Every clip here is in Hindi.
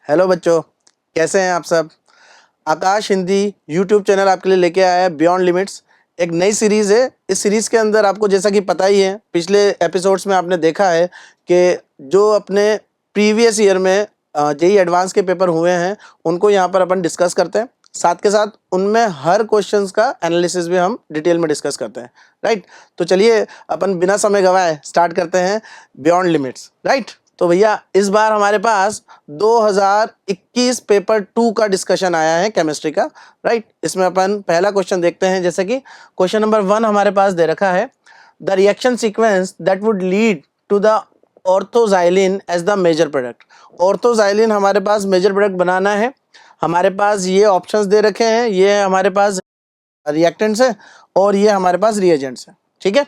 हेलो बच्चों, कैसे हैं आप सब। आकाश हिंदी यूट्यूब चैनल आपके लिए लेके आया है बियॉन्ड लिमिट्स। एक नई सीरीज़ है। इस सीरीज़ के अंदर आपको जैसा कि पता ही है, पिछले एपिसोड्स में आपने देखा है कि जो अपने प्रीवियस ईयर में जेई एडवांस के पेपर हुए हैं उनको यहाँ पर अपन डिस्कस करते हैं। साथ के साथ उनमें हर क्वेश्चंस का एनालिसिस भी हम डिटेल में डिस्कस करते हैं। राइट, तो चलिए अपन बिना समय गवाए स्टार्ट करते हैं बियॉन्ड लिमिट्स। राइट, तो भैया इस बार हमारे पास 2021 पेपर 2 का डिस्कशन आया है केमिस्ट्री का। राइट, इसमें अपन पहला क्वेश्चन देखते हैं। जैसे कि क्वेश्चन नंबर 1 हमारे पास दे रखा है, the reaction sequence that would lead to the orthoxylene as the major product. Orthoxylene हमारे पास मेजर प्रोडक्ट बनाना है। हमारे पास ये ऑप्शंस दे रखे हैं, ये हमारे पास रिएक्टेंट्स है और ये हमारे पास रिएजेंट्स है। ठीक है,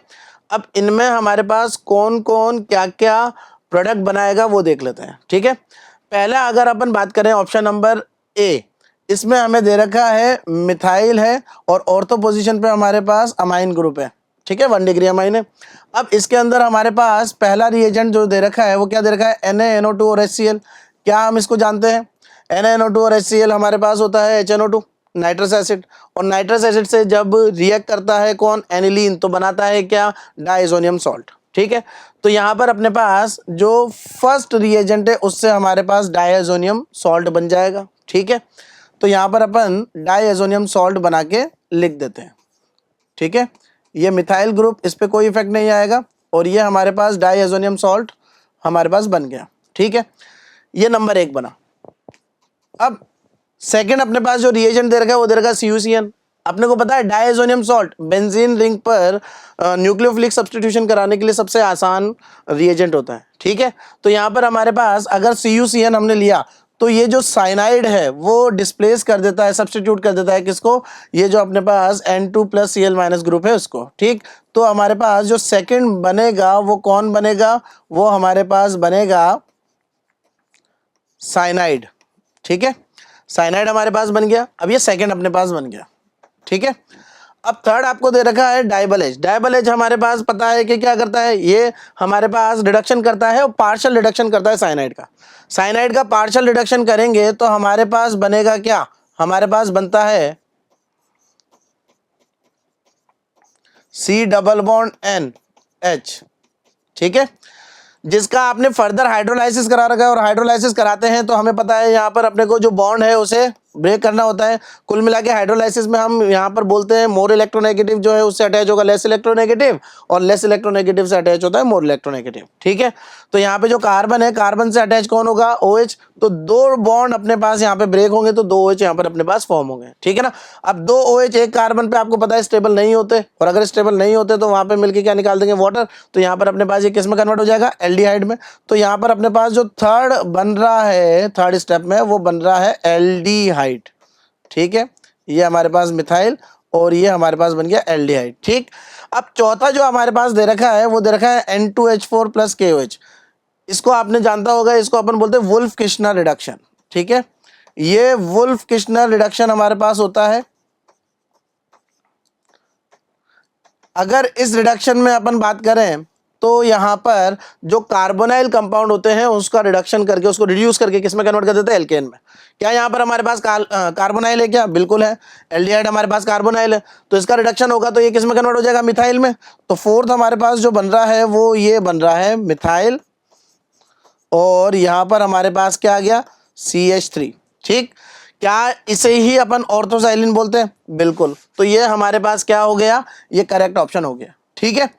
अब इनमें हमारे पास कौन कौन क्या क्या प्रोडक्ट बनाएगा वो देख लेते हैं। ठीक है, पहला अगर अपन बात करें ऑप्शन नंबर ए, इसमें हमें दे रखा है मिथाइल है और ऑर्थो पोजीशन पे हमारे पास अमाइन ग्रुप है। ठीक है, 1 डिग्री अमाइन है। अब इसके अंदर हमारे पास पहला रिएजेंट जो दे रखा है वो क्या दे रखा है, NaNO2 और HCl। क्या हम इसको जानते हैं, NaNO2 और HCl हमारे पास होता है HNO2 नाइट्रस एसिड, और नाइट्रस एसिड से जब रिएक्ट करता है कौन, एनिलीन, तो बनाता है क्या, डायजोनियम सॉल्ट। ठीक है, तो यहाँ पर अपने पास जो फर्स्ट रिएजेंट है उससे हमारे पास डायजोनियम सॉल्ट बन जाएगा। ठीक है, तो यहाँ पर अपन डायजोनियम सॉल्ट बना के लिख देते हैं। ठीक है, ये मिथाइल ग्रुप, इस पर कोई इफेक्ट नहीं आएगा और ये हमारे पास डायजोनियम सॉल्ट हमारे पास बन गया। ठीक है, ये नंबर 1 बना। अब सेकंड अपने पास जो रिएजेंट दे रखा है वो दे रखा है CuCN। अपने को पता है डायजोनियम सॉल्ट बेंजीन रिंग पर न्यूक्लियोफिलिक सब्स्टिट्यूशन कराने के लिए सबसे आसान रिएजेंट होता है। ठीक है, तो यहाँ पर हमारे पास अगर CuCN हमने लिया तो ये जो साइनाइड है वो डिस्प्लेस कर देता है, सब्स्टिट्यूट कर देता है किसको, ये जो अपने पास N2+Cl- ग्रुप है उसको। ठीक, तो हमारे पास जो सेकंड बनेगा वो कौन बनेगा, वो हमारे पास बनेगा साइनाइड। ठीक है, साइनाइड हमारे पास बन गया। अब ये सेकंड अपने पास बन गया। ठीक है, अब थर्ड आपको दे रखा है डाइबल एच। डाइबल एच हमारे पास पता है कि क्या करता है, ये हमारे पास रिडक्शन करता है और पार्शियल रिडक्शन करता है साइनाइड का। साइनाइड का पार्शियल रिडक्शन करेंगे तो हमारे पास बनेगा क्या, हमारे पास बनता है C≡NH। ठीक है, जिसका आपने फर्दर हाइड्रोलाइसिस करा रखा है, और हाइड्रोलाइसिस कराते हैं तो हमें पता है यहाँ पर अपने को जो बॉन्ड है उसे ब्रेक करना होता है। कुल मिला के हाइड्रोलाइसिस में हम यहाँ पर बोलते हैं मोर इलेक्ट्रोनेगेटिव जो है उससे अटैच होगा लेस इलेक्ट्रोनेगेटिव, और लेस इलेक्ट्रोनेगेटिव से अटैच होता है मोर इलेक्ट्रोनेगेटिव। ठीक है, तो यहाँ पे जो कार्बन है, कार्बन से अटैच कौन होगा, OH, तो 2 बॉन्ड अपने पास यहाँ पे ब्रेक होंगे तो 2 OH यहाँ पर अपने पास फॉर्म होंगे। ठीक है ना, अब 2 OH एक कार्बन पे आपको पता है स्टेबल नहीं होते, और अगर स्टेबल नहीं होते तो वहां पे मिलके क्या निकाल देंगे, वाटर। तो यहाँ पर अपने पास ये किस में कन्वर्ट हो जाएगा, एल्डिहाइड में। तो यहाँ पर अपने पास जो थर्ड बन रहा है, थर्ड स्टेप में वो बन रहा है एल्डिहाइड। ठीक है, ये हमारे पास मिथाइल और ये हमारे पास बन गया एल्डिहाइड। ठीक, अब चौथा जो हमारे पास दे रखा है वो दे रखा है N2H4+KOH। इसको आपने जानता होगा, इसको अपन बोलते हैं वुल्फ किश्नर रिडक्शन। ठीक है, ये वुल्फ किश्नर रिडक्शन हमारे पास होता है। अगर इस रिडक्शन में अपन बात करें तो यहाँ पर जो कार्बोनाइल कंपाउंड होते हैं उसका रिडक्शन करके, उसको रिड्यूस करके किस में कन्वर्ट कर देते हैं, एल्केन में। क्या यहाँ पर हमारे पास कार्बोनाइल है क्या, बिल्कुल है। एल्डिहाइड हमारे पास कार्बोनाइल है, तो इसका रिडक्शन होगा तो ये किस में कन्वर्ट हो जाएगा, मिथाइल में। तो फोर्थ हमारे पास जो बन रहा है वो ये बन रहा है मिथाइल, और यहाँ पर हमारे पास क्या आ गया, CH3। ठीक, क्या इसे ही अपन ऑर्थोसाइलिन बोलते हैं, बिल्कुल। तो ये हमारे पास क्या हो गया, ये करेक्ट ऑप्शन हो गया। ठीक है,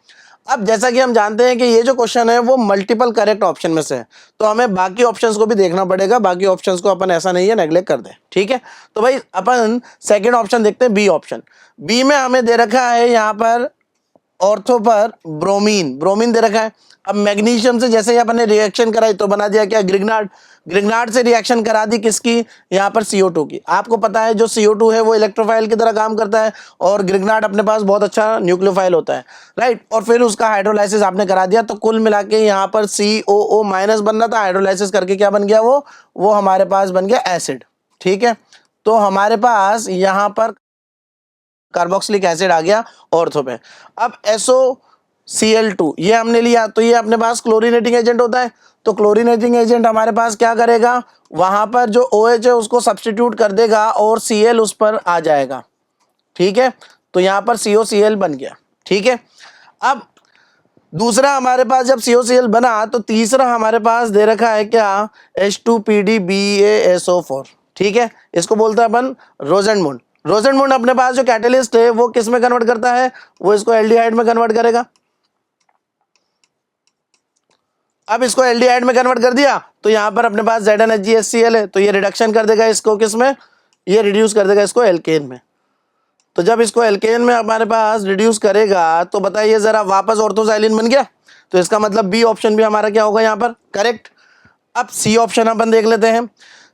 अब जैसा कि हम जानते हैं कि ये जो क्वेश्चन है वो मल्टीपल करेक्ट ऑप्शन में से है, तो हमें बाकी ऑप्शंस को भी देखना पड़ेगा। बाकी ऑप्शंस को अपन ऐसा नहीं है नेग्लेक्ट कर दें। ठीक है, तो भाई अपन सेकंड ऑप्शन देखते हैं, बी ऑप्शन। बी में हमें दे रखा है यहाँ पर ऑर्थो पर ब्रोमीन, ब्रोमीन दे रखा है। अब मैग्नीशियम से जैसे ही अपन ने रिएक्शन कराई तो बना दिया क्या, ग्रिग्नार्ड। ग्रिग्नार्ड से रिएक्शन करा दी किसकी, यहाँ पर CO2 की। आपको पता है जो CO2 है वो इलेक्ट्रोफाइल की तरह काम करता है, और ग्रिग्नार्ड अपने पास बहुत अच्छा न्यूक्लियोफाइल होता है। राइट, और फिर उसका हाइड्रोलाइसिस आपने करा दिया तो कुल मिला के यहाँ पर COO- बनना था, हाइड्रोलाइसिस करके क्या बन गया, वो हमारे पास बन गया एसिड। ठीक है, तो हमारे पास यहाँ पर कार्बोक्सिलिक एसिड आ गया ऑर्थो पे। अब SO Cl2 ये हमने लिया, तो ये अपने पास क्लोरीनेटिंग एजेंट होता है। तो क्लोरीनेटिंग एजेंट हमारे पास क्या करेगा, वहां पर जो OH है उसको सब्स्टिट्यूट कर देगा और Cl उस पर आ जाएगा। ठीक है, तो यहाँ पर COCl बन गया। ठीक है, अब दूसरा हमारे पास जब COCl बना तो तीसरा हमारे पास दे रखा है क्या, H2PDBaSO4। ठीक है, इसको बोलते हैं अपन रोसेंटमुंड। रोसेंटमुंड अपने पास जो कैटलिस्ट है वो किस में कन्वर्ट करता है, वो इसको एल्डिहाइड में कन्वर्ट करेगा। अब इसको एल्डिहाइड में कन्वर्ट कर दिया तो यहाँ पर अपने पास ZnHgHCl है, तो ये रिडक्शन कर देगा इसको किस में, ये रिड्यूस कर देगा इसको एल्केन में। तो जब इसको एल्केन में हमारे पास रिड्यूस करेगा तो बताइए जरा, वापस ऑर्थोजाइलिन बन गया। तो इसका मतलब बी ऑप्शन भी हमारा क्या होगा यहाँ पर, करेक्ट। अब सी ऑप्शन अपन देख लेते हैं।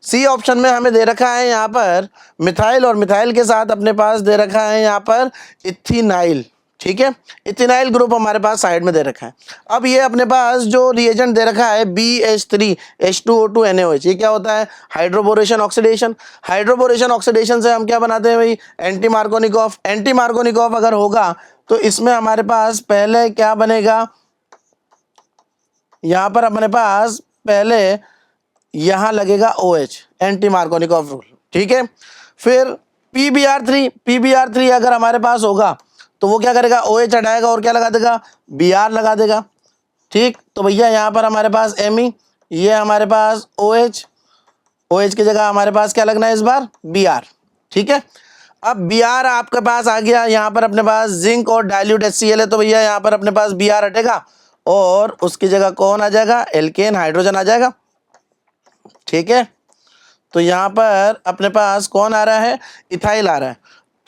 सी ऑप्शन में हमें दे रखा है यहाँ पर मिथाइल, और मिथाइल के साथ अपने पास दे रखा है यहाँ पर इथिनाइल। ठीक है, इथिनाइल ग्रुप हमारे पास साइड में दे रखा है। अब ये अपने पास जो रिएजेंट दे रखा है BH3H2O2NaOH, ये क्या होता है, हाइड्रोबोरेशन ऑक्सीडेशन। हाइड्रोबोरेशन ऑक्सीडेशन से हम क्या बनाते हैं भाई, एंटी मार्कोनिकॉफ। एंटी मार्कोनिकॉफ अगर होगा तो इसमें हमारे पास पहले क्या बनेगा, यहाँ पर अपने पास पहले यहाँ लगेगा OH, एंटी मार्कोनिकॉफ रूल। ठीक है, फिर PBr3 अगर हमारे पास होगा तो वो क्या करेगा, OH हटाएगा और क्या लगा देगा, Br लगा देगा। ठीक, तो भैया यहाँ पर हमारे पास Me, ये हमारे पास OH की जगह हमारे पास क्या लगना है इस बार, Br। ठीक है, अब Br आपके पास आ गया, यहाँ पर अपने पास जिंक और डाइल्यूट HCl है, तो भैया यहाँ पर अपने पास Br हटेगा और उसकी जगह कौन आ जाएगा, एल्केन हाइड्रोजन आ जाएगा। ठीक है, तो यहाँ पर अपने पास कौन आ रहा है, इथाइल आ रहा है।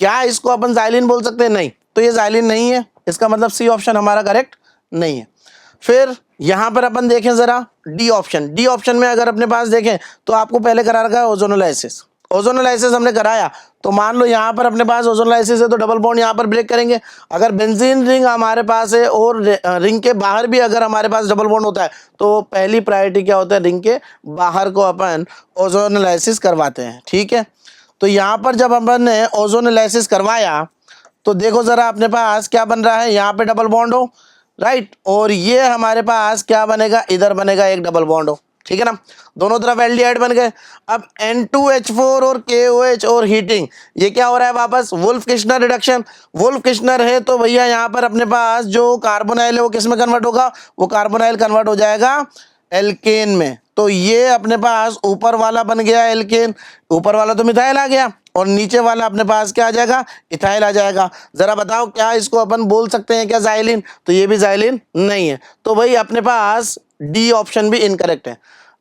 क्या इसको अपन जाइलिन बोल सकते हैं, नहीं, तो ये जाइलिन नहीं है, इसका मतलब सी ऑप्शन हमारा करेक्ट नहीं है। फिर यहाँ पर अपन देखें जरा डी ऑप्शन। डी ऑप्शन में अगर अपने पास देखें तो आपको पहले करा रखा है ओजोनोलाइसिस। ओजोनोलाइसिस हमने कराया तो मान लो यहाँ पर अपने पास ओजोनोलाइसिस है तो डबल बॉन्ड यहाँ पर ब्रेक करेंगे। अगर बेंजीन रिंग हमारे पास है और रिंग के बाहर भी अगर हमारे पास डबल बॉन्ड होता है तो पहली प्रायोरिटी क्या होता है, रिंग के बाहर को अपन ओजोनोलाइसिस करवाते हैं। ठीक है, तो यहाँ पर जब अपन ने ओजोनोलाइसिस करवाया तो देखो जरा अपने पास क्या बन रहा है, यहाँ पे डबल बॉन्ड हो, राइट, और ये हमारे पास क्या बनेगा, इधर बनेगा एक डबल बॉन्ड हो। ठीक है ना, दोनों तरफ एल्डिहाइड बन गए। अब N2H4 और KOH और हीटिंग, ये क्या हो रहा है वापस, Wolff Kishner reduction. Wolff Kishner है तो भैया यहाँ पर अपने पास जो कार्बोनाइल है वो किस में कन्वर्ट होगा, वो कार्बोनाइल कन्वर्ट हो जाएगा एल्केन में। तो ये अपने पास ऊपर वाला बन गया एल्केन, ऊपर वाला तो मिथाइल आ गया और नीचे वाला अपने पास क्या आ जाएगा, इथाइल आ जाएगा। जरा बताओ क्या इसको अपन बोल सकते हैं क्या जाइलिन, तो ये भी जाइलिन नहीं है। तो भाई अपने पास डी ऑप्शन भी इनकरेक्ट है।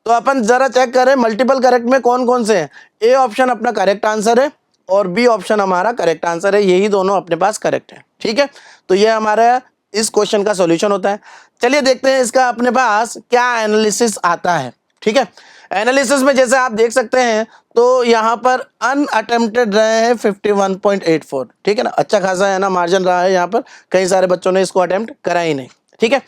तो अपन जरा चेक करें मल्टीपल करेक्ट में कौन कौन से हैं। ए ऑप्शन अपना करेक्ट आंसर है और बी ऑप्शन हमारा करेक्ट आंसर है, यही दोनों अपने पास करेक्ट है। ठीक है, तो ये हमारा इस क्वेश्चन का सॉल्यूशन होता है। चलिए देखते हैं इसका अपने पास क्या एनालिसिस आता है। ठीक है, एनालिसिस में जैसे आप देख सकते हैं तो यहाँ पर अनअटेम्प्टेड रहे हैं 51.84। ठीक है ना, अच्छा खासा है ना मार्जिन रहा है, यहाँ पर कई सारे बच्चों ने इसको अटेम्प्ट करा ही नहीं। ठीक है,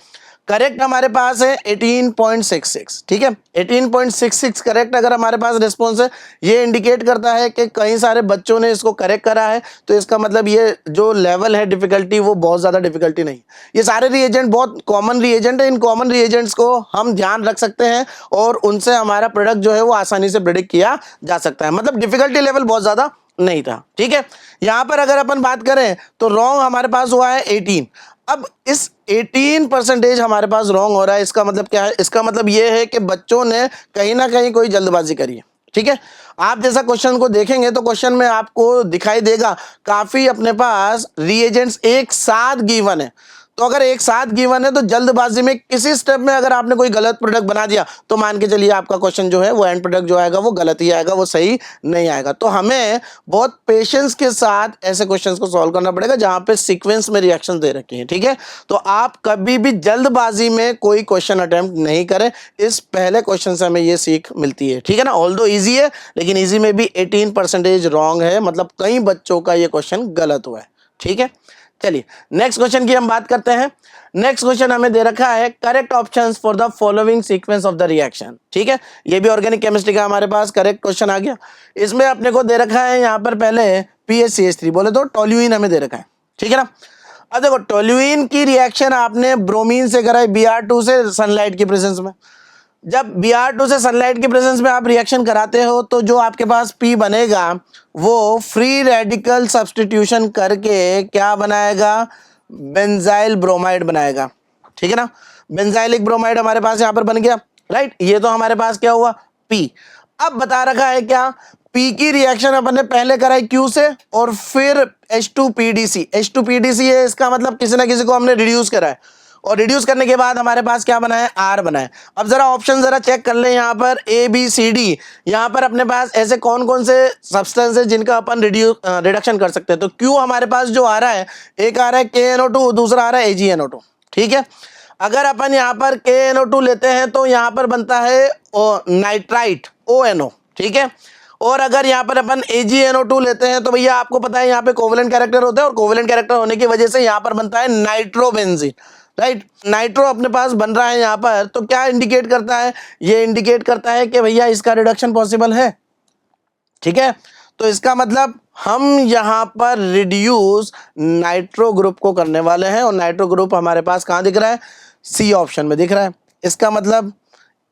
करेक्ट हमारे पास है 18.66। ठीक है, 18.66 करेक्ट अगर हमारे पास रिस्पॉन्स है, ये इंडिकेट करता है कि कई सारे बच्चों ने इसको करेक्ट करा है। तो इसका मतलब ये जो लेवल है डिफिकल्टी वो बहुत ज़्यादा डिफिकल्टी नहीं। ये सारे रिएजेंट बहुत कॉमन रिएजेंट है, इन कॉमन रिएजेंट्स को हम ध्यान रख सकते हैं और उनसे हमारा प्रोडक्ट जो है वो आसानी से प्रेडिक्ट किया जा सकता है। मतलब डिफिकल्टी लेवल बहुत ज़्यादा नहीं था। ठीक है, यहाँ पर अगर अपन बात करें तो रॉन्ग हमारे पास हुआ है 18। अब इस 18% हमारे पास रॉन्ग हो रहा है, इसका मतलब क्या है, इसका मतलब ये है कि बच्चों ने कहीं ना कहीं कोई जल्दबाजी करी है। ठीक है, आप जैसा क्वेश्चन को देखेंगे तो क्वेश्चन में आपको दिखाई देगा काफी अपने पास रिएजेंट्स एक साथ गिवन है। तो अगर एक साथ गिवन है तो जल्दबाजी में किसी स्टेप में अगर आपने कोई गलत प्रोडक्ट बना दिया तो मान के चलिए आपका क्वेश्चन जो है वो एंड प्रोडक्ट जो आएगा वो गलत ही आएगा, वो सही नहीं आएगा। तो हमें बहुत पेशेंस के साथ ऐसे क्वेश्चंस को सॉल्व करना पड़ेगा जहां पे सीक्वेंस में रिएक्शन दे रखे हैं। ठीक है, तो आप कभी भी जल्दबाजी में कोई क्वेश्चन अटेम्प्ट नहीं करें, इस पहले क्वेश्चन से हमें ये सीख मिलती है। ठीक है ना, ऑल्दो ईजी है लेकिन ईजी में भी 18% रॉन्ग है, मतलब कई बच्चों का ये क्वेश्चन गलत हुआ है। ठीक है, चलिए नेक्स्ट क्वेश्चन की हम बात करते हैं। नेक्स्ट क्वेश्चन हमें दे रखा है correct options for the following sequence of the reaction. ठीक है, ये भी ऑर्गेनिक केमिस्ट्री का हमारे पास करेक्ट क्वेश्चन आ गया। इसमें अपने को दे रखा है यहाँ पर पहले PHCH3 बोले तो टोल्यूइन हमें दे रखा है। ठीक है ना, अब देखो टोल्यूइन की रिएक्शन आपने ब्रोमीन से कराई Br2 से सनलाइट की प्रेजेंस में। जब Br2 से सनलाइट की प्रेजेंस में आप रिएक्शन कराते हो तो जो आपके पास P बनेगा वो फ्री रेडिकल सब्स्टिट्यूशन करके क्या बनाएगा, बेंजाइल ब्रोमाइड बनाएगा। ठीक है ना, बेंजाइलिक ब्रोमाइड हमारे पास यहाँ पर बन गया, राइट। ये तो हमारे पास क्या हुआ, P। अब बता रखा है क्या, P की रिएक्शन अपन ने पहले कराई Q से और फिर H2PDC। H2PDC है, इसका मतलब किसी ना किसी को हमने रिड्यूस करा है और रिड्यूस करने के बाद हमारे पास क्या बना है, R बना है। अब जरा ऑप्शन जरा चेक कर ले, यहाँ पर ABCD, यहाँ पर अपने पास ऐसे कौन कौन से सब्सटेंस है जिनका अपन रिडक्शन कर सकते हैं। तो Q हमारे पास जो आ रहा है, एक आ रहा है KNO2, दूसरा आ रहा है AgNO2। ठीक है, अगर अपन यहाँ पर KNO2 लेते हैं तो यहाँ पर बनता है नाइट्राइट ONO। ठीक है, और अगर यहाँ पर अपन AgNO2 लेते हैं तो भैया आपको पता है यहाँ पे कोवेलेंट कैरेक्टर होता है और कोवेलेंट कैरेक्टर होने की वजह से यहाँ पर बनता है नाइट्रोबेंजीन, राइट। नाइट्रो अपने पास बन रहा है यहाँ पर, तो क्या इंडिकेट करता है, ये इंडिकेट करता है कि भैया इसका रिडक्शन पॉसिबल है। ठीक है, तो इसका मतलब हम यहाँ पर रिड्यूस नाइट्रो ग्रुप को करने वाले हैं और नाइट्रो ग्रुप हमारे पास कहाँ दिख रहा है, सी ऑप्शन में दिख रहा है। इसका मतलब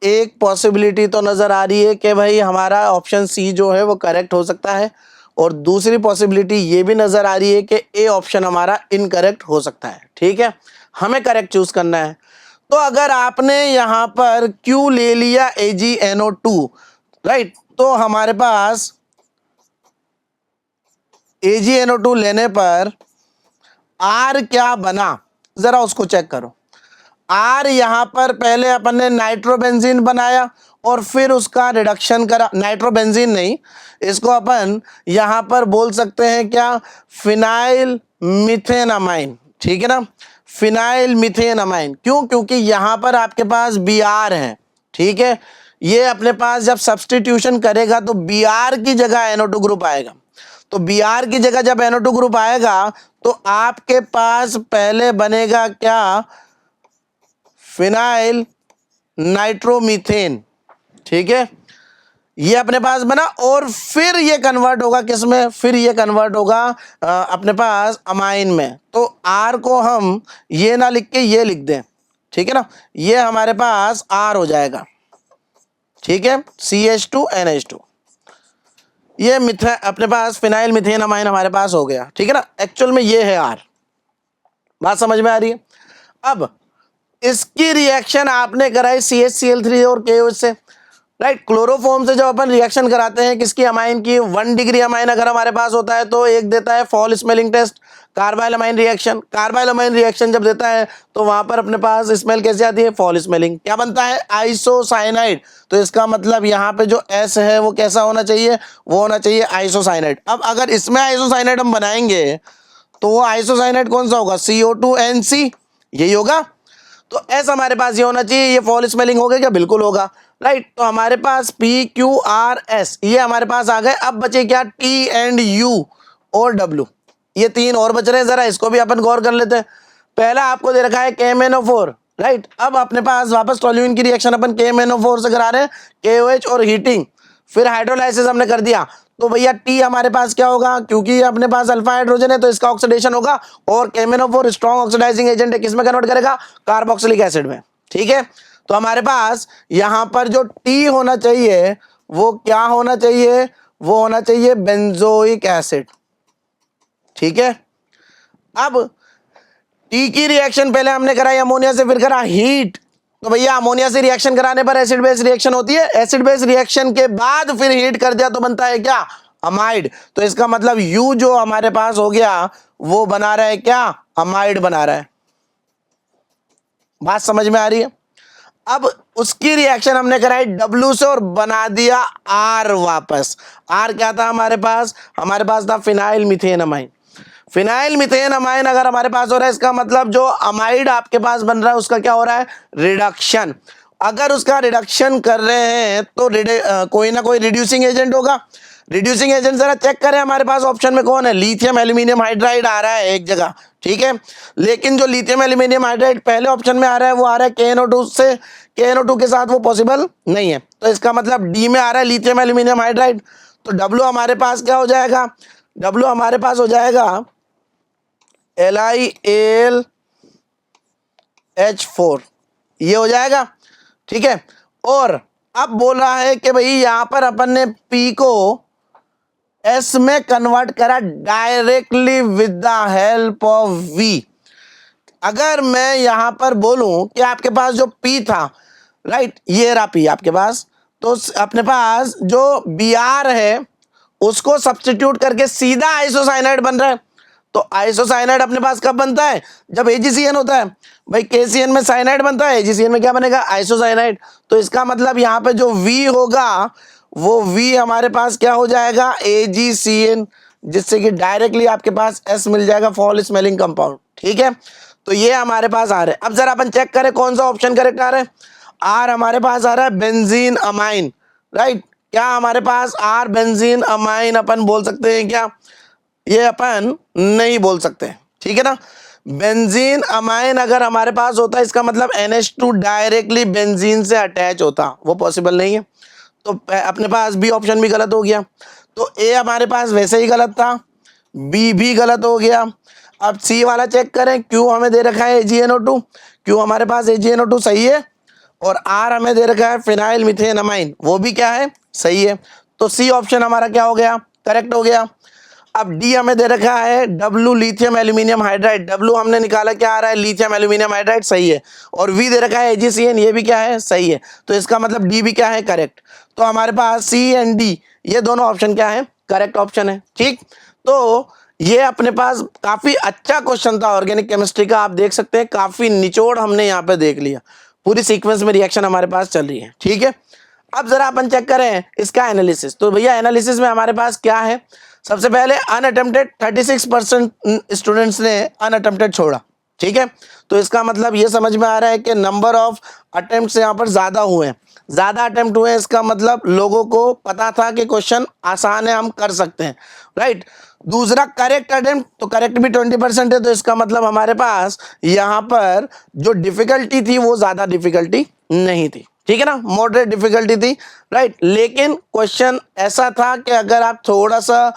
एक पॉसिबिलिटी तो नजर आ रही है कि भाई हमारा ऑप्शन सी जो है वो करेक्ट हो सकता है, और दूसरी पॉसिबिलिटी ये भी नजर आ रही है कि ए ऑप्शन हमारा इनकरेक्ट हो सकता है। ठीक है, हमें करेक्ट चूज करना है। तो अगर आपने यहाँ पर Q ले लिया AgNO2, राइट, तो हमारे पास AgNO2 लेने पर R क्या बना, जरा उसको चेक करो। R यहाँ पर पहले अपन ने नाइट्रोबेंजीन बनाया और फिर उसका रिडक्शन करा, नाइट्रोबेंजीन नहीं, इसको अपन यहाँ पर बोल सकते हैं क्या, फिनाइल मिथेनमाइन। ठीक है ना, फिनाइल मिथेनमाइन। क्यों, क्योंकि यहाँ पर आपके पास Br है। ठीक है, ये अपने पास जब सब्स्टिट्यूशन करेगा तो Br की जगह NO2 ग्रुप आएगा। तो Br की जगह जब NO2 ग्रुप आएगा तो आपके पास पहले बनेगा क्या, फिनाइल नाइट्रोमीथेन। ठीक है, ये अपने पास बना और फिर ये कन्वर्ट होगा किसमें, फिर ये कन्वर्ट होगा अपने पास अमाइन में। तो R को हम ये ना लिख के ये लिख दें। ठीक है ना, ये हमारे पास R हो जाएगा। ठीक है, CH2NH2, ये अपने पास फिनाइल मिथेन अमाइन हमारे पास हो गया। ठीक है ना, एक्चुअल में ये है R। बात समझ में आ रही है। अब इसकी रिएक्शन आपने कराई CHCl3 और KOH से, राइट। क्लोरोफॉर्म से जब अपन रिएक्शन कराते हैं किसकी, अमाइन की, 1 डिग्री अमाइन अगर हमारे पास होता है तो एक देता है foul smelling test, carbylamine reaction. Carbylamine reaction जब देता है तो वहां पर अपने पास स्मेल कैसे आती है, फॉल स्मेलिंग। क्या बनता है, आइसोसाइनाइड। तो इसका मतलब यहाँ पे जो S है वो कैसा होना चाहिए, वो होना चाहिए आइसोसाइनाइड। अब अगर इसमें आइसोसाइनाइड हम बनाएंगे तो वो आइसोसाइनाइड कौन सा होगा, CO2NC, यही होगा। तो S हमारे पास ये होना चाहिए, ये फॉल स्मेलिंग होगा क्या, बिल्कुल होगा, राइट। तो हमारे पास PQRS ये हमारे पास आ गए। अब बचे क्या, T एंड U और W, ये तीन और बच रहे हैं। जरा इसको भी अपन गौर कर लेते हैं। पहला आपको दे रखा है KMnO4, राइट। अब अपने पास वापस टोल्यूइन की रिएक्शन अपन KMnO4 से करा रहे हैं, KOH और हीटिंग, फिर हाइड्रोलाइसिस हमने कर दिया। तो भैया T हमारे पास क्या होगा, क्योंकि अपने पास अल्फा हाइड्रोजन है तो इसका ऑक्सीडेशन होगा, और KMnO4 स्ट्रॉन्ग ऑक्सीडाइजिंग एजेंट है, किसमें कन्वर्ट करेगा, कार्बोक्सिलिक एसिड में। ठीक है, तो हमारे पास यहां पर जो T होना चाहिए वो क्या होना चाहिए, वो होना चाहिए बेंजोइक एसिड। ठीक है, अब T की रिएक्शन पहले हमने कराई अमोनिया से, फिर करा हीट। तो भैया अमोनिया से रिएक्शन कराने पर एसिड बेस रिएक्शन होती है, एसिड बेस रिएक्शन के बाद फिर हीट कर दिया तो बनता है क्या, अमाइड। तो इसका मतलब U जो हमारे पास हो गया वो बना रहा है क्या, अमाइड बना रहा है। बात समझ में आ रही है। अब उसकी रिएक्शन हमने कराई W से और बना दिया R वापस। R क्या था हमारे पास, हमारे पास था phenyl methane amine. Phenyl methane amine अगर हमारे पास हो रहा है, इसका मतलब जो अमाइड आपके पास बन रहा है उसका क्या हो रहा है, रिडक्शन। अगर उसका रिडक्शन कर रहे हैं तो कोई ना कोई रिड्यूसिंग एजेंट होगा। रिड्यूसिंग एजेंट जरा चेक करें हमारे पास ऑप्शन में कौन है, लिथियम एल्यूमिनियम हाइड्राइड आ रहा है एक जगह। ठीक है, लेकिन जो लिथियम एल्यूमिनियम हाइड्राइड पहले ऑप्शन में आ रहा है वो आ रहा है KNO2 से, KNO2 के साथ वो पॉसिबल नहीं है। तो इसका मतलब D में आ रहा है लिथियम एल्यूमिनियम हाइड्राइड। तो W हमारे पास क्या हो जाएगा, W हमारे पास हो जाएगा LiAlH4 ये हो जाएगा, ठीक है। और अब बोल रहा है कि भाई यहां पर अपन ने P को S में कन्वर्ट करा directly with the help of V। अगर मैं यहां पर बोलूं कि आपके पास जो P था, राइट, ये रहा P आपके पास, तो अपने पास जो Br है उसको सब्स्टिट्यूट करके सीधा आइसोसाइनाइड बन रहा है। तो आइसोसाइनाइड अपने पास कब बनता है? जब AgCN होता है। भाई KCN में साइनाइड बनता है, AgCN में क्या बनेगा? आइसोसाइनाइड। तो इसका मतलब यहाँ पे जो V होगा वो V हमारे पास क्या हो जाएगा? AgCN, जिससे कि डायरेक्टली आपके पास S मिल जाएगा, फॉल स्मेलिंग कंपाउंड, ठीक है। तो ये हमारे पास आ रहा है। अब जरा अपन चेक करें कौन सा ऑप्शन करेक्ट आ रहा है। आर हमारे पास आ रहा है बेंजीन अमाइन, राइट। क्या हमारे पास आर बेंजीन अमाइन अपन बोल सकते हैं क्या? ये अपन नहीं बोल सकते, ठीक है ना। बेंजीन अमाइन अगर हमारे पास होता इसका मतलब NH2 डायरेक्टली बेंजीन से अटैच होता, वो पॉसिबल नहीं है। तो अपने पास बी ऑप्शन भी गलत हो गया। तो ए हमारे पास वैसे ही गलत था, बी भी गलत हो गया। अब सी वाला चेक करें, क्यू हमें दे रखा है AgNO2, क्यू हमारे पास AgNO2 सही है, और आर हमें दे रखा है फिनाइल मीथेन अमाइन, वो भी क्या है? सही है। तो सी ऑप्शन हमारा क्या हो गया? करेक्ट हो गया। अब डी हमें दे रखा है W lithium aluminium hydride, W हमने निकाला क्या आ रहा है? लिथियम एल्यूमिनियम हाइड्राइड, सही है। और वी दे रखा है AgCN, ये भी क्या है? सही है। तो इसका मतलब डी भी क्या है? करेक्ट। तो हमारे पास सी एंड डी ये दोनों ऑप्शन क्या है? करेक्ट ऑप्शन है, ठीक। तो ये अपने पास काफी अच्छा क्वेश्चन था ऑर्गेनिक केमिस्ट्री का, आप देख सकते हैं काफी निचोड़ हमने यहाँ पे देख लिया, पूरी सीक्वेंस में रिएक्शन हमारे पास चल रही है, ठीक है। अब जरा अपन चेक करें इसका एनालिसिस। तो भैया एनालिसिस में हमारे पास क्या है? सबसे पहले अनअटेम्प्टेड 36% स्टूडेंट्स ने अनअटेम्प्टेड छोड़ा, ठीक है। तो इसका मतलब ये समझ में आ रहा है कि नंबर ऑफ अटेम्प्ट्स यहाँ पर ज्यादा हुए हैं, ज्यादा अटेम्प्ट हुए हैं, इसका मतलब लोगों को पता था कि क्वेश्चन आसान है, हम कर सकते हैं, राइट। दूसरा करेक्ट अटेम्प्ट, तो करेक्ट भी 20% है, तो इसका मतलब हमारे पास यहाँ पर जो डिफिकल्टी थी वो ज्यादा डिफिकल्टी नहीं थी, ठीक है ना, मॉडरेट डिफिकल्टी थी, राइट। लेकिन क्वेश्चन ऐसा था कि अगर आप थोड़ा सा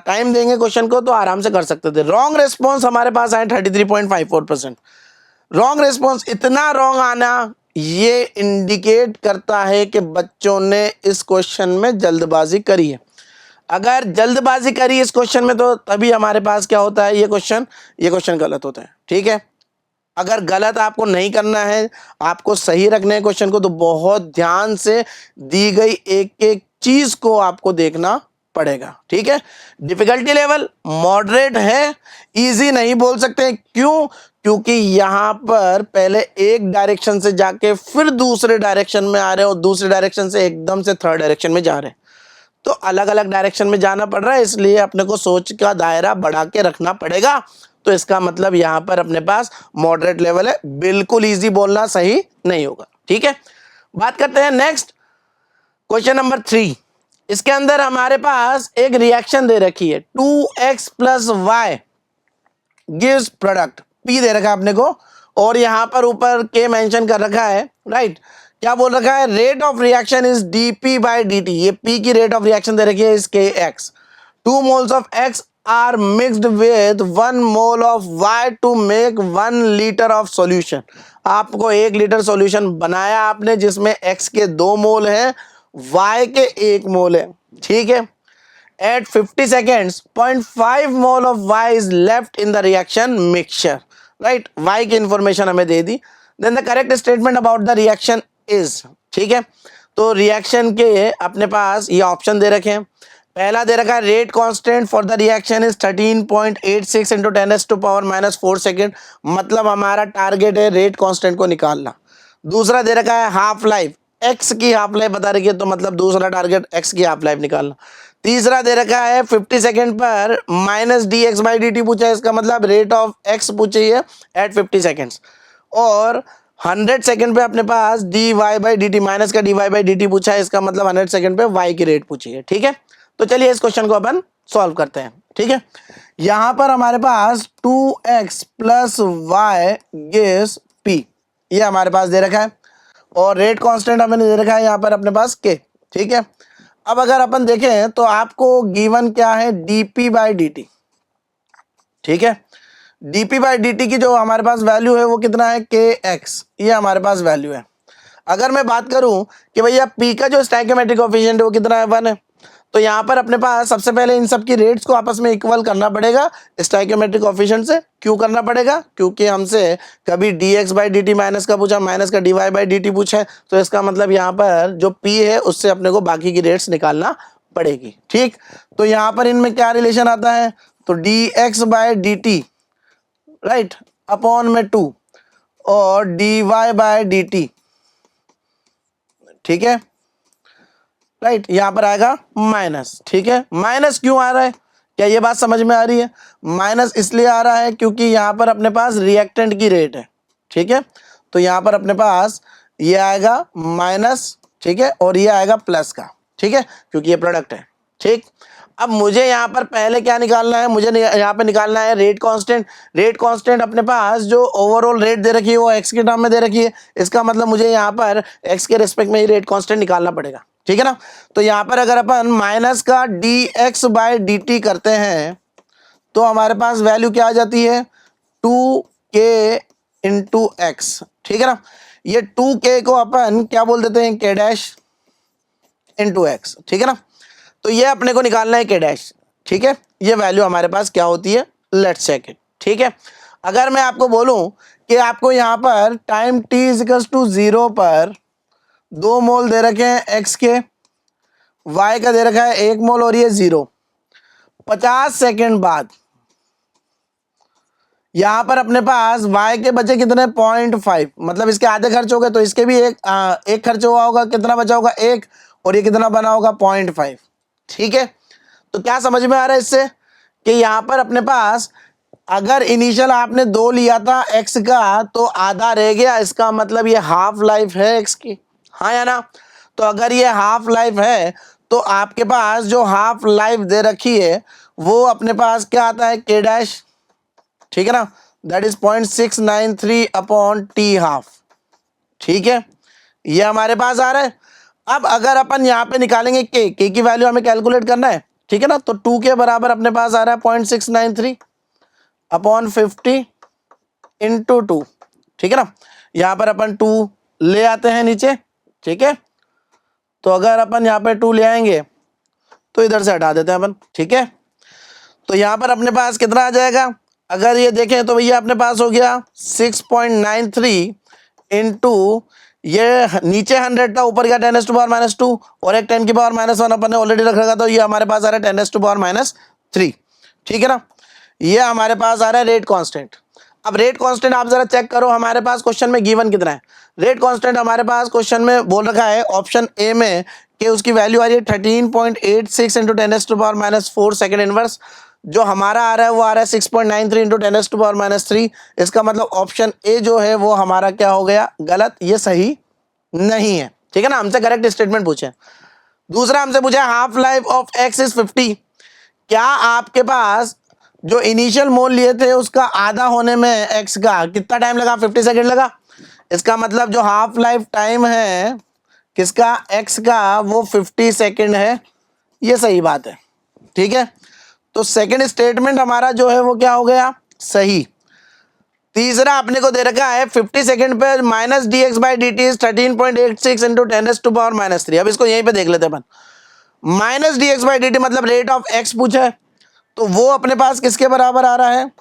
टाइम देंगे क्वेश्चन को तो आराम से कर सकते थे। रॉन्ग रेस्पॉन्स हमारे पास आए 33.54%। रॉन्ग रेस्पॉन्स, इतना रॉन्ग आना ये इंडिकेट करता है कि बच्चों ने इस क्वेश्चन में जल्दबाजी करी है। अगर जल्दबाजी करी इस क्वेश्चन में तो तभी हमारे पास क्या होता है? ये क्वेश्चन गलत होता है, ठीक है। अगर गलत आपको नहीं करना है, आपको सही रखना है क्वेश्चन को, तो बहुत ध्यान से दी गई एक एक चीज को आपको देखना पड़ेगा, ठीक है। डिफिकल्टी लेवल मॉडरेट है, इजी नहीं बोल सकते, क्यों? क्योंकि यहां पर पहले एक डायरेक्शन से जाके फिर दूसरे डायरेक्शन में आ रहे हैं और दूसरे डायरेक्शन से एकदम से थर्ड डायरेक्शन में जा रहे हैं, तो अलग अलग डायरेक्शन में जाना पड़ रहा है, इसलिए अपने को सोच का दायरा बढ़ा के रखना पड़ेगा। तो इसका मतलब यहां पर अपने पास मॉडरेट लेवल है, बिल्कुल इजी बोलना सही नहीं होगा, ठीक है। बात करते हैं नेक्स्ट क्वेश्चन नंबर 3। इसके अंदर हमारे पास एक रिएक्शन दे रखी है 2x + y gives product P दे रखा है अपने को, और यहां पर ऊपर K मेंशन कर रखा है, राइट। क्या बोल रखा है? Rate of reaction is dP/dt, ये P की रेट ऑफ रिएक्शन दे रखी है इस Kx। 2 moles of X are mixed with 1 mole of Y to make 1 liter of solution। आपको 1 लीटर सॉल्यूशन बनाया आपने जिसमें X के 2 मोल है, Y के 1 मोल है, ठीक है। At 50 seconds 0.5 mole of Y is left in the reaction mixture, right। Y की इंफॉर्मेशन हमें दे दी। Then the correct statement about the reaction is, ठीक है। तो रिएक्शन के अपने पास ये ऑप्शन दे रखे हैं। पहला दे रखा है rate constant for the reaction is 13.86 × 10⁻⁻4 second, मतलब हमारा टारगेट है रेट कांस्टेंट को निकालना। दूसरा दे रखा है हाफ लाइफ, एक्स की हाफ लाइफ बता रखी है, तो मतलब दूसरा टारगेट एक्स की हाफ लाइफ निकालना। तीसरा दे रखा है 50 सेकेंड पर -dx/dt पूछा है, इसका मतलब रेट ऑफ एक्स पूछी है एट 50 सेकेंड्स। और 100 सेकेंड पे अपने पास dy/dt माइनस का dy/dt पूछा है, इसका मतलब 100 सेकेंड पे y की रेट पूछी है, ठीक है। तो चलिए इस क्वेश्चन को अपन सॉल्व करते हैं, ठीक है। यहां पर हमारे पास 2x + y गिव्स p, ये हमारे पास दे रखा है, और रेट कांस्टेंट हमें दे रखा है यहां पर अपने पास k, ठीक है। अब अगर अपन देखें तो आपको गिवन क्या है? dP/dt, ठीक है। dp बाई dt की जो हमारे पास वैल्यू है वो कितना है, kx, ये हमारे पास वैल्यू है। अगर मैं बात करूं कि भैया p का जो स्टोइकोमेट्रिक कोएफिशिएंट है वो कितना है, 1 है, तो यहाँ पर अपने पास सबसे पहले इन सब की रेट्स को आपस में इक्वल करना पड़ेगा स्टोइकोमेट्रिक कोएफिशिएंट से। क्यों करना पड़ेगा, क्योंकि हमसे कभी dx बाई dt माइनस का पूछा, माइनस का dy बाई dt पूछा है, तो इसका मतलब यहाँ पर जो p है उससे अपने को बाकी की रेट्स निकालना पड़ेगी। ठीक, तो यहाँ पर इनमें क्या रिलेशन आता है, तो dx by dt right upon में 2 और dy बाई dt, ठीक है राइट, यहां पर आएगा माइनस। ठीक है, माइनस क्यों आ रहा है, क्या ये बात समझ में आ रही है? माइनस इसलिए आ रहा है क्योंकि यहां पर अपने पास रिएक्टेंट की रेट है। ठीक है, तो यहां पर अपने पास ये आएगा माइनस, ठीक है, और ये आएगा प्लस का, ठीक है, क्योंकि ये प्रोडक्ट है। ठीक, अब मुझे यहाँ पर पहले क्या निकालना है, मुझे यहाँ पे निकालना है रेट कांस्टेंट। रेट कांस्टेंट अपने पास जो ओवरऑल रेट दे रखी है वो एक्स के टर्म में दे रखी है, इसका मतलब मुझे यहाँ पर एक्स के रिस्पेक्ट में ही रेट कांस्टेंट निकालना पड़ेगा। ठीक है ना, तो यहाँ पर अगर अपन माइनस का D x by d T करते हैं तो हमारे पास वैल्यू क्या आ जाती है, 2k इंटू एक्स। ठीक है ना, ये 2k को अपन क्या बोल देते हैं, k डैश इंटू एक्स। ठीक है ना, तो ये अपने को निकालना है k डैश। ठीक है, ये वैल्यू हमारे पास क्या होती है, लेट्स चेक इट। ठीक है, अगर मैं आपको बोलूं कि आपको यहाँ पर टाइम t इजिकल्स टू 0 पर 2 मोल दे रखे हैं एक्स के, y का दे रखा है 1 मोल और ये 0, 50 सेकेंड बाद यहां पर अपने पास y के बचे कितने, 0.5, मतलब इसके आधे खर्च हो गए, तो इसके भी एक खर्च हुआ होगा, कितना बचा होगा, 1, और ये कितना बना होगा, 0.5। ठीक है, तो क्या समझ में आ रहा है इससे कि यहां पर अपने पास अगर इनिशियल आपने 2 लिया था x का तो आधा रह गया, इसका मतलब ये हाफ लाइफ है x की, हाँ या ना? तो अगर ये हाफ लाइफ है तो आपके पास जो हाफ लाइफ दे रखी है वो अपने पास क्या आता है, k डैश। ठीक है ना, that is 0.693 upon T half. ठीक है, ये हमारे पास आ रहा है। अब अगर अपन यहाँ पे निकालेंगे k की वैल्यू हमें कैलकुलेट करना है, ठीक है ना, तो 2 के बराबर अपने पास आ रहा है 0.693 अपॉन 50 इंटू 2। ठीक है ना, यहाँ पर अपन 2 ले आते हैं नीचे। ठीक है, तो अगर अपन यहाँ पे 2 ले आएंगे तो इधर से हटा देते हैं अपन। ठीक है, तो यहाँ पर अपने पास कितना आ जाएगा, अगर ये देखें तो भैया अपने पास हो गया 6.93 इंटू ये नीचे 100 था, ऊपर गया 10 टू पावर माइनस 2 और एक 10 की पावर माइनस 1 अपन ने ऑलरेडी रख रखा, तो ये हमारे पास आ रहा है 10 टू पावर माइनस 3। ठीक है ना, ये हमारे पास आ रहा है रेट कांस्टेंट। अब रेट कांस्टेंट आप जरा चेक करो, हमारे पास क्वेश्चन में गिवन कितना है। रेट कांस्टेंट हमारे पास क्वेश्चन में बोल रखा है ऑप्शन ए में कि उसकी वैल्यू आ रही है 13.86 into 10 to power minus 4 second inverse. जो हमारा आ रहा है वो आ रहा है 6.93 इंटू 10 टू पावर माइनस 3। इसका मतलब ऑप्शन ए जो है वो हमारा क्या हो गया, गलत, ये सही नहीं है। ठीक है ना, हमसे करेक्ट स्टेटमेंट पूछे। दूसरा हमसे पूछा half life of x is 50। क्या आपके पास जो इनिशियल मोल लिए थे उसका आधा होने में एक्स का कितना टाइम लगा, 50 सेकेंड लगा। इसका मतलब जो हाफ लाइफ टाइम है किसका, एक्स का, वो 50 सेकेंड है। ये सही बात है। ठीक है, तो सेकेंड स्टेटमेंट हमारा जो है वो क्या हो गया, सही। तीसरा अपने को दे रखा है 50 सेकेंड पे minus d x by d t is 13.86 into 10 to power minus 3। अब इसको यहीं पे देख लेते हैं अपन। Minus d x by d t मतलब रेट ऑफ एक्स पूछा है, तो वो अपने पास किसके बराबर आ रहा है,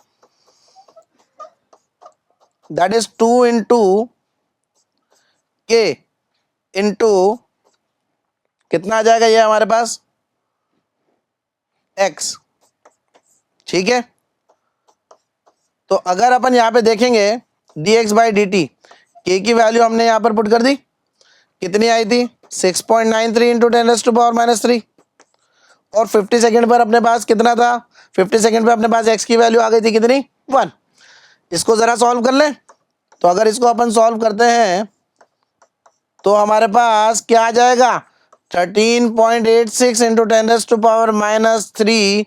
दैट इज 2 इंटू के इंटू कितना आ जाएगा ये हमारे पास, एक्स। ठीक है, तो अगर अपन यहाँ पे देखेंगे D x by d T, के की वैल्यू हमने यहाँ पर पुट कर दी, कितनी आई थी 6.93 इंटू 10 टू पावर माइनस 3, और 50 सेकेंड पर अपने पास कितना था, 50 सेकेंड पर अपने पास एक्स की वैल्यू आ गई थी कितनी, 1। इसको जरा सॉल्व कर लें, तो अगर इसको अपन सॉल्व करते हैं तो हमारे पास क्या आ जाएगा, 13.86 इंटू 10 टू पावर माइनस 3।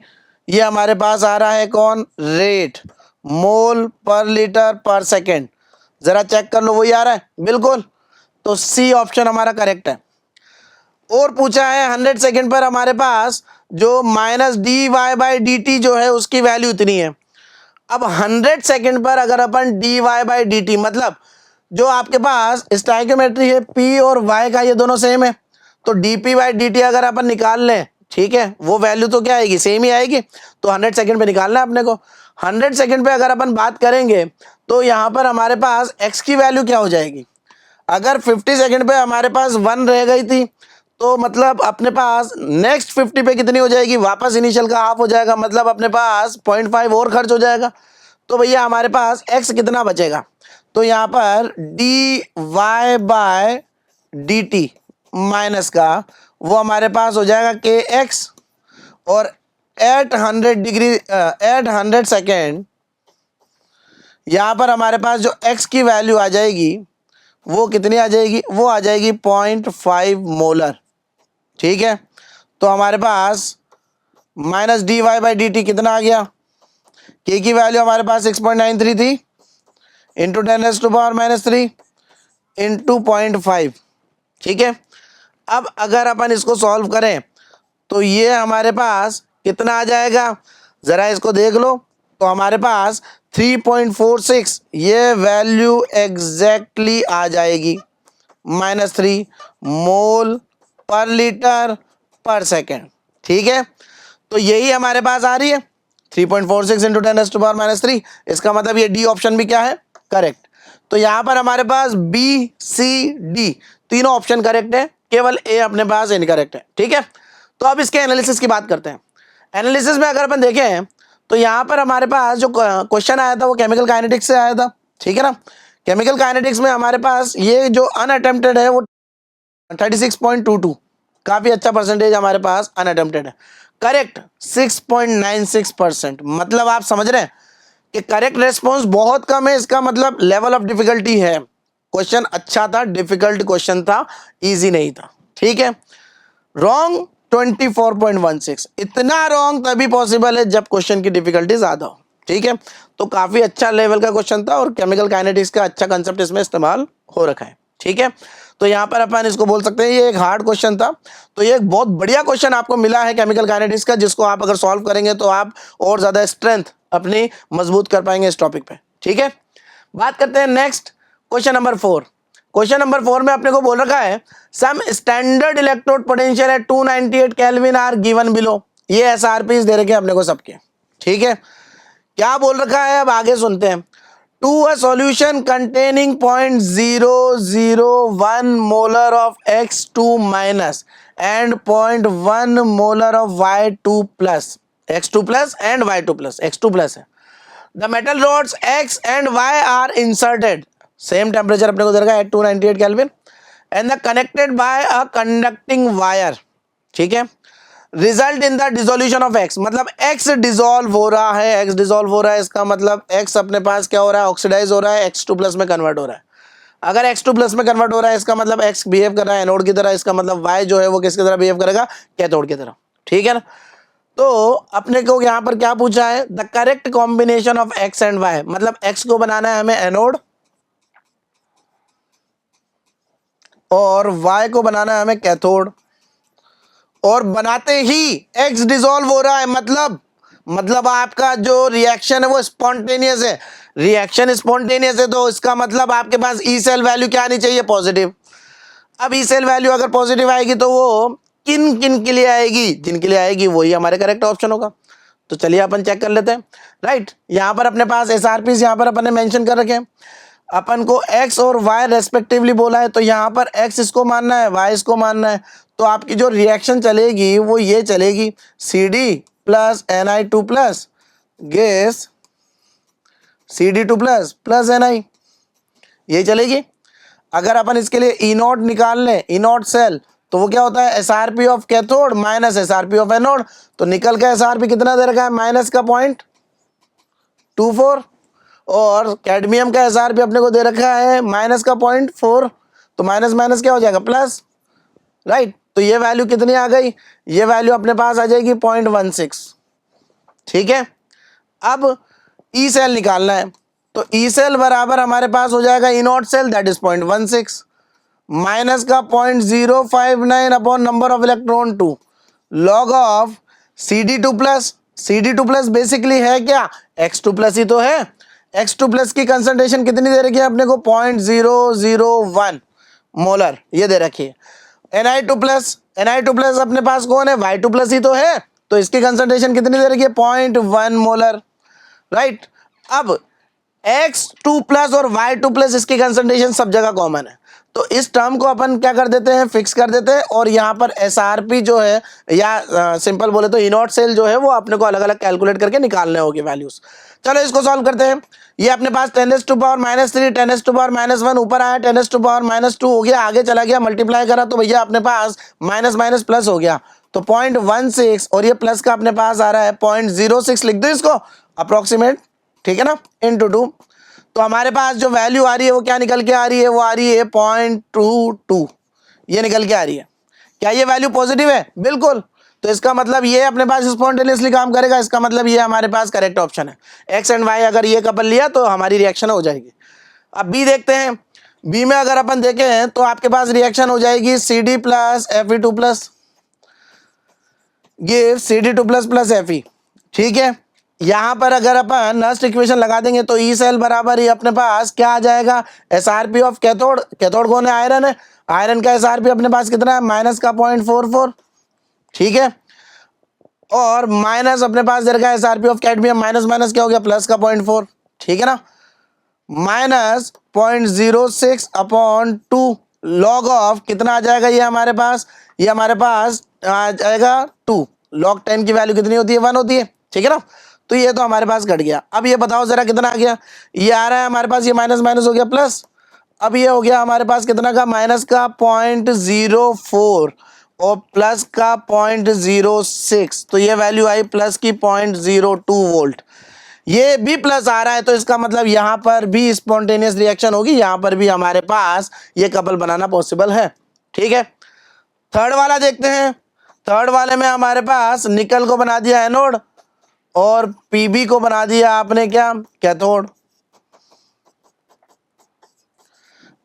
ये हमारे पास आ रहा है कौन, रेट, मोल पर लीटर पर सेकेंड। जरा चेक कर लो, वही आ रहा है बिल्कुल, तो सी ऑप्शन हमारा करेक्ट है। और पूछा है 100 सेकेंड पर हमारे पास जो minus d y by d t जो है उसकी वैल्यू इतनी है। अब 100 सेकंड पर अगर अपन dy/dt मतलब जो आपके पास स्टोइकियोमेट्री है p और y का ये दोनों सेम है, तो dp/dt अगर अपन निकाल लें, ठीक है, वो वैल्यू तो क्या आएगी, सेम ही आएगी। तो 100 सेकंड पे निकालना है अपने को। 100 सेकंड पे अगर अपन बात करेंगे तो यहाँ पर हमारे पास x की वैल्यू क्या हो जाएगी, अगर 50 सेकंड पे हमारे पास 1 रह गई थी तो मतलब अपने पास नेक्स्ट 50 पे कितनी हो जाएगी, वापस इनिशियल का हाफ हो जाएगा, मतलब अपने पास 0.5 और खर्च हो जाएगा। तो भैया हमारे पास x कितना बचेगा, तो यहाँ पर dy/dt माइनस का वो हमारे पास हो जाएगा kx, और एट 100 सेकेंड यहाँ पर हमारे पास जो x की वैल्यू आ जाएगी वो कितनी आ जाएगी, वो आ जाएगी 0.5 मोलर। ठीक है, तो हमारे पास माइनस dy/dt कितना आ गया, k की वैल्यू हमारे पास 6.93 थी, इंटू 10⁻³ इंटू 0.5। ठीक है, अब अगर अपन इसको सॉल्व करें तो ये हमारे पास कितना आ जाएगा, ज़रा इसको देख लो, तो हमारे पास 3.46 ये वैल्यू एग्जैक्टली आ जाएगी, -3 मोल पर लीटर पर सेकेंड। ठीक है, तो यही हमारे पास आ रही है 3.46 इंटू 10⁻³ इसका मतलब ये डी ऑप्शन भी क्या है, करेक्ट। तो यहाँ पर हमारे पास बी सी डी तीनों ऑप्शन करेक्ट है, केवल ए अपने पास इनकरेक्ट है। ठीक है, तो अब इसके एनालिसिस की बात करते हैं। एनालिसिस में अगर अपन देखें तो यहाँ पर हमारे पास जो क्वेश्चन आया था वो केमिकल काइनेटिक्स से आया था। ठीक है ना, केमिकल काइनेटिक्स में हमारे पास ये जो अनअटेम्प्टेड है वो 36.22, काफ़ी अच्छा परसेंटेज हमारे पास अनअटेम्प्टेड है। करेक्ट 6.96%, मतलब आप समझ रहे हैं कि करेक्ट रेस्पॉन्स बहुत कम है, इसका मतलब लेवल ऑफ डिफिकल्टी है। क्वेश्चन अच्छा था, डिफिकल्ट क्वेश्चन था, इजी नहीं था। ठीक है, रॉन्ग 24.16, इतना रॉन्ग तभी पॉसिबल है जब क्वेश्चन की डिफिकल्टी ज्यादा हो। ठीक है, तो काफी अच्छा लेवल का क्वेश्चन था और केमिकल काइनेटिक्स का अच्छा कंसेप्ट इसमें इस्तेमाल हो रखा है। ठीक है, तो यहाँ पर अपन इसको बोल सकते हैं ये एक हार्ड क्वेश्चन था, तो ये एक बहुत बढ़िया क्वेश्चन आपको मिला है केमिकल काइनेटिक्स का, जिसको आप अगर सॉल्व करेंगे तो आप और ज्यादा स्ट्रेंथ अपनी मजबूत कर पाएंगे इस टॉपिक पे। ठीक है, बात करते हैं next question number 4। Question number 4 में अपने को बोल रखा है some standard electrode potential at 298 Kelvin are given below. ये एसआरपीज दे रखे हैं अपने को सबके। ठीक है, क्या बोल रखा है अब आगे सुनते हैं। To a solution containing 0.001 molar of X2 minus and 0.1 molar of Y2 plus, X2 plus and Y2 plus, X2 plus है। The metal rods X and Y are inserted, same temperature अपने को दे रखा है 298 kelvin, and the connected by a conducting wire. ठीक है, result in the dissolution of X, मतलब X डिसॉल्व हो रहा है, X डिसॉल्व हो रहा है, इसका मतलब X अपने पास क्या हो रहा है, ऑक्सीडाइज हो रहा है, X2 प्लस में कन्वर्ट हो रहा है। अगर X2 प्लस में कन्वर्ट हो रहा है इसका मतलब X बिहेव कर रहा है एनोड की तरह, इसका मतलब Y जो है वो किसकी तरह बिहेव करेगा, कैथोड की तरह। ठीक है ना, तो अपने को यहाँ पर क्या पूछा है, the correct combination of X and Y, मतलब X को बनाना है हमें एनोड और Y को बनाना है हमें कैथोड, और बनाते ही X डिसॉल्व हो रहा है, मतलब आपका जो रिएक्शन है वो स्पॉन्टेनियस है, रिएक्शन स्पॉन्टेनियस है, तो इसका मतलब आपके पास ई सेल वैल्यू क्या आनी चाहिए, पॉजिटिव। अब ई सेल वैल्यू अगर पॉजिटिव आएगी तो वो किन किन के लिए आएगी, जिनके लिए आएगी वही हमारे करेक्ट ऑप्शन होगा। तो चलिए अपन चेक कर लेते हैं। राइट, यहाँ पर अपने पास एसआरपीस यहाँ पर अपन ने मेंशन कर रखे हैं, अपन को X और Y रेस्पेक्टिवली बोला है, तो यहाँ पर X इसको मानना है, Y इसको मानना है, तो आपकी जो रिएक्शन चलेगी वो ये चलेगी CD plus Ni2 plus gas CD2 plus plus Ni, ये चलेगी। अगर अपन इसके लिए E0 निकाल लें, E0 सेल, तो वो क्या होता है SRP of cathode minus SRP of anode, तो निकल का SRP कितना दे रखा है, माइनस का 0.24, और कैडमियम का SRP अपने को दे रखा है माइनस का 0.4, तो माइनस माइनस क्या हो जाएगा प्लस। राइट, तो ये वैल्यू कितनी आ गई, ये वैल्यू अपने पास आ जाएगी 0.16। ठीक है, अब ई सेल निकालना है, तो ई सेल बराबर हमारे पास हो जाएगा E0 cell, that is 0.16 minus का 0.059 upon number of electron 2 log of CD2 plus CD2 plus basically है क्या, X2 प्लस ही तो है। X2 प्लस की कंसंट्रेशन कितनी दे रखी है अपने को, 0.001 मोलर ये दे रखी है। Na2 प्लस अपने पास कौन है, Y2 प्लस ही तो है, तो इसकी कंसंट्रेशन कितनी दे रखी है, 0.1 मोलर, राइट। अब X2 प्लस और Y2 प्लस इसकी कंसंट्रेशन सब जगह कॉमन है, तो इस टर्म को अपन क्या कर देते हैं, फिक्स कर देते हैं, और यहाँ पर SRP जो है या सिंपल बोले तो इनॉट सेल जो है वो अपने को अलग अलग कैलकुलेट करके निकालने होगी वैल्यूज। चलो इसको सॉल्व करते हैं। ये अपने पास 10⁻³ 10⁻⁻1 ऊपर आया, 10⁻⁻2 हो गया, आगे चला गया, मल्टीप्लाई करा तो भैया अपने पास माइनस माइनस प्लस हो गया, तो 0.16 और ये प्लस का अपने पास आ रहा है 0.06, लिख दो इसको अप्रोक्सीमेट, ठीक है ना, इंटू 2। तो हमारे पास जो वैल्यू आ रही है वो क्या निकल के आ रही है, वो आ रही है 0.22, ये निकल के आ रही है। क्या ये वैल्यू पॉजिटिव है, बिल्कुल, तो इसका मतलब ये अपने पास स्पॉन्टेनियसली काम करेगा, इसका मतलब ये हमारे पास करेक्ट ऑप्शन है। एक्स एंड वाई अगर ये कपल लिया तो हमारी रिएक्शन हो जाएगी। अब बी देखते हैं, बी में अगर अपन देखें तो आपके पास रिएक्शन हो जाएगी CD plus Fe2 plus give CD2 plus plus Fe, ठीक है। यहाँ पर अगर अपन नस्ट इक्वेशन लगा देंगे तो ई सेल बराबर ही अपने पास क्या आ जाएगा, SRP ऑफ कैथोड, कैथोड कौन है, आयरन है, आयरन का SRP अपने पास कितना है, माइनस का 0.44, ठीक है, और माइनस अपने पास दे रखा है SRP of cadmium, minus minus क्या हो गया, प्लस का 0.4, ठीक है ना, माइनस 0.06 अपॉन 2 लॉग ऑफ कितना आ जाएगा, ये हमारे पास आ जाएगा 2, लॉग 10 की वैल्यू कितनी होती है, 1 होती है, ठीक है ना। तो ये तो हमारे पास घट गया। अब ये बताओ जरा कितना आ गया, ये आ रहा है हमारे पास, ये माइनस माइनस हो गया प्लस, अब ये हो गया हमारे पास कितना का, माइनस का 0.04 और प्लस का 0.06, तो ये वैल्यू आई प्लस की 0.02 वोल्ट। ये भी प्लस आ रहा है तो इसका मतलब यहाँ पर भी स्पॉन्टेनियस रिएक्शन होगी, यहाँ पर भी हमारे पास ये कपल बनाना पॉसिबल है, ठीक है। थर्ड वाला देखते हैं। थर्ड वाले में हमारे पास निकल को बना दिया एनोड और पीबी को बना दिया आपने क्या, कैथोड।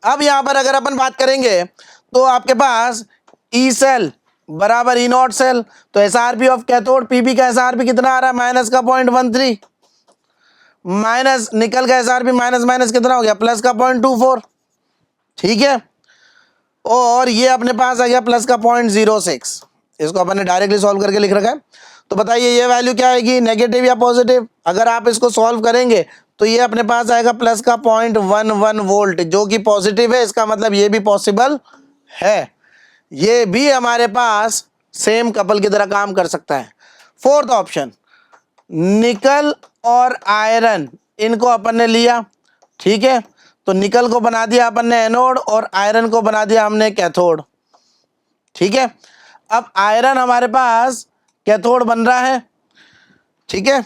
अब यहां पर अगर अपन बात करेंगे तो आपके पास ई सेल बराबर ई नॉट सेल, तो SRP ऑफ कैथोड, पीबी का SRP कितना आ रहा है, माइनस का 0.13, माइनस निकल का SRP माइनस माइनस कितना हो गया, प्लस का 0.24, ठीक है, और ये अपने पास आ गया प्लस का 0.06। इसको अपन ने डायरेक्टली सॉल्व करके लिख रखा है, तो बताइए ये वैल्यू क्या आएगी, नेगेटिव या पॉजिटिव। अगर आप इसको सॉल्व करेंगे तो ये अपने पास आएगा प्लस का 0.11 वोल्ट, जो कि पॉजिटिव है, इसका मतलब ये भी पॉसिबल है, ये भी हमारे पास सेम कपल की तरह काम कर सकता है। फोर्थ ऑप्शन, निकल और आयरन, इनको अपन ने लिया, ठीक है, तो निकल को बना दिया अपन ने एनोड और आयरन को बना दिया हमने कैथोड, ठीक है। अब आयरन हमारे पास कैथोड बन रहा है, ठीक है,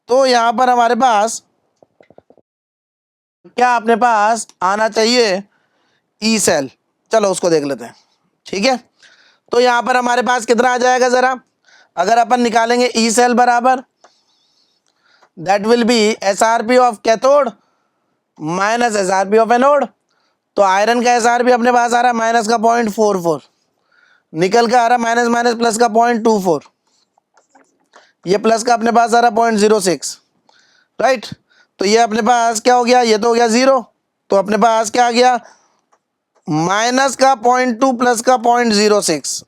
तो यहां पर हमारे पास क्या अपने पास आना चाहिए, ई सेल, चलो उसको देख लेते हैं, ठीक है। तो यहां पर हमारे पास कितना आ जाएगा जरा, अगर अपन निकालेंगे ई सेल बराबर that will be SRP of cathode minus SRP of anode, तो आयरन का SRP अपने पास आ रहा है माइनस का 0.44, निकल का आ रहा है माइनस माइनस प्लस का 0.24, ये प्लस का अपने पास आ रहा है 0.06, राइट। तो ये अपने पास क्या हो गया, ये तो हो गया 0, तो अपने पास क्या आ गया, माइनस का 0.2 प्लस का 0.06।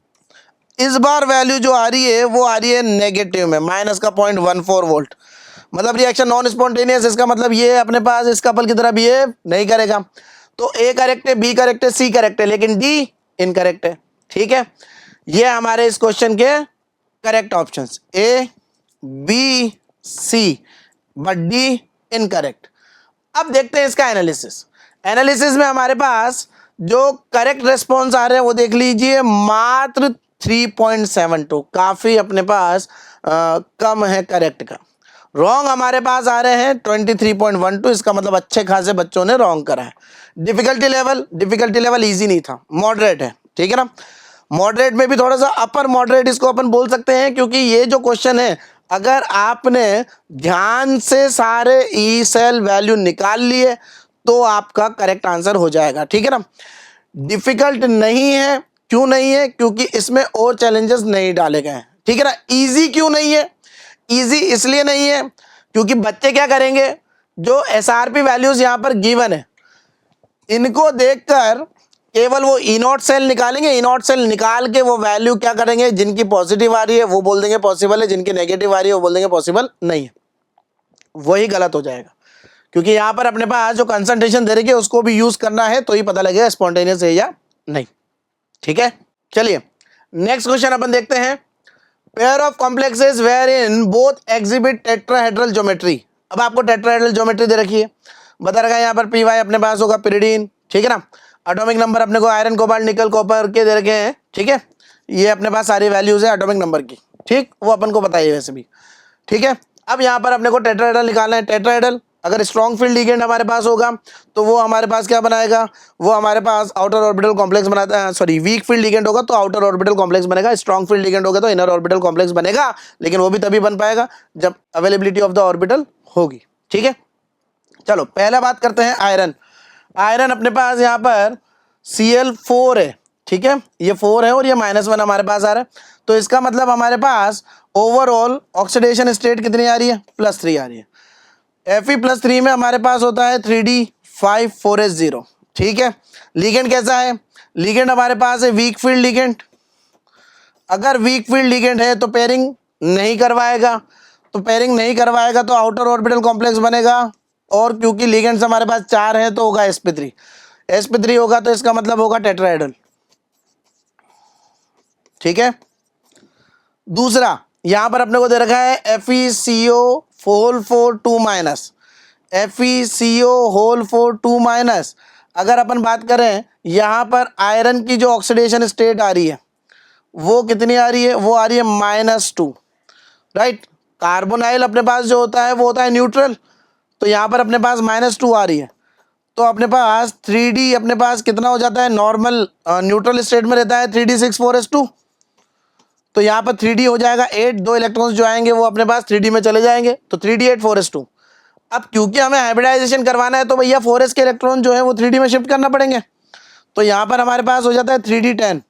इस बार वैल्यू जो आ रही है वो आ रही है नेगेटिव में, माइनस का 0.14 वोल्ट, मतलब रिएक्शन नॉन स्पॉन्टेनियस, इसका मतलब ये अपने पास इस कपल की तरह बिहेव नहीं करेगा। तो ए करेक्ट है, बी करेक्ट है, सी करेक्ट है, लेकिन डी इनकरेक्ट है, ठीक है। ये हमारे इस क्वेश्चन के correct options A B C, but D incorrect. अब देखते हैं इसका एनालिसिस। एनालिसिस में हमारे पास जो करेक्ट रेस्पॉन्स आ रहे हैं वो देख लीजिए, मात्र 3.72, काफी अपने पास कम है करेक्ट का। रॉन्ग हमारे पास आ रहे हैं 23.12, इसका मतलब अच्छे खासे बच्चों ने रॉन्ग करा है। डिफिकल्टी लेवल इजी नहीं था, मॉडरेट है, ठीक है ना। मॉडरेट में भी थोड़ा सा अपर मॉडरेट इसको अपन बोल सकते हैं, क्योंकि ये जो क्वेश्चन है अगर आपने ध्यान से सारे ई सेल वैल्यू निकाल लिए तो आपका करेक्ट आंसर हो जाएगा, ठीक है ना। डिफिकल्ट नहीं है, क्यों नहीं है, क्योंकि इसमें और चैलेंजेस नहीं डाले गए हैं, ठीक है ना। इजी क्यों नहीं है, इजी इसलिए नहीं है क्योंकि बच्चे क्या करेंगे, जो एसआरपी वैल्यूज यहां पर गिवन है इनको देखकर केवल वो इनॉट सेल निकालेंगे, इनॉट सेल निकाल के वो वैल्यू क्या करेंगे, जिनकी पॉजिटिव आ रही है वो बोल देंगे पॉसिबल है, जिनकी नेगेटिव आ रही है वो बोल देंगे पॉसिबल नहीं है। वही गलत हो जाएगा क्योंकि यहां पर अपने पास जो कंसंट्रेशन दे रही है उसको भी यूज करना है तो ही पता लगेगा स्पॉन्टेनियस है या नहीं। ठीक है, चलिए नेक्स्ट क्वेश्चन अपन देखते हैं। Pair of complexes where in both exhibit tetrahedral geometry. अब आपको टेट्राहेड्रल ज्योमेट्री दे रखी है, बता रखा है यहाँ पर पी वाई अपने पास होगा पिरिडीन, ठीक है ना। एटॉमिक नंबर अपने को आयरन कोबाल्ट निकल कॉपर के दे रखे हैं, ठीक है। ये अपने पास सारी वैल्यूज है एटॉमिक नंबर की, ठीक, वो अपन को बताइए वैसे भी, ठीक है। अब यहाँ पर अपने को टेट्राहेड्रल निकालना है। टेट्राहेड्रल अगर स्ट्रॉन्ग फील्ड लिगेंड हमारे पास होगा तो वो हमारे पास क्या बनाएगा, वो हमारे पास आउटर ऑर्बिटल कॉम्प्लेक्स बनाता है, सॉरी वीक फील्ड लिगेंड होगा तो आउटर ऑर्बिटल कॉम्प्लेक्स बनेगा, स्ट्रॉन्ग फील्ड लिगेंड होगा तो इनर ऑर्बिटल कॉम्प्लेक्स बनेगा, लेकिन वो भी तभी बन पाएगा जब अवेलेबिलिटी ऑफ द ऑर्बिटल होगी, ठीक है। चलो पहला बात करते हैं आयरन। आयरन अपने पास यहाँ पर Cl4 है, ठीक है, ये 4 है और ये -1 हमारे पास आ रहा है, तो इसका मतलब हमारे पास ओवरऑल ऑक्सीडेशन स्टेट कितनी आ रही है, +3 आ रही है। Fe+3 में हमारे पास होता है 3D5,4s0, ठीक है। लिगेंड कैसा है, लिगेंड हमारे पास है वीक फील्ड लिगेंड। अगर वीक फील्ड लिगेंड है तो पेयरिंग नहीं करवाएगा, तो पेयरिंग नहीं करवाएगा तो आउटर ऑर्बिटल कॉम्प्लेक्स बनेगा, और क्योंकि लिगेंड्स हमारे पास 4 हैं तो होगा sp3, sp3 होगा तो इसका मतलब होगा टेट्राहेड्रल, ठीक है। दूसरा यहां पर अपने को दे रखा है FeCO4 FeCO4 अगर अपन बात करें यहां पर आयरन की जो ऑक्सीडेशन स्टेट आ रही है वो कितनी आ रही है, वो आ रही है -2, राइट। कार्बोनाइल अपने पास जो होता है वो होता है न्यूट्रल, तो यहाँ पर अपने पास -2 आ रही है, तो अपने पास 3D अपने पास कितना हो जाता है, नॉर्मल न्यूट्रल स्टेट में रहता है 3D6,4s2, तो यहाँ पर 3D हो जाएगा 8, 2 इलेक्ट्रॉन्स जो आएंगे वो अपने पास 3D में चले जाएंगे, तो 3D8,4s2। अब क्योंकि हमें हाइब्रिडाइजेशन करवाना है तो भैया 4s के इलेक्ट्रॉन जो है वो 3D में शिफ्ट करना पड़ेंगे, तो यहाँ पर हमारे पास हो जाता है 3D10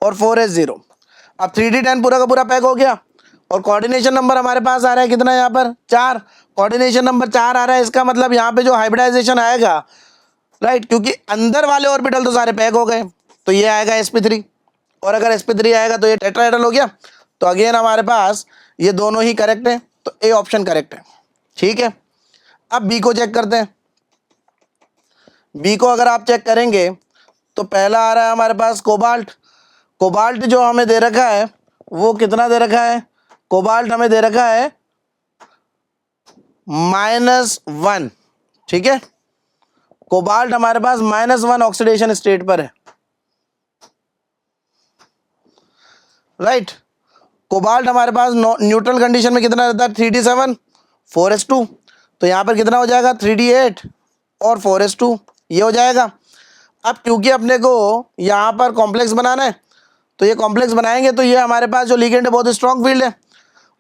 और 4s0। अब 3D10 पूरा का पूरा पैक हो गया और कोऑर्डिनेशन नंबर हमारे पास आ रहा है कितना, यहाँ पर 4, कोऑर्डिनेशन नंबर 4 आ रहा है, इसका मतलब यहाँ पे जो हाइब्रिडाइजेशन आएगा, राइट, क्योंकि अंदर वाले ऑर्बिटल तो सारे पैक हो गए तो ये आएगा sp3, और अगर sp3 आएगा तो ये टेट्राहेड्रल हो गया, तो अगेन हमारे पास ये दोनों ही करेक्ट है, तो ए ऑप्शन करेक्ट है, ठीक है। अब बी को चेक करते हैं। बी को अगर आप चेक करेंगे तो पहला आ रहा है हमारे पास कोबाल्ट। कोबाल्ट जो हमें दे रखा है वो कितना दे रखा है, कोबाल्ट हमें दे रखा है -1, ठीक है। कोबाल्ट हमारे पास -1 ऑक्सीडेशन स्टेट पर है, राइट। कोबाल्ट हमारे पास न्यूट्रल कंडीशन में कितना रहता है, 3D7,4s2, तो यहाँ पर कितना हो जाएगा 3D8 और 4s2, ये हो जाएगा। अब क्योंकि अपने को यहाँ पर कॉम्प्लेक्स बनाना है तो ये कॉम्प्लेक्स बनाएंगे तो ये हमारे पास जो लिगेंड है बहुत स्ट्रॉन्ग फील्ड है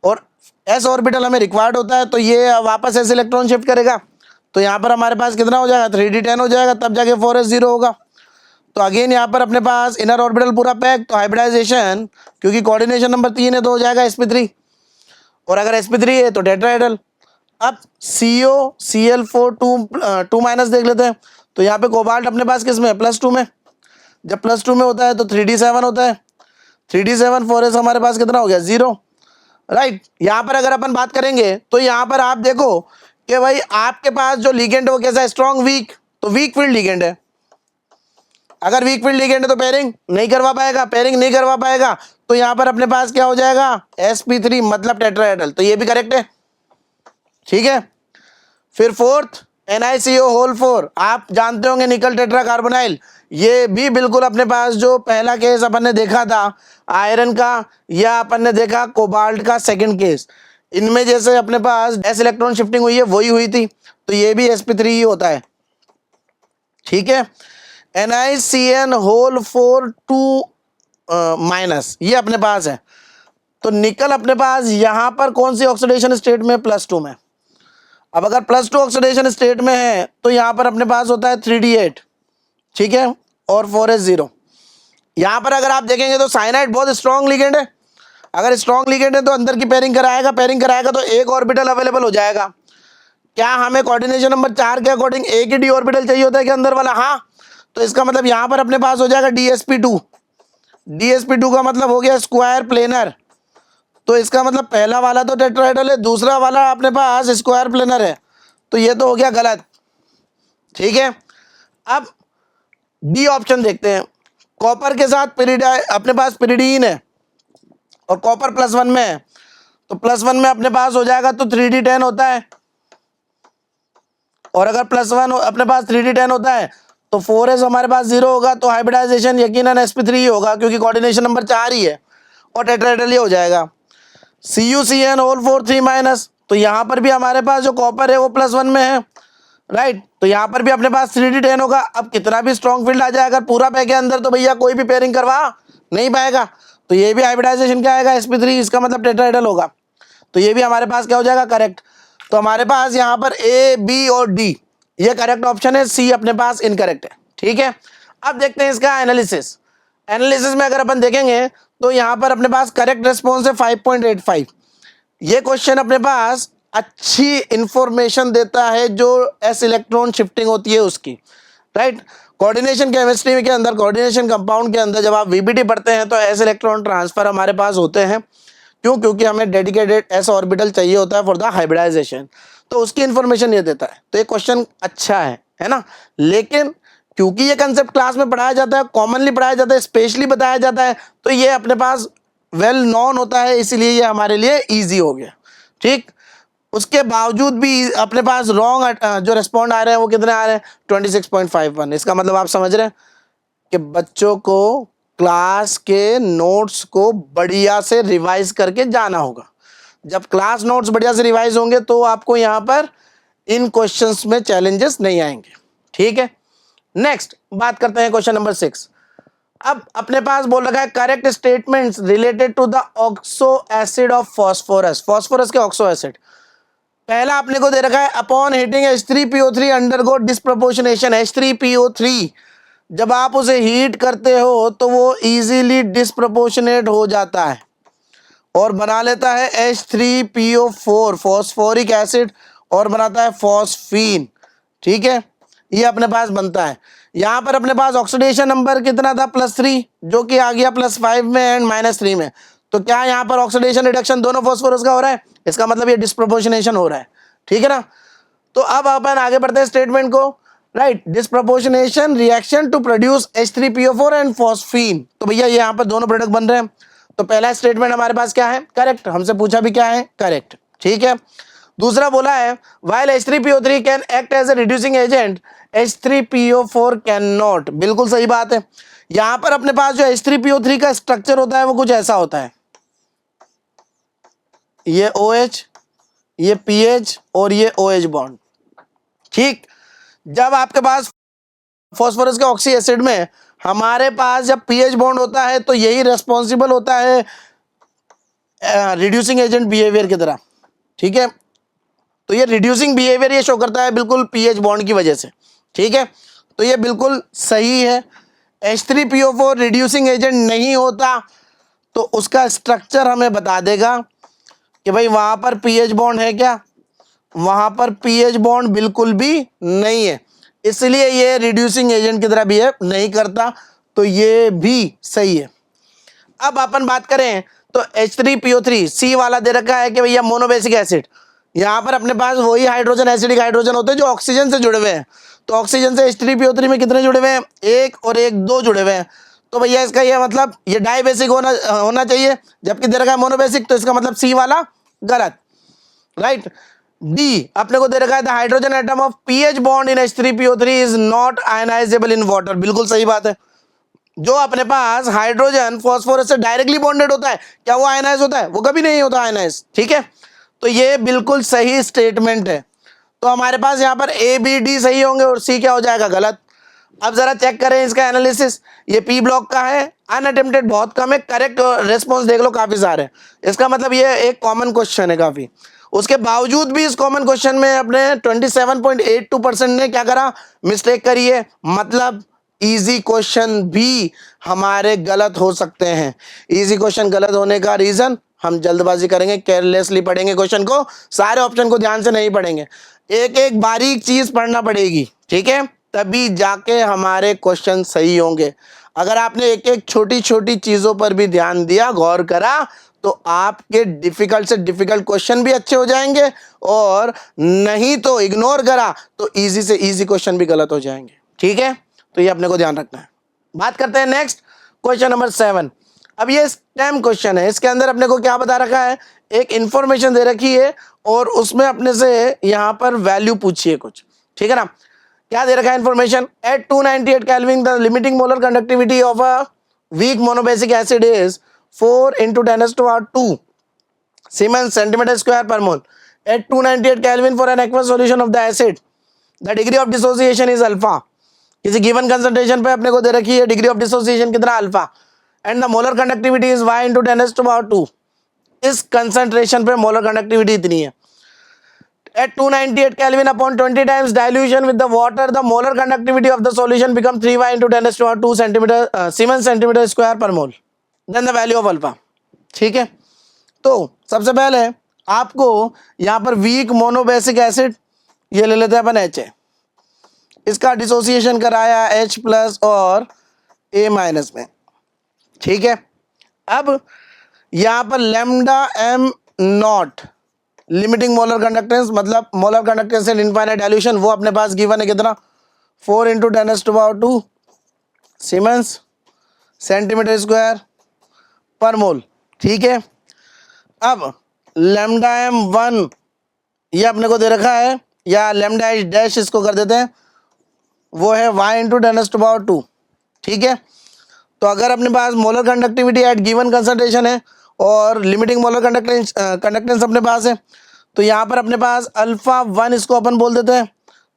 और s ऑर्बिटल हमें रिक्वायर्ड होता है, तो ये वापस s इलेक्ट्रॉन शिफ्ट करेगा, तो यहाँ पर हमारे पास कितना हो जाएगा 3D10 हो जाएगा, तब जाके 4s0 होगा। तो अगेन यहाँ पर अपने पास इनर ऑर्बिटल पूरा पैक, तो हाइब्रिडाइजेशन क्योंकि कोऑर्डिनेशन नंबर 3 है तो हो जाएगा sp3, और अगर sp3 है तो टेट्राहेड्रल। अब COCl4 2- देख लेते हैं, तो यहाँ पे कोबाल्ट अपने पास किस में है, +2 में। जब +2 में होता है तो 3D7 होता है, 3D7 4s हमारे पास कितना हो गया 0, राइट। यहाँ पर अगर अपन बात करेंगे तो यहाँ पर आप देखो कि भाई आपके पास जो लिगेंड है वो कैसा है, स्ट्रॉन्ग वीक, तो वीक फील्ड लिगेंड है। अगर वीक फील्ड लिगेंड है तो पेयरिंग नहीं करवा पाएगा, पेयरिंग नहीं करवा पाएगा तो यहाँ पर अपने पास क्या हो जाएगा sp3 मतलब टेट्राहेड्रल, तो ये भी करेक्ट है, ठीक है। फिर फोर्थ NiCO4, आप जानते होंगे निकल टेट्रा कार्बोनाइल, ये भी बिल्कुल अपने पास जो पहला केस अपन ने देखा था आयरन का या अपन ने देखा कोबाल्ट का सेकंड केस, इनमें जैसे अपने पास s इलेक्ट्रॉन शिफ्टिंग हुई है वही हुई थी, तो ये भी sp3 ही होता है, ठीक है। NiCN4 2- ये अपने पास है, तो निकल अपने पास यहाँ पर कौन सी ऑक्सीडेशन स्टेट में, +2 में। अब अगर +2 ऑक्सीडेशन स्टेट में है तो यहाँ पर अपने पास होता है 3D8, ठीक है, और 4s0। यहाँ पर अगर आप देखेंगे तो साइनाइड बहुत स्ट्रॉन्ग लिगेंड है, अगर स्ट्रॉन्ग लिगेंड है तो अंदर की पेयरिंग कराएगा तो एक ऑर्बिटल अवेलेबल हो जाएगा। क्या हमें कोऑर्डिनेशन नंबर 4 के अकॉर्डिंग एक ही डी ऑर्बिटल चाहिए होता है कि अंदर वाला? हाँ, तो इसका मतलब यहां पर अपने पास हो जाएगा DsP2। DsP2 का मतलब हो गया स्क्वायर प्लेनर, तो इसका मतलब पहला वाला तो टेट्राहेड्रल है, दूसरा वाला अपने पास स्क्वायर प्लेनर है, तो ये तो हो गया गलत। ठीक है, अब डी ऑप्शन देखते हैं। कॉपर के साथ अपने पास पिरिडीन है और कॉपर +1 में है, तो +1 में अपने पास हो जाएगा तो 3D10 होता है, और अगर +1 अपने पास 3D10 होता है तो 4s हमारे पास 0 होगा, तो हाइब्रिडाइजेशन यकीनन sp3 ही होगा क्योंकि कोऑर्डिनेशन नंबर 4 ही है और टेट्राहेड्रल ही हो जाएगा। CuCN होल 4 3-, तो यहाँ पर भी हमारे पास जो कॉपर है वो +1 में है, राइट, तो यहाँ पर भी अपने पास 3D10 होगा। अब कितना भी स्ट्रॉन्ग फील्ड आ जाए अगर पूरा पैक है अंदर तो भैया कोई भी पेयरिंग करवा नहीं पाएगा, तो ये भी हाइब्रिडाइजेशन क्या आएगा? sp3, इसका मतलब टेट्राहेड्रल होगा, तो ये भी हमारे पास क्या हो जाएगा? करेक्ट। तो हमारे पास यहाँ पर A, B और D ये करेक्ट ऑप्शन है, C अपने पास इनकरेक्ट है। ठीक है, अब देखते हैं इसका एनालिसिस में अगर अपन देखेंगे तो यहाँ पर अपने पास करेक्ट रेस्पॉन्स है 5.85। ये क्वेश्चन अपने पास अच्छी इंफॉर्मेशन देता है जो s इलेक्ट्रॉन शिफ्टिंग होती है उसकी, राइट। कोऑर्डिनेशन केमिस्ट्री के अंदर, कोऑर्डिनेशन कंपाउंड के अंदर जब आप VBT पढ़ते हैं तो s इलेक्ट्रॉन ट्रांसफर हमारे पास होते हैं। क्यों? क्योंकि हमें डेडिकेटेड s ऑर्बिटल चाहिए होता है फॉर द हाइब्रिडाइजेशन, तो उसकी इंफॉर्मेशन ये देता है। तो ये क्वेश्चन अच्छा है ना, लेकिन क्योंकि ये कंसेप्ट क्लास में पढ़ाया जाता है, कॉमनली पढ़ाया जाता है, स्पेशली बताया जाता है, तो ये अपने पास वेल नॉन होता है, इसीलिए ये हमारे लिए ईजी हो गया। ठीक, उसके बावजूद भी अपने पास रॉन्ग जो रिस्पॉन्ड आ रहे हैं वो कितने आ रहे हैं? 26.51। इसका मतलब आप समझ रहे हैं कि बच्चों को क्लास के नोट्स को बढ़िया से रिवाइज करके जाना होगा। जब क्लास नोट्स बढ़िया से रिवाइज होंगे तो आपको यहाँ पर इन क्वेश्चंस में चैलेंजेस नहीं आएंगे। ठीक है, नेक्स्ट बात करते हैं क्वेश्चन नंबर 6। अब अपने पास बोल रखा है correct statements related to the oxo acid of phosphorus, phosphorus के ऑक्सो एसिड। पहला अपने को दे रखा है upon heating H3PO3 undergo disproportionation. H3PO3 जब आप उसे हीट करते हो तो वो इजीली डिस्प्रोपोर्शनेट हो जाता है और बना लेता है H3PO4 फॉस्फोरिक एसिड और बनाता है फॉस्फीन। ठीक है, ये अपने पास बनता है। यहाँ पर अपने पास ऑक्सीडेशन नंबर कितना था? +3, जो कि आ गया +5 में एंड -3 में। तो क्या यहाँ पर ऑक्सीडेशन रिडक्शन दोनों फॉस्फोरस का हो रहा है? इसका मतलब ये डिस्प्रोपोर्शनेशन हो रहा है। ठीक है ना, तो अब अपन आगे बढ़ते हैं स्टेटमेंट को, right. Disproportionation reaction to produce H3PO4 and phosphine. तो भैया ये यहाँ पर दोनों प्रोडक्ट बन रहे हैं, तो पहला स्टेटमेंट हमारे पास क्या है? करेक्ट। हमसे पूछा भी क्या है? करेक्ट। ठीक है, दूसरा बोला है while H3PO3 can act as a reducing agent H3PO4 can not. बिल्कुल सही बात है। यहां पर अपने पास जो H3PO3 का स्ट्रक्चर होता है वो कुछ ऐसा होता है, ये OH, ये PH और ये OH बॉन्ड। ठीक, जब आपके पास फॉस्फोरस के ऑक्सी एसिड में हमारे पास जब pH बॉन्ड होता है तो यही रेस्पॉन्सिबल होता है रिड्यूसिंग एजेंट बिहेवियर की तरह। ठीक है, तो ये रिड्यूसिंग बिहेवियर ये शो करता है बिल्कुल pH बॉन्ड की वजह से। ठीक है, तो ये बिल्कुल सही है। H3PO4 रिड्यूसिंग एजेंट नहीं होता तो उसका स्ट्रक्चर हमें बता देगा कि भाई वहां पर pH बॉन्ड है क्या? वहां पर pH बॉन्ड बिल्कुल भी नहीं है, इसलिए ये रिड्यूसिंग एजेंट की तरह बिहेव नहीं करता, तो ये भी सही है। अब अपन बात करें तो H3PO3 C वाला दे रखा है कि भैया मोनोबेसिक एसिड। यहाँ पर अपने पास वही हाइड्रोजन एसिडिक हाइड्रोजन होते हैं जो ऑक्सीजन से जुड़े हुए हैं, तो ऑक्सीजन से H3PO3 में कितने जुड़े हुए हैं? 1 और 1 2 जुड़े हुए हैं, तो भैया इसका ये मतलब ये डाइबेसिक होना चाहिए, जबकि दे रखा है मोनोबेसिक, तो इसका मतलब C वाला गलत, राइट। डी अपने को दे रखा है the hydrogen atom of pH bond in H3PO3 is not ionizable in water. बिल्कुल सही बात है। जो अपने पास हाइड्रोजन फॉस्फोरस से डायरेक्टली बॉन्डेड होता है, क्या वो आयनाइज होता है? वो कभी नहीं होता आयनाइज। ठीक है, तो ये बिल्कुल सही स्टेटमेंट है। तो हमारे पास यहाँ पर A, B, D सही होंगे और C क्या हो जाएगा? गलत। अब जरा चेक करें इसका एनालिसिस। ये P ब्लॉक का है, अनअटेम्प्टेड बहुत कम है, करेक्ट रेस्पॉन्स देख लो काफी सारे हैं। इसका मतलब ये एक कॉमन क्वेश्चन है काफी। उसके बावजूद भी इस कॉमन क्वेश्चन में अपने 27.82% ने क्या करा? मिस्टेक करी है। मतलब इजी क्वेश्चन भी हमारे गलत हो सकते हैं। इजी क्वेश्चन गलत होने का रीजन हम जल्दबाजी करेंगे, केयरलेसली पढ़ेंगे क्वेश्चन को, सारे ऑप्शन को ध्यान से नहीं पढ़ेंगे, एक एक बारीक चीज पढ़ना पड़ेगी, ठीक है, तभी जाके हमारे क्वेश्चन सही होंगे। अगर आपने एक एक छोटी छोटी चीजों पर भी ध्यान दिया, गौर करा, तो आपके डिफिकल्ट से डिफिकल्ट क्वेश्चन भी अच्छे हो जाएंगे, और नहीं तो इग्नोर करा तो इजी से इजी क्वेश्चन भी गलत हो जाएंगे, ठीक है। तो ये अपने को ध्यान रखना है। बात करते हैं नेक्स्ट क्वेश्चन नंबर 7। अब ये स्टेम क्वेश्चन है, इसके अंदर अपने को क्या बता रखा है, एक इंफॉर्मेशन दे रखी है और उसमें अपने से यहां पर वैल्यू पूछी है कुछ, ठीक है ना। क्या दे रखा है information, at 298 Kelvin the limiting molar conductivity of a weak monobasic acid is 4 into 10⁻², Siemens centimeter square per mole. At 298 Kelvin for an aqueous solution of the acid, the degree of dissociation is alpha. किसी given concentration पे अपने को दे रखी है degree of dissociation कितना alpha, and the molar conductivity is y into 10⁻². इस concentration पे molar conductivity इतनी है. At 298 Kelvin upon 20 times dilution with the water, the molar conductivity of the solution becomes 3y into 10⁻² Siemens centimeter square per mole. Then the value of alpha. ठीक है, तो सबसे पहले आपको यहां पर वीक मोनोबेसिक एसिड ये ले लेते हैं अपन HA, इसका डिसोसिएशन कराया H+ और A- में, ठीक है। अब यहां पर lambda m nought limiting molar conductance, मतलब molar conductance and infinite dilution, वो अपने पास गिवन है कितना, 4 into 10⁻² सीमेंस सेंटीमीटर स्क्वायर पर मोल, ठीक है। अब लैम्डा m1 ये अपने को दे रखा है, या लैम्डा h डैश इसको कर देते हैं, वो है y into 10⁻², ठीक है। तो अगर अपने पास molar conductivity at given concentration है और लिमिटिंग मोलर कंडक्टेंस अपने पास है, तो यहाँ पर अपने पास अल्फा 1 इसको अपन बोल देते हैं,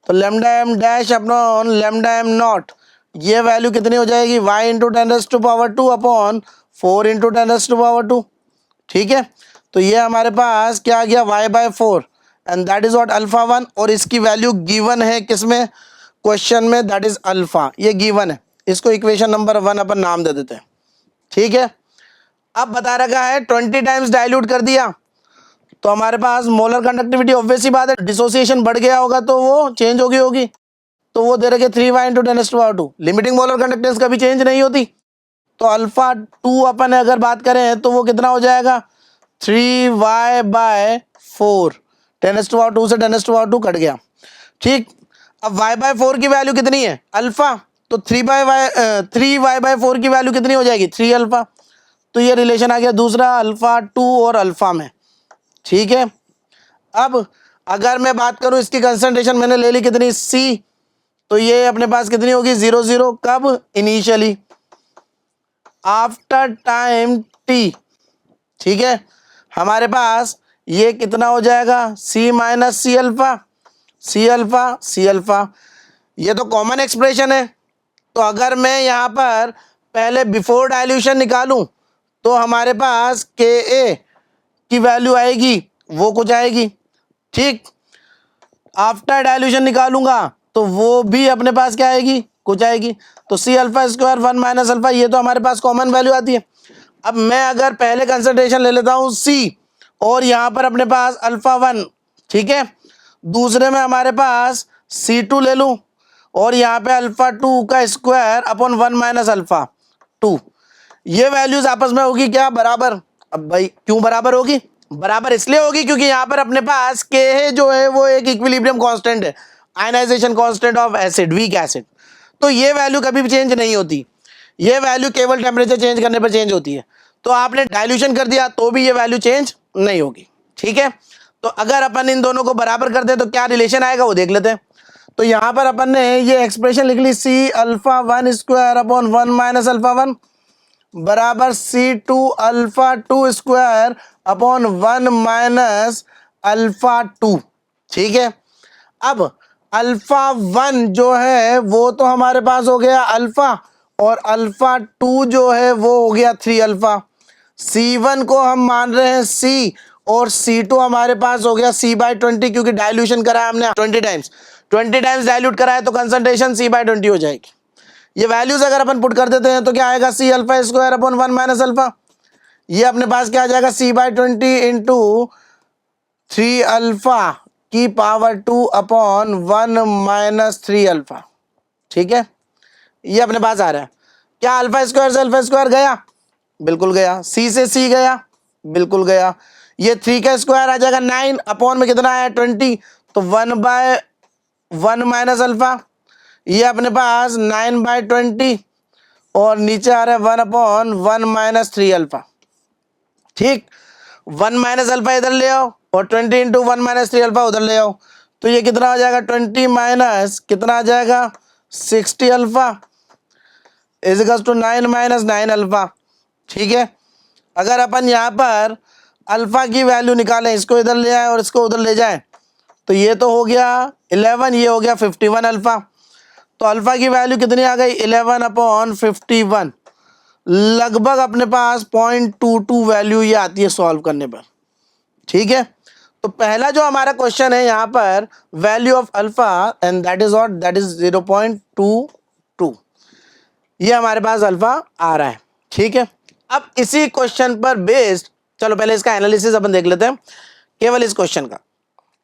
तो लैम्डा m डैश अपना लैम्डा m नॉट, ये वैल्यू कितनी हो जाएगी, y into 10⁻² अपॉन 4 into 10⁻², ठीक है। तो ये हमारे पास क्या आ गया, y/4 and that is what alpha 1, और इसकी वैल्यू गिवन है किसमें, क्वेश्चन में, दैट इज अल्फा, ये गिवन है, इसको इक्वेशन नंबर 1 अपन नाम दे देते हैं, ठीक है। अब बता रखा है 20 टाइम्स डाइल्यूट कर दिया, तो हमारे पास मोलर कंडक्टिविटी ऑब्वियस सी बात है, डिसोसिएशन बढ़ गया होगा तो वो चेंज होगी, तो वो दे रखे 3y into 10⁻², limiting molar conductance कभी चेंज नहीं होती, तो अल्फा 2 अपन अगर बात करें तो वो कितना हो जाएगा, 3y/4, 10⁻² से 10⁻² कट गया, ठीक। अब y/4 की वैल्यू कितनी है, अल्फा, तो 3y/4 की वैल्यू कितनी हो जाएगी, 3 अल्फा, तो ये रिलेशन आ गया दूसरा अल्फा 2 और अल्फा में, ठीक है। अब अगर मैं बात करूं इसकी कंसंट्रेशन मैंने ले ली कितनी, C, तो ये अपने पास कितनी होगी, 0 0, कब, इनिशियली, आफ्टर टाइम t, ठीक है। हमारे पास ये कितना हो जाएगा, C - C alpha, C alpha, C alpha, ये तो कॉमन एक्सप्रेशन है, तो अगर मैं यहाँ पर पहले बिफोर डाइल्यूशन निकालूं तो हमारे पास Ka की वैल्यू आएगी, वो कुछ आएगी, ठीक। आफ्टर डाइल्यूशन निकालूंगा तो वो भी अपने पास क्या आएगी, कुछ आएगी, तो C अल्फा स्क्वायर 1 - अल्फा, ये तो हमारे पास कॉमन वैल्यू आती है। अब मैं अगर पहले कंसंट्रेशन ले लेता हूँ C और यहाँ पर अपने पास अल्फा 1, ठीक है, दूसरे में हमारे पास C2 ले लूँ और यहाँ पे अल्फा 2 का स्क्वायर अपॉन 1 - अल्फा 2, ये वैल्यूज आपस में होगी क्या, बराबर। अब भाई क्यों बराबर होगी, बराबर इसलिए होगी क्योंकि यहाँ पर अपने पास Ka जो है वो एक इक्विलिब्रियम कांस्टेंट है, ionization constant of acid, weak acid, तो ये वैल्यू कभी भी चेंज नहीं होती, ये वैल्यू केवल टेम्परेचर चेंज करने पर चेंज होती है, तो आपने डाइल्यूशन कर दिया तो भी ये वैल्यू चेंज नहीं होगी, ठीक है। तो अगर अपन इन दोनों को बराबर करते हैं तो क्या रिलेशन आएगा वो देख लेते हैं। तो यहाँ पर अपन ने ये एक्सप्रेशन लिख ली, C alpha 1 square upon 1 - alpha 1 बराबर C2 alpha 2 square upon 1 - alpha 2, ठीक है। अब अल्फा 1 जो है वो तो हमारे पास हो गया अल्फा, और अल्फा 2 जो है वो हो गया 3 अल्फा, C1 को हम मान रहे हैं C, और C2 हमारे पास हो गया C/20, क्योंकि डाइल्यूशन कराया हमने 20 टाइम्स डाइल्यूट कराया तो कंसंट्रेशन C/20 हो जाएगी। ये वैल्यूज अगर अपन पुट कर देते हैं तो क्या आएगा, C alpha square upon 1 - alpha, ये अपने पास क्या आ जाएगा, C/20 इंटू 3 अल्फा की पावर 2 अपॉन 1 माइनस 3 अल्फा। ठीक है, ये अपने पास आ रहा है। क्या अल्फा स्क्वायर से अल्फा स्क्वायर गया, बिल्कुल गया। सी से सी गया, बिल्कुल गया। ये 3 का स्क्वायर आ जाएगा 9 अपॉन में कितना आया 20, तो 1/1 माइनस अल्फा, ये अपने पास 9/20 और नीचे आ रहा है 1 अपॉन 1 माइनस 3 अल्फा। ठीक, 1 माइनस अल्फा इधर ले आओ और 20 इंटू 1 माइनस 3 अल्फा उधर ले आओ, तो ये कितना आ जाएगा 20 माइनस कितना आ जाएगा 60 alpha is equal to 9 minus 9 alpha. ठीक है, अगर अपन यहाँ पर अल्फा की वैल्यू निकालें, इसको इधर ले आए और इसको उधर ले जाएं, तो ये तो हो गया 11, ये हो गया 51 अल्फा। तो अल्फा की वैल्यू कितनी आ गई 11 अपॉन 51, लगभग अपने पास 0.22 वैल्यू ये आती है सॉल्व करने पर। ठीक है, तो पहला जो हमारा क्वेश्चन है यहाँ पर value of alpha and that is what, that is 0.22, ये हमारे पास अल्फा आ रहा है। ठीक है, अब इसी क्वेश्चन पर बेस्ड चलो पहले इसका एनालिसिस अपन देख लेते हैं केवल इस क्वेश्चन का।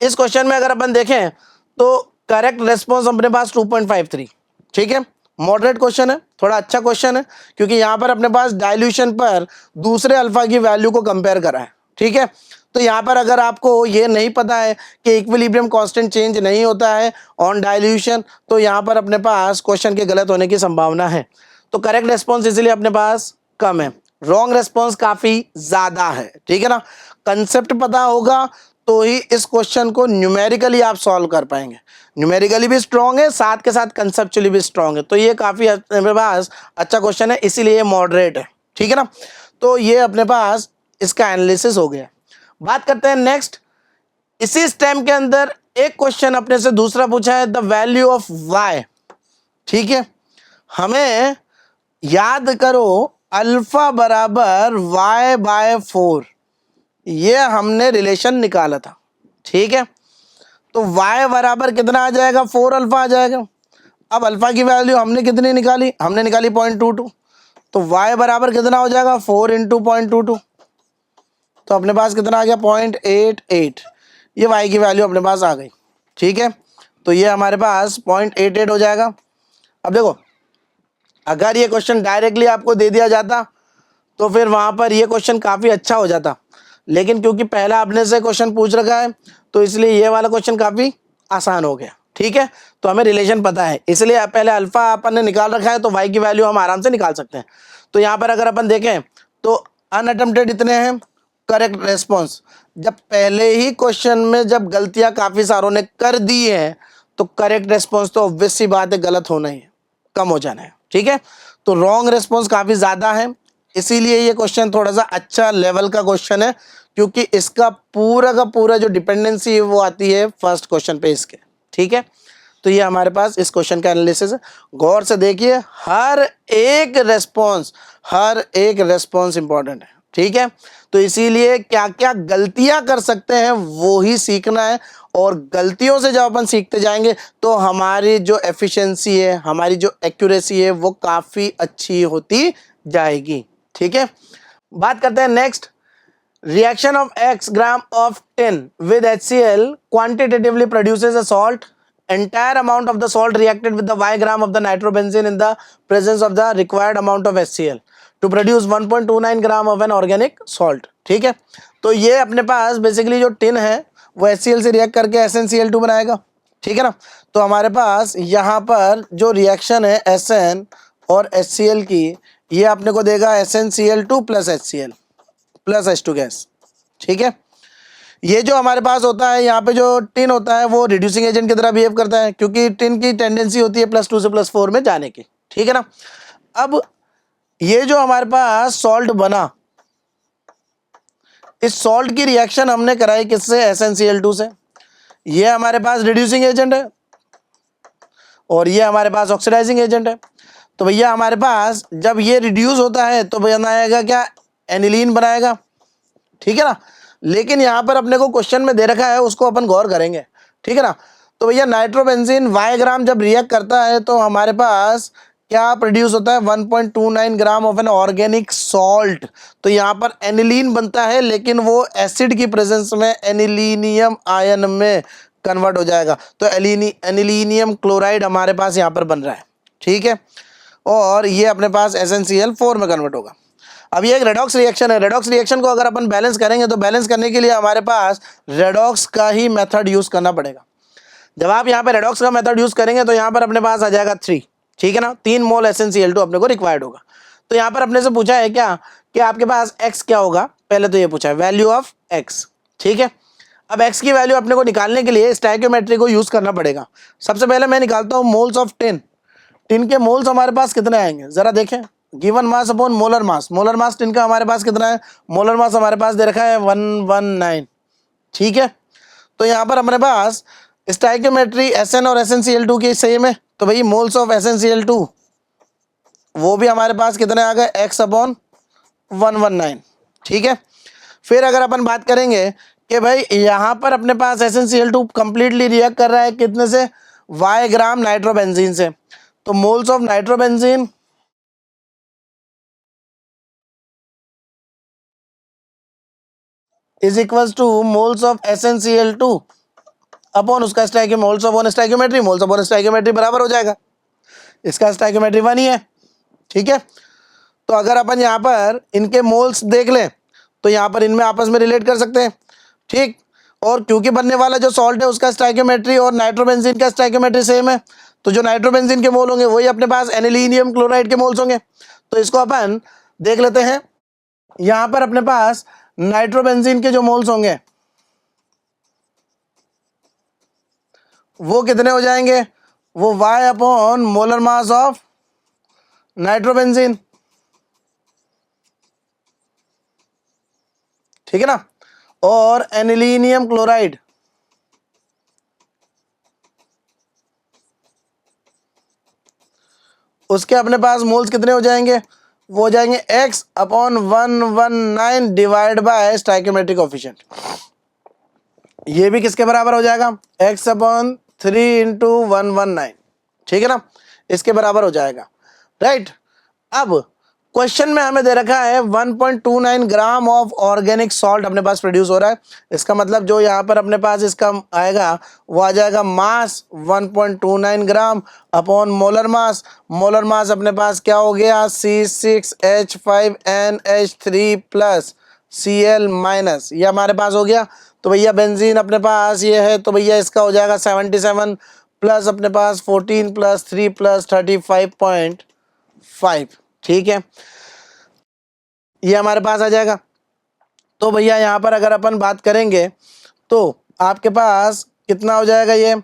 इस क्वेश्चन में अगर अपन देखें तो करेक्ट रेस्पॉन्स अपने पास 2.53। ठीक है, मॉडरेट क्वेश्चन है, थोड़ा अच्छा क्वेश्चन है, क्योंकि यहाँ पर अपने पास डाइल्यूशन पर दूसरे अल्फा की वैल्यू को कंपेयर करा है। ठीक है, तो यहाँ पर अगर आपको ये नहीं पता है कि इक्विलिब्रियम कांस्टेंट चेंज नहीं होता है ऑन डाइल्यूशन, तो यहाँ पर अपने पास क्वेश्चन के गलत होने की संभावना है। तो करेक्ट रेस्पॉन्स इसलिए अपने पास कम है, रॉन्ग रेस्पॉन्स काफी ज्यादा है। ठीक है ना, कंसेप्ट पता होगा तो ही इस क्वेश्चन को न्यूमेरिकली आप सॉल्व कर पाएंगे। न्यूमेरिकली भी स्ट्रांग है, साथ के साथ कंसेप्चुअली भी स्ट्रांग है, तो ये काफी अपने पास अच्छा क्वेश्चन है, इसीलिए मॉडरेट है। ठीक है ना, तो ये अपने पास इसका एनालिसिस हो गया। बात करते हैं नेक्स्ट, इसी स्टेम के अंदर एक क्वेश्चन अपने से दूसरा पूछा है, द वैल्यू ऑफ y। ठीक है, हमें याद करो अल्फा बराबर y/4, ये हमने रिलेशन निकाला था। ठीक है, तो y बराबर कितना आ जाएगा 4 अल्फा आ जाएगा। अब अल्फा की वैल्यू हमने कितनी निकाली, हमने निकाली 0.22, तो y बराबर कितना हो जाएगा 4 इंटू 0.22, तो अपने पास कितना आ गया 0.88, ये y की वैल्यू अपने पास आ गई। ठीक है, तो ये हमारे पास 0.88 हो जाएगा। अब देखो अगर ये क्वेश्चन डायरेक्टली आपको दे दिया जाता तो फिर वहां पर ये क्वेश्चन काफी अच्छा हो जाता, लेकिन क्योंकि पहला अपने से क्वेश्चन पूछ रखा है तो इसलिए ये वाला क्वेश्चन काफी आसान हो गया। ठीक है, तो हमें रिलेशन पता है, इसलिए पहले अल्फा अपन ने निकाल रखा है तो y की वैल्यू हम आराम से निकाल सकते हैं। तो यहाँ पर अगर अपन देखें तो अनअटेम्प्टेड इतने हैं, करेक्ट रेस्पॉन्स, जब पहले ही क्वेश्चन में जब गलतियां काफी सारों ने कर दी है तो करेक्ट रेस्पॉन्स तो ऑब्वियस सी बात है गलत होना ही है, कम हो जाना है। ठीक है, तो रॉन्ग रेस्पॉन्स काफी ज्यादा है, इसीलिए ये क्वेश्चन थोड़ा सा अच्छा लेवल का क्वेश्चन है, क्योंकि इसका पूरा का पूरा जो डिपेंडेंसी है वो आती है फर्स्ट क्वेश्चन पे इसके। ठीक है, तो ये हमारे पास इस क्वेश्चन का एनालिसिस है। गौर से देखिए हर एक रेस्पॉन्स इंपॉर्टेंट है। ठीक है, तो इसीलिए क्या क्या गलतियां कर सकते हैं वो ही सीखना है, और गलतियों से जब अपन सीखते जाएंगे तो हमारी जो एफिशिएंसी है, हमारी जो एक्यूरेसी है वो काफी अच्छी होती जाएगी। ठीक है, बात करते हैं next, reaction of x gram of tin with HCl quantitatively produces a salt. Entire amount of the salt reacted with the y gram of the nitrobenzene in the presence of the required amount of HCl to produce 1.29 gram of an organic salt. ठीक है, तो ये अपने पास बेसिकली जो टिन है वो HCl से रिएक्ट करके SnCl2 बनाएगा। ठीक है ना, तो हमारे पास यहाँ पर जो रिएक्शन है SN और HCl की, ये अपने को देगा SnCl2 plus HCl plus H2 gas. ठीक है, ये जो हमारे पास होता है यहाँ पे जो टिन होता है वो रिड्यूसिंग एजेंट की तरह बिहेव करता है, क्योंकि टिन की टेंडेंसी होती है +2 से +4 में जाने की। ठीक है ना, अब ये जो हमारे पास सॉल्ट बना, इस सॉल्ट की रिएक्शन हमने कराई किससे, SnCl2 से। ये हमारे पास रिड्यूसिंग एजेंट है और ये हमारे पास ऑक्सीडाइजिंग एजेंट है। तो भैया हमारे पास जब ये रिड्यूस होता है तो बनाएगा क्या, एनिलीन बनाएगा। ठीक है ना, लेकिन यहाँ पर अपने को क्वेश्चन में दे रखा है उसको अपन गौर करेंगे। ठीक है ना, तो भैया नाइट्रोबेंजीन y ग्राम जब रिएक्ट करता है तो हमारे पास क्या प्रोड्यूस होता है 1.29 gram of an organic salt. तो यहाँ पर एनिलीन बनता है, लेकिन वो एसिड की प्रेजेंस में एनिलीनियम आयन में कन्वर्ट हो जाएगा। तो एनिलीनियम क्लोराइड हमारे पास यहाँ पर बन रहा है, ठीक है, और ये अपने पास SnCl4 में कन्वर्ट होगा। अब ये एक रेडॉक्स रिएक्शन है। रेडॉक्स रिएक्शन को अगर अपन बैलेंस करेंगे तो बैलेंस करने के लिए हमारे पास रेडॉक्स का ही मेथड यूज करना पड़ेगा। जब आप यहाँ पे रेडॉक्स का मेथड यूज करेंगे तो यहाँ पर अपने पास आ जाएगा 3, ठीक है ना, 3 मोल SnCl2 अपने को रिक्वायर्ड होगा। तो यहाँ पर अपने से पूछा है क्या कि आपके पास x क्या होगा, पहले तो ये पूछा है वैल्यू ऑफ x, ठीक है। अब x की वैल्यू अपने को निकालने के लिए स्टोइकियोमेट्री को यूज करना पड़ेगा। सबसे पहले मैं निकालता हूँ मोल्स ऑफ टिन। टिन के मोल्स हमारे पास कितने आएंगे जरा देखें, given mass upon molar mass. Molar mass tin का हमारे पास कितना है, मोलर मास हमारे पास दे रखा है 119, ठीक है। तो यहाँ पर हमारे पास स्टोइकियोमेट्री Sn और SnCl2 की सेम है, तो भाई मोल्स ऑफ SnCl2 वो भी हमारे पास कितने आ गए, x/119, ठीक है। फिर अगर अपन बात करेंगे कि भाई यहाँ पर अपने पास SnCl2 कंप्लीटली रिएक्ट कर रहा है कितने से, y ग्राम नाइट्रोबेंजीन से। तो moles of nitrobenzene is equals to moles of SnCl2 upon उसका moles of stoichiometry. Moles of stoichiometry बराबर हो जाएगा, इसका स्टोइकियोमेट्री 1 ही है, ठीक है। तो अगर अपन यहाँ पर इनके मोल्स देख लें तो यहाँ पर इनमें आपस में रिलेट कर सकते हैं, ठीक। और क्योंकि बनने वाला जो सॉल्ट है उसका स्टोइकियोमेट्री और नाइट्रोबेंजीन का स्टोइकियोमेट्री सेम है, तो जो नाइट्रोबेंजीन के मोल होंगे वही अपने पास एनिलीनियम क्लोराइड के मोल्स होंगे। तो इसको अपन देख लेते हैं। यहाँ पर अपने पास नाइट्रोबेंजीन के जो मोल्स होंगे वो कितने हो जाएंगे, वो y upon molar mass of nitrobenzene, ठीक है ना। और एनिलीनियम क्लोराइड उसके अपने पास मोल्स कितने हो जाएंगे, वो हो जाएंगे x/119 divide by stoichiometric coefficient. ये भी किसके बराबर हो जाएगा, x/3 × 119, ठीक है ना, इसके बराबर हो जाएगा, राइट। अब क्वेश्चन में हमें दे रखा है 1.29 ग्राम ऑफ ऑर्गेनिक सॉल्ट अपने पास प्रोड्यूस हो रहा है। इसका मतलब जो यहाँ पर अपने पास इसका आएगा वो आ जाएगा मास 1.29 ग्राम upon molar mass. Molar mass अपने पास क्या हो गया, C6H5NH3 प्लस Cl माइनस, ये हमारे पास हो गया। तो भैया बेंजीन अपने पास ये है, तो भैया इसका हो जाएगा 77 प्लस अपने पास 14 प्लस 3 प्लस 35.5, ठीक है, ये हमारे पास आ जाएगा। तो भैया यहाँ पर अगर अपन बात करेंगे तो आपके पास कितना हो जाएगा, ये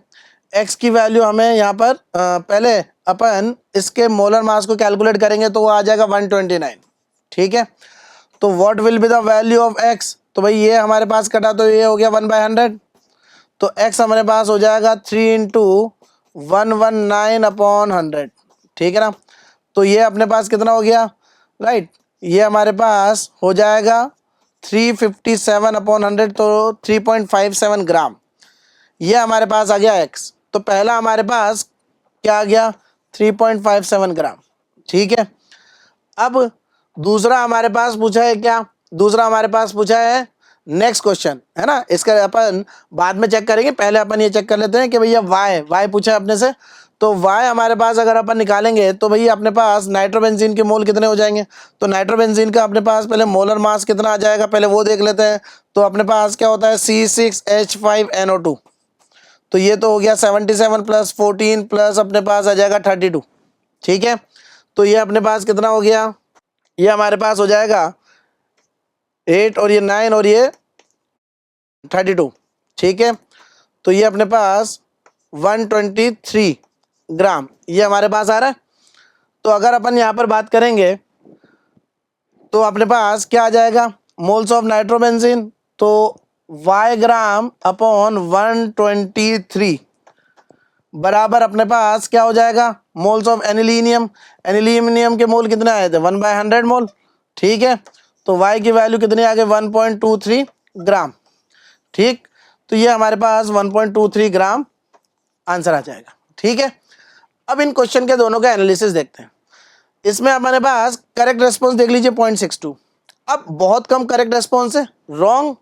x की वैल्यू हमें यहाँ पर पहले अपन इसके मोलर मास को कैलकुलेट करेंगे तो वो आ जाएगा 129, ठीक है। तो what will be the value of x, तो भाई ये हमारे पास कटा तो ये हो गया 1/100, तो x हमारे पास हो जाएगा 3 × 119/100, ठीक है ना। तो ये अपने पास कितना हो गया, राइट, ये हमारे पास हो जाएगा 357/100, तो 3.57 ग्राम, ये हमारे पास आ गया x। तो पहला हमारे पास क्या आ गया, 3.57 ग्राम, ठीक है। अब दूसरा हमारे पास पूछा है क्या, दूसरा हमारे पास पूछा है नेक्स्ट क्वेश्चन, है ना, इसका अपन बाद में चेक करेंगे, पहले अपन ये चेक कर लेते हैं कि भैया y पूछा है अपने से। तो y हमारे पास अगर अपन निकालेंगे तो भैया अपने पास नाइट्रोबेंजीन के मोल कितने हो जाएंगे, तो नाइट्रोबेंजीन का अपने पास पहले मोलर मास कितना आ जाएगा पहले वो देख लेते हैं। तो अपने पास क्या होता है C6H5NO2, तो ये तो हो गया 77 प्लस 14 प्लस अपने पास आ जाएगा 32, ठीक है। तो ये अपने पास कितना हो गया, ये हमारे पास हो जाएगा 8 और ये 9 और ये 32, ठीक है। तो ये अपने पास 123 ग्राम ये हमारे पास आ रहा है। तो अगर अपन यहाँ पर बात करेंगे तो अपने पास क्या आ जाएगा, मोल्स ऑफ नाइट्रोबेंजीन, तो y ग्राम अपॉन 123 बराबर अपने पास क्या हो जाएगा, मोल्स ऑफ एनिलीनियम। एनिलीनियम के मोल कितने आए थे, 1/100 मोल, ठीक है। तो y की वैल्यू कितनी आ गई, 1.23 ग्राम, ठीक। तो ये हमारे पास 1.23 ग्राम आंसर आ जाएगा, ठीक है। अब इन क्वेश्चन के दोनों का एनालिसिस देखते हैं। इसमें हमारे पास करेक्ट रेस्पॉन्स देख लीजिए 0.62। अब बहुत कम करेक्ट रेस्पॉन्स है, रॉन्ग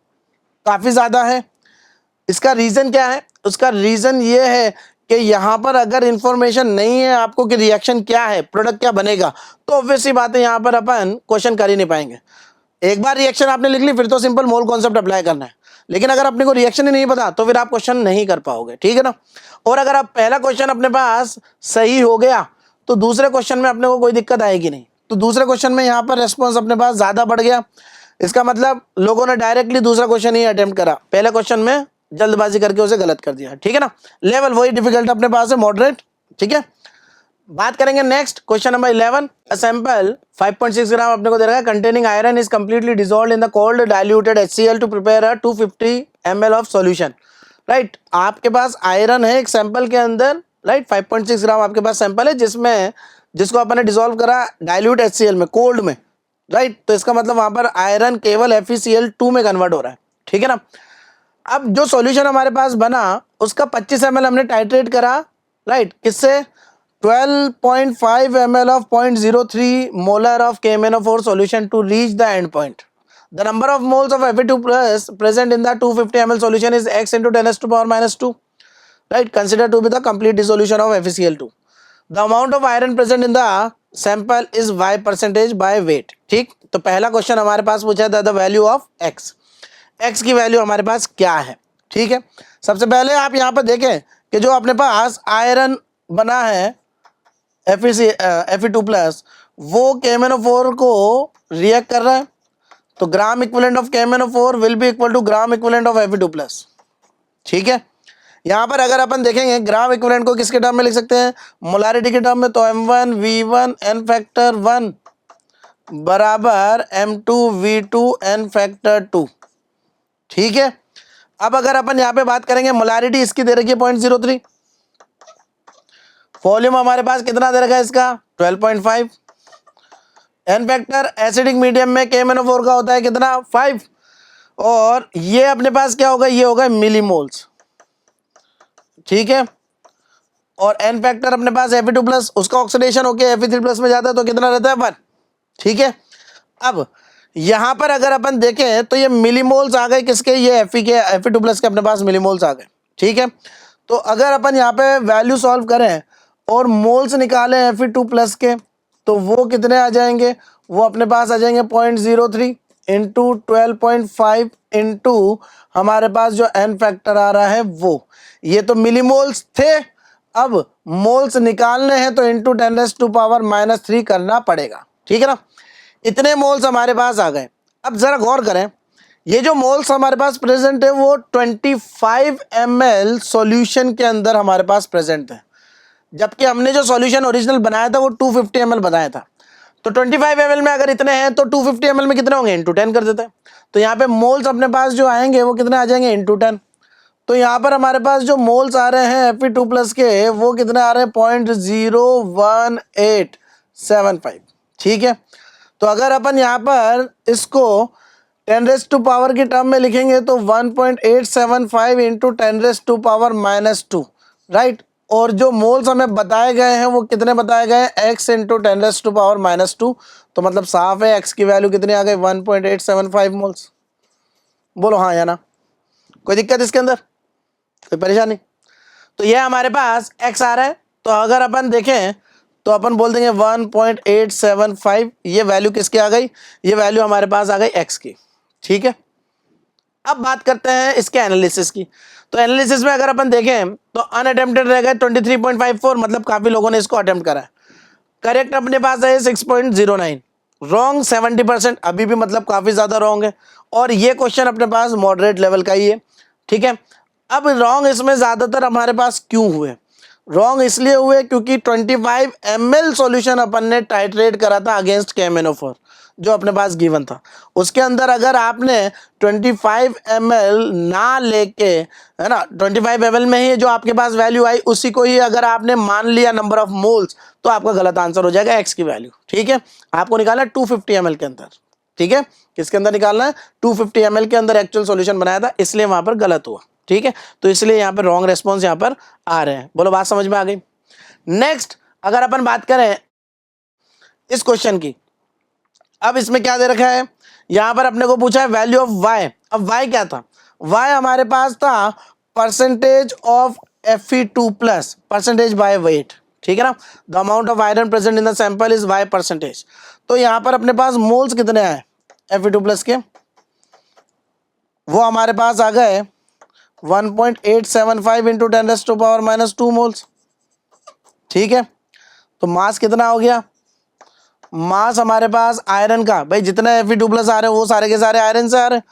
काफ़ी ज़्यादा है। इसका रीज़न क्या है? उसका रीज़न ये है कि यहाँ पर अगर इंफॉर्मेशन नहीं है आपको कि रिएक्शन क्या है, प्रोडक्ट क्या बनेगा, तो ऑब्वियस सी बात है यहाँ पर अपन क्वेश्चन कर ही नहीं पाएंगे। एक बार रिएक्शन आपने लिख ली फिर तो सिंपल मोल कॉन्सेप्ट अप्लाई करना है, लेकिन अगर अपने को रिएक्शन ही नहीं पता तो फिर आप क्वेश्चन नहीं कर पाओगे, ठीक है ना। और अगर आप पहला क्वेश्चन अपने पास सही हो गया तो दूसरे क्वेश्चन में अपने को कोई दिक्कत आएगी नहीं। तो दूसरे क्वेश्चन में यहाँ पर रेस्पॉन्स अपने पास ज़्यादा बढ़ गया, इसका मतलब लोगों ने डायरेक्टली दूसरा क्वेश्चन ही अटेम्प्ट करा, पहले क्वेश्चन में जल्दबाजी करके उसे गलत कर दिया, ठीक है ना। लेवल वही डिफिकल्ट अपने पास है, मॉडरेट, ठीक है। बात करेंगे next question number 11। A sample 5.6 gram अपने को दे रहा है containing iron is completely dissolved in the cold diluted HCl to prepare a 250 ml of solution, right. आपके पास आयरन है एक सैंपल के अंदर, राइट। 5.6 ग्राम आपके पास सैंपल है जिसको आपने डिसॉल्व करा डाइल्यूट HCl में, कोल्ड में, राइट। तो इसका मतलब वहां पर आयरन केवल FeCl2 में कन्वर्ट हो रहा है, ठीक है ना। अब जो सॉल्यूशन हमारे पास बना उसका 25 ml हमने टाइट्रेट करा, राइट। किससे? 12.5 ml of 0.03 molar of KMnO4 solution to reach the end point. The number of moles of Fe2 plus present in the 250 ml solution is x into 10 to power minus 2, right. Consider to be the complete dissolution of FeCl2. The amount of iron present in the sample is y percentage by weight, ठीक। तो पहला क्वेश्चन हमारे पास पूछा था द वैल्यू ऑफ x की वैल्यू हमारे पास क्या है, ठीक है। सबसे पहले आप यहाँ पर देखें कि जो अपने पास आयरन बना है Fe2 प्लस वो KMnO4 को रिएक्ट कर रहा है, तो gram equivalent of KMnO4 will be equal to gram equivalent of Fe2 plus, ठीक है। यहाँ पर अगर अपन देखेंगे ग्राम इक्विवेलेंट को किसके टर्म में लिख सकते हैं? मोलारिटी के टर्म में। तो M1 V1 n फैक्टर 1 बराबर M2 V2 n फैक्टर 2, ठीक है। अब अगर अपन यहाँ पे बात करेंगे मोलारिटी इसकी दे रखी है 0.03, वॉल्यूम हमारे पास कितना दे रखा है इसका 12.5, एन फैक्टर एसिडिक मीडियम में KMnO4 का होता है कितना 5, और ये अपने पास क्या होगा, ये होगा मिलीमोल्स, ठीक है। और एन फैक्टर अपने पास Fe2 प्लस उसका ऑक्सीडेशन होके Fe3 प्लस में जाता है तो कितना रहता है 1, ठीक है। अब यहां पर अगर अपन देखें तो ये मिलीमोल्स आ गए किसके, ये Fe2 प्लस के अपने पास मिलीमोल्स आ गए, ठीक है। तो अगर अपन यहाँ पे वैल्यू सॉल्व करें और मोल्स निकालें Fe2 प्लस के तो वो कितने आ जाएंगे, वो अपने पास आ जाएंगे 0.03 इंटू 12.5 इंटू हमारे पास जो एन फैक्टर आ रहा है वो, ये तो मिलीमोल्स थे। अब मोल्स निकालने हैं तो इंटू 10⁻³ करना पड़ेगा, ठीक है ना। इतने मोल्स हमारे पास आ गए। अब जरा गौर करें, ये जो मोल्स हमारे पास प्रेजेंट है वो 25 ml सॉल्यूशन के अंदर हमारे पास प्रेजेंट है, जबकि हमने जो सॉल्यूशन ओरिजिनल बनाया था वो 250 ml बनाया था। तो 25 ml में अगर इतने हैं तो 250 ml में कितने होंगे, इंटू 10 कर देते हैं। तो यहाँ पे मोल्स अपने पास जो आएंगे वो कितने आ जाएंगे, इंटू 10। तो यहाँ पर हमारे पास जो मोल्स आ रहे हैं Fe2 प्लस के वो कितने आ रहे हैं 0.01875, ठीक है। तो अगर अपन यहाँ पर इसको 10⁻² की टर्म में लिखेंगे तो 1.875 इंटू 10⁻⁻², राइट। और जो मोल्स हमें बताए गए हैं वो कितने बताए गए हैं, x इंटू 10⁻²। तो मतलब साफ है x की वैल्यू कितनी आ गई 1.875 मोल्स। बोलो हाँ या ना, कोई दिक्कत इसके अंदर, कोई परेशानी? तो ये हमारे पास x आ रहा है, तो अगर अपन देखें तो अपन बोल देंगे 1.875, ये वैल्यू किसकी आ गई, ये वैल्यू हमारे पास आ गई x की, ठीक है। अब बात करते हैं इसके एनालिसिस की। तो एनालिसिस में अगर अपन देखें तो अनअटेम्प्टेड रह गए 23.54, मतलब काफी लोगों ने इसको अटेम्प्ट करा है। करेक्ट अपने पास है 6.09, रॉन्ग 70%, अभी भी मतलब काफी ज्यादा रॉन्ग है। और ये क्वेश्चन अपने पास मॉडरेट लेवल का ही है, ठीक है। अब रॉन्ग इसमें ज्यादातर हमारे पास क्यों हुए, रॉन्ग इसलिए हुए क्योंकि 25 ml सॉल्यूशन अपन ने टाइट्रेट करा था अगेंस्ट KMnO4 जो अपने पास गिवन था। उसके अंदर अगर आपने 25 ml ना लेके, है ना, 25 ml में ही जो आपके पास वैल्यू आई उसी को ही अगर आपने मान लिया नंबर ऑफ मोल्स, तो आपका गलत आंसर हो जाएगा x की वैल्यू, ठीक है। आपको निकालना है 250 ml के अंदर, ठीक है। किसके अंदर निकालना है, 250 ml के अंदर एक्चुअल सॉल्यूशन बनाया था, इसलिए वहां पर गलत हुआ, ठीक है। तो इसलिए यहाँ पर रॉन्ग रेस्पॉन्स यहाँ पर आ रहे हैं। बोलो बात समझ में आ गई। नेक्स्ट अगर अपन बात करें इस क्वेश्चन की, अब इसमें क्या दे रखा है, यहां पर अपने को पूछा है वैल्यू ऑफ वाई। अब वाई क्या था, वाई हमारे पास था percentage of Fe2 plus percentage by weight, ठीक है ना। The amount of iron present in the sample is Y percentage. तो यहां पर अपने पास मोल्स कितने आए Fe2 प्लस के, वो हमारे पास आ गए 1.875 इंटू 10⁻⁻² मोल्स, ठीक है। तो मास कितना हो गया, मास हमारे पास आयरन का, भाई जितना Fe2 प्लस आ रहे हैं वो सारे के सारे आयरन से आ रहे हैं,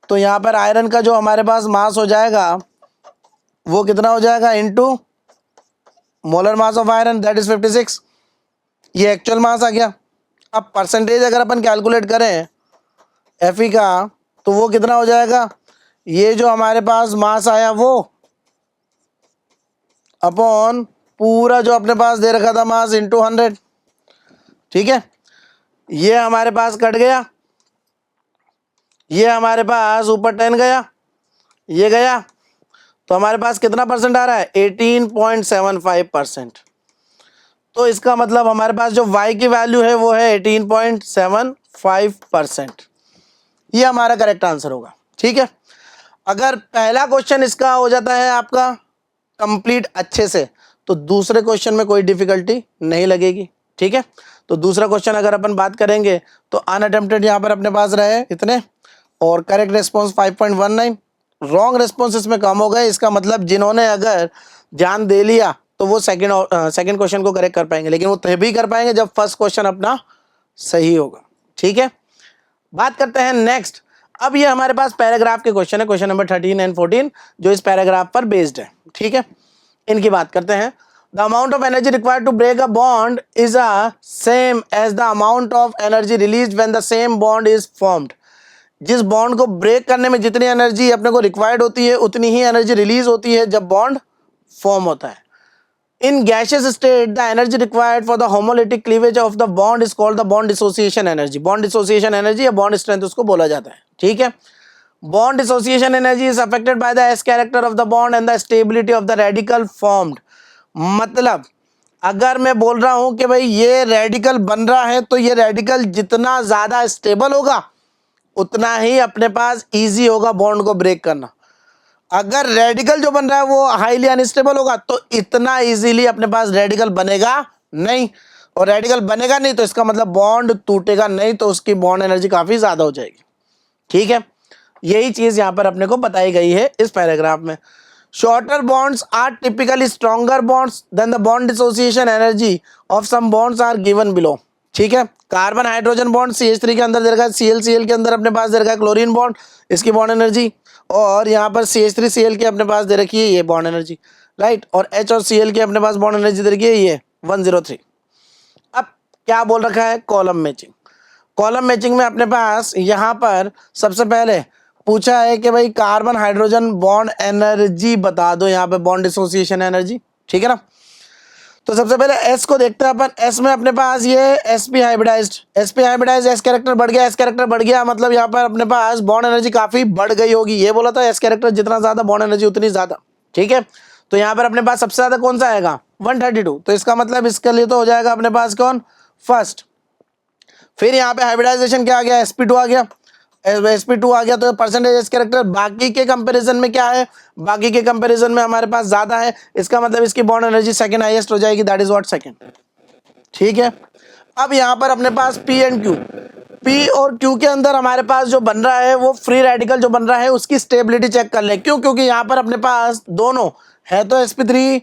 तो यहाँ पर आयरन का जो हमारे पास मास हो जाएगा वो कितना हो जाएगा into molar mass of iron that is 56, ये एक्चुअल मास आ गया। अब परसेंटेज अगर अपन कैलकुलेट करें Fe का तो वो कितना हो जाएगा, ये जो हमारे पास मास आया वो अपॉन पूरा जो अपने पास दे रखा था मास इंटू 100, ठीक है। ये हमारे पास कट गया, ये हमारे पास ऊपर 10 गया, ये गया, तो हमारे पास कितना परसेंट आ रहा है 18.75%। तो इसका मतलब हमारे पास जो y की वैल्यू है वो है 18.75%, ये हमारा करेक्ट आंसर होगा, ठीक है। अगर पहला क्वेश्चन इसका हो जाता है आपका कंप्लीट अच्छे से तो दूसरे क्वेश्चन में कोई डिफिकल्टी नहीं लगेगी, ठीक है। तो दूसरा क्वेश्चन अगर अपन बात करेंगे तो अनअटेम्प्टेड यहाँ पर अपने पास रहे इतने, और करेक्ट रेस्पॉन्स 5.19, रॉन्ग रेस्पॉन्स इसमें कम हो गए। इसका मतलब जिन्होंने अगर ध्यान दे लिया तो वो सेकंड क्वेश्चन को करेक्ट कर पाएंगे, लेकिन वो तभी कर पाएंगे जब फर्स्ट क्वेश्चन अपना सही होगा, ठीक है। बात करते हैं नेक्स्ट। अब ये हमारे पास पैराग्राफ के क्वेश्चन है, क्वेश्चन नंबर 13 एंड 14 जो इस पैराग्राफ पर बेस्ड है, ठीक है। इनकी बात करते हैं। The amount of energy required to break a bond is a same as the amount of energy release when the same bond is formed. जिस बॉन्ड को ब्रेक करने में जितनी एनर्जी अपने को रिक्वायर्ड होती है उतनी ही एनर्जी रिलीज होती है जब बॉन्ड फॉर्म होता है। In gaseous state, the energy required for the homolytic cleavage of the bond is called the bond dissociation energy. Bond dissociation energy या bond strength उसको बोला जाता है, ठीक है। Bond dissociation energy is affected by the S character of the bond and the stability of the radical formed. मतलब अगर मैं बोल रहा हूं कि भाई ये रेडिकल बन रहा है तो ये रेडिकल जितना ज्यादा स्टेबल होगा उतना ही अपने पास इजी होगा बॉन्ड को ब्रेक करना। अगर रेडिकल जो बन रहा है वो हाईली अनस्टेबल होगा तो इतना इजीली अपने पास रेडिकल बनेगा नहीं, और रेडिकल बनेगा नहीं तो इसका मतलब बॉन्ड टूटेगा नहीं, तो उसकी बॉन्ड एनर्जी काफी ज्यादा हो जाएगी, ठीक है। यही चीज यहां पर अपने को बताई गई है इस पैराग्राफ में। Shorter bonds are typically stronger bonds than the bond dissociation energy of some bonds are given below, ठीक है। कार्बन हाइड्रोजन बॉन्ड CH3 के अंदर दे रखा है, ClCl के अंदर अपने पास दे रखा है क्लोरीन बॉन्ड, इसकी बॉन्ड एनर्जी, और यहाँ पर CH3Cl के अपने पास दे रखी है ये बॉन्ड एनर्जी, राइट। और H और Cl के अपने पास बॉन्ड एनर्जी दे रखी है ये 103। अब क्या बोल रखा है कॉलम मैचिंग। कॉलम मैचिंग में अपने पास यहाँ पर सबसे पहले पूछा है कि भाई कार्बन हाइड्रोजन बॉन्ड एनर्जी बता दो, यहाँ पे बॉन्ड डिसोसिएशन एनर्जी, ठीक है ना। तो सबसे पहले S को देखते हैं अपन। S में अपने पास ये sp हाइब्रिडाइज्ड, S कैरेक्टर बढ़ गया, S कैरेक्टर बढ़ गया मतलब यहाँ पर अपने पास बॉन्ड एनर्जी काफी बढ़ गई होगी, ये बोला था S कैरेक्टर जितना ज्यादा बॉन्ड एनर्जी उतनी ज्यादा, ठीक है। तो यहाँ पर अपने पास सबसे ज्यादा कौन सा आएगा 132, तो इसका मतलब इसके लिए तो हो जाएगा अपने पास कौन फर्स्ट। फिर यहाँ पे हाइब्रिडाइजेशन क्या आ गया sp2 आ गया, sp2 आ गया तो परसेंटेज एस कैरेक्टर बाकी के कंपैरिजन में क्या है, बाकी के कंपैरिजन में हमारे पास ज्यादा है, इसका मतलब इसकी बॉन्ड एनर्जी सेकंड हाईएस्ट हो जाएगी, दैट इज व्हाट सेकंड, ठीक है। अब यहाँ पर अपने पास P एंड Q, P और Q के अंदर हमारे पास जो बन रहा है वो फ्री रेडिकल जो बन रहा है उसकी स्टेबिलिटी चेक कर ले, क्यों, क्योंकि यहाँ पर अपने पास दोनों है तो sp3,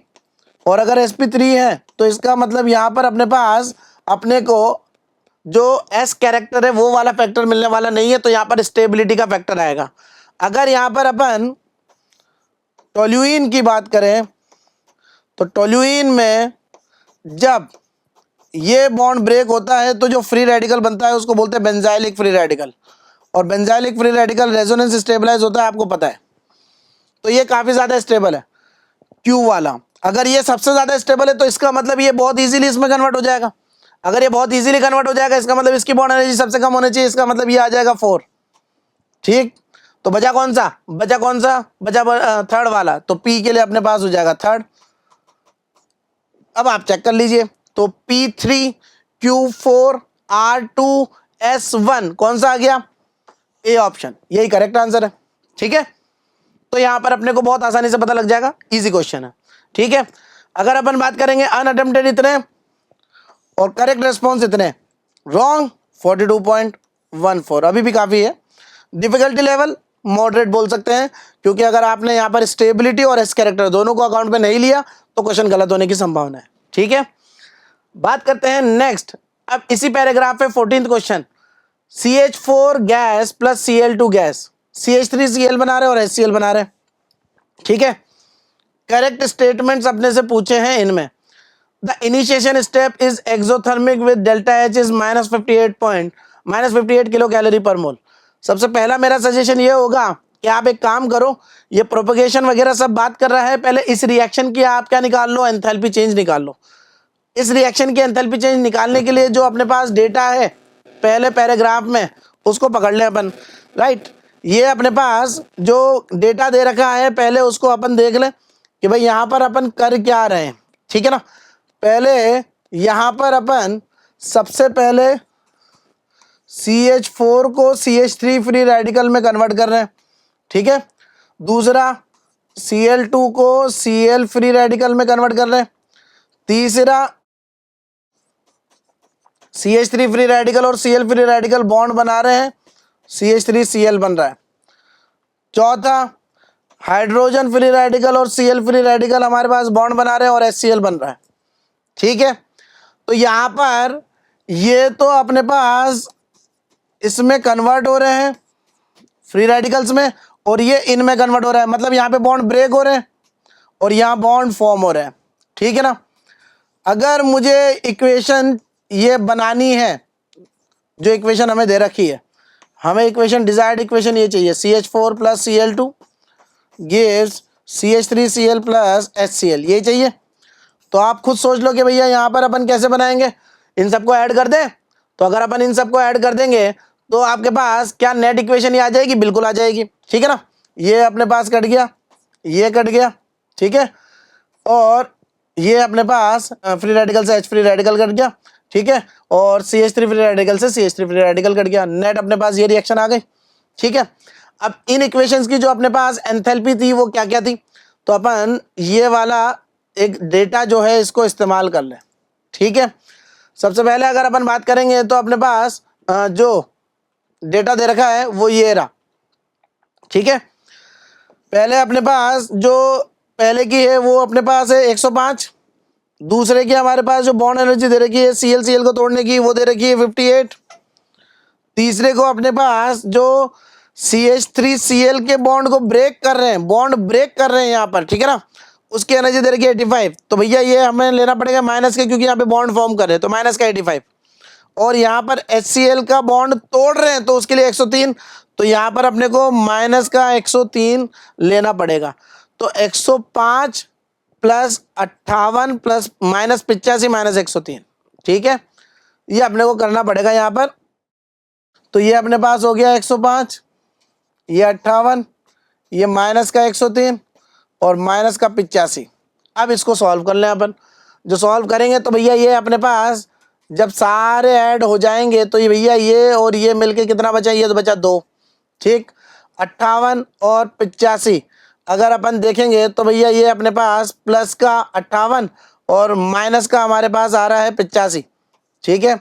और अगर sp3 है तो इसका मतलब यहाँ पर अपने पास अपने को जो S कैरेक्टर है वो वाला फैक्टर मिलने वाला नहीं है, तो यहाँ पर स्टेबिलिटी का फैक्टर आएगा। अगर यहाँ पर अपन टोल्यूइन की बात करें तो टोल्यूइन में जब ये बॉन्ड ब्रेक होता है तो जो फ्री रेडिकल बनता है उसको बोलते हैं बेंजाइलिक फ्री रेडिकल, और benzylic free radical resonance stabilize होता है, आपको पता है, तो ये काफी ज्यादा स्टेबल है Q वाला। अगर ये सबसे ज्यादा स्टेबल है तो इसका मतलब ये बहुत इजीली इसमें कन्वर्ट हो जाएगा। अगर ये बहुत इजीली कन्वर्ट हो जाएगा इसका मतलब इसकी बॉन्ड एनर्जी सबसे कम होनी चाहिए, इसका मतलब ये आ जाएगा 4, ठीक। तो बचा कौन सा, बचा थर्ड वाला, तो P के लिए अपने पास हो जाएगा थर्ड। अब आप चेक कर लीजिए, तो P3Q4R2S1 कौन सा आ गया? ए ऑप्शन, यही करेक्ट आंसर है। ठीक है, तो यहां पर अपने को बहुत आसानी से पता लग जाएगा, इजी क्वेश्चन है। ठीक है, अगर अपन बात करेंगे अनअटेम्प्टेड इतने और करेक्ट रेस्पॉन्स इतने, रॉन्ग 42.14, अभी भी काफी है। डिफिकल्टी लेवल मॉडरेट बोल सकते हैं, क्योंकि अगर आपने यहाँ पर स्टेबिलिटी और एस कैरेक्टर दोनों को अकाउंट में नहीं लिया तो क्वेश्चन गलत होने की संभावना है। ठीक है, बात करते हैं नेक्स्ट। अब इसी पैराग्राफ पे 14th question, CH4 gas plus Cl2 gas, CH3Cl बना रहे और HCl बना रहे। ठीक है, करेक्ट स्टेटमेंट्स अपने से पूछे हैं इनमें। The initiation step is exothermic with delta H is -58 kilo calorie पर मोल। सबसे पहला मेरा सजेशन ये होगा कि आप एक काम करो, ये प्रोपगेशन वगैरह सब बात कर रहा है, पहले इस रिएक्शन की आप क्या निकाल लो, एंथैल्पी चेंज निकाल लो। इस रिएक्शन की एंथैल्पी चेंज निकालने के लिए जो अपने पास डेटा है पहले पैराग्राफ में, उसको पकड़ लें अपन। राइट, ये अपने पास जो डेटा दे रखा है पहले उसको अपन देख लें कि भाई यहाँ पर अपन कर क्या रहे हैं। ठीक है ना, पहले यहाँ पर अपन सबसे पहले CH4 को CH3 फ्री रेडिकल में कन्वर्ट कर रहे हैं। ठीक है, दूसरा Cl2 को Cl फ्री रेडिकल में कन्वर्ट कर रहे हैं। तीसरा CH3 फ्री रेडिकल और Cl फ्री रेडिकल बॉन्ड बना रहे हैं, CH3Cl बन रहा है। चौथा हाइड्रोजन फ्री रेडिकल और Cl फ्री रेडिकल हमारे पास बॉन्ड बना रहे हैं और HCl बन रहा है। ठीक है, तो यहां पर ये तो अपने पास इसमें कन्वर्ट हो रहे हैं फ्री रेडिकल्स में, और ये इनमें कन्वर्ट हो रहा है, मतलब यहाँ पे बॉन्ड ब्रेक हो रहे हैं और यहाँ बॉन्ड फॉर्म हो रहे हैं। ठीक है ना, अगर मुझे इक्वेशन ये बनानी है, जो इक्वेशन हमें दे रखी है, हमें इक्वेशन डिजायर्ड इक्वेशन ये चाहिए, CH4 plus Cl2 gives CH3Cl plus HCl, ये चाहिए। तो आप खुद सोच लो कि भैया यहाँ पर अपन कैसे बनाएंगे, इन सबको ऐड कर दें। तो अगर अपन इन सबको ऐड कर देंगे तो आपके पास क्या नेट इक्वेशन ही आ जाएगी, बिल्कुल आ जाएगी। ठीक है ना, ये अपने पास कट गया, ये कट गया। ठीक है, और ये अपने पास फ्री रेडिकल से H फ्री रेडिकल कट गया। ठीक है, और CH3 फ्री रेडिकल से CH3 फ्री रेडिकल कट गया, नेट अपने पास ये रिएक्शन आ गई। ठीक है, अब इन इक्वेशंस की जो अपने पास एंथैल्पी थी वो क्या क्या थी, तो अपन ये वाला एक डेटा जो है इसको इस्तेमाल कर लें। ठीक है, सबसे पहले अगर अपन बात करेंगे तो अपने पास जो डेटा दे रखा है वो ये रहा। ठीक है, पहले अपने पास जो पहले की है वो अपने पास है 105, दूसरे की हमारे पास जो बॉन्ड एनर्जी दे रखी है Cl को तोड़ने की वो दे रखी है 58, तीसरे को अपने पास जो CH3Cl के बॉन्ड को ब्रेक कर रहे हैं, बॉन्ड ब्रेक कर रहे हैं यहाँ पर। ठीक है ना, उसकी एनर्जी दे रखी है 85। तो भैया ये हमें लेना पड़ेगा माइनस के, क्योंकि यहाँ पे बॉन्ड फॉर्म कर रहे हैं, तो माइनस का 85। और यहाँ पर HCl का बॉन्ड तोड़ रहे हैं तो उसके लिए 103, तो यहाँ पर अपने को माइनस का 103 लेना पड़ेगा। तो 105 प्लस 58 प्लस माइनस 85 माइनस 103। ठीक है, ये अपने को करना पड़ेगा यहाँ पर। तो ये अपने पास हो गया 105, ये 58, ये माइनस का 103 और माइनस का 85। अब इसको सॉल्व कर लें अपन। जो सॉल्व करेंगे तो भैया ये अपने पास जब सारे ऐड हो जाएंगे तो ये भैया ये और ये मिलके कितना बचा, ये तो बचा 2। ठीक, 58 और 85 अगर अपन देखेंगे तो भैया ये अपने पास प्लस का 58 और माइनस का हमारे पास आ रहा है 85। ठीक है,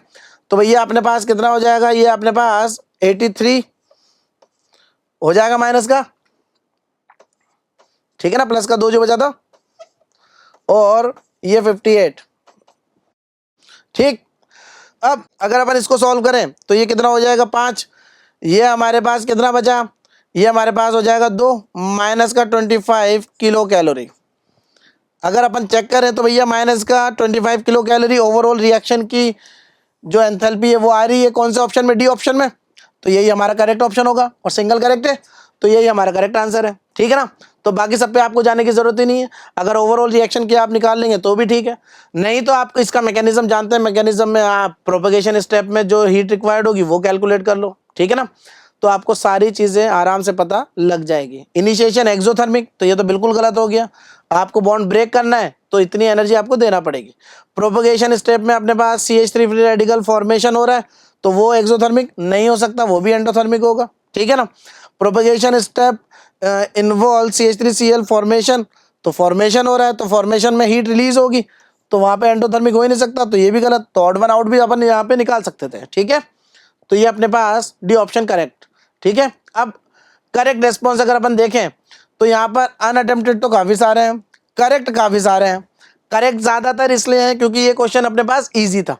तो भैया अपने पास कितना हो जाएगा, ये अपने पास 83 हो जाएगा माइनस का। ठीक है ना, प्लस का 2 जो बचा था, और ये 58। ठीक, अब अगर अपन इसको सॉल्व करें तो ये कितना हो जाएगा 5, ये हमारे पास कितना बचा, ये हमारे पास हो जाएगा 2 माइनस का 25 किलो कैलोरी। अगर अपन चेक करें तो भैया माइनस का 25 किलो कैलोरी ओवरऑल रिएक्शन की जो एंथैल्पी है वो आ रही है कौन से ऑप्शन में, डी ऑप्शन में। तो यही हमारा करेक्ट ऑप्शन होगा और सिंगल करेक्ट है, तो यही हमारा करेक्ट आंसर है। ठीक है ना, तो बाकी सब पे आपको जाने की जरूरत ही नहीं है। अगर ओवरऑल रिएक्शन की आप निकाल लेंगे तो भी ठीक है, नहीं तो आप इसका मैकेनिज्म जानते हैं, मैकेनिज्म में आप प्रोपगेशन स्टेप में जो हीट रिक्वायर्ड होगी वो कैलकुलेट कर लो। ठीक है ना, तो आपको सारी चीज़ें आराम से पता लग जाएगी। इनिशिएशन एक्सोथर्मिक, तो ये तो बिल्कुल गलत हो गया। आपको बॉन्ड ब्रेक करना है तो इतनी एनर्जी आपको देना पड़ेगी। प्रोपगेशन स्टेप में अपने पास CH3 फ्री रेडिकल फॉर्मेशन हो रहा है तो वो एक्सोथर्मिक नहीं हो सकता, वो भी एंडोथर्मिक होगा, ठीक है ना। Propagation step involve CH3Cl formation, तो फॉर्मेशन हो रहा है तो फॉर्मेशन में हीट रिलीज होगी तो वहां पे एंडोथर्मिक हो ही नहीं सकता, तो ये भी गलत। तो ऑड वन आउट भी अपन यहाँ पे निकाल सकते थे, ठीक है। तो ये अपने पास डी ऑप्शन करेक्ट, ठीक है। अब करेक्ट रेस्पॉन्स अगर अपन देखें तो यहाँ पर अनअटेम्प्टेड तो काफी सारे हैं, करेक्ट काफी सारे हैं। करेक्ट ज्यादातर इसलिए है क्योंकि ये क्वेश्चन अपने पास इजी था।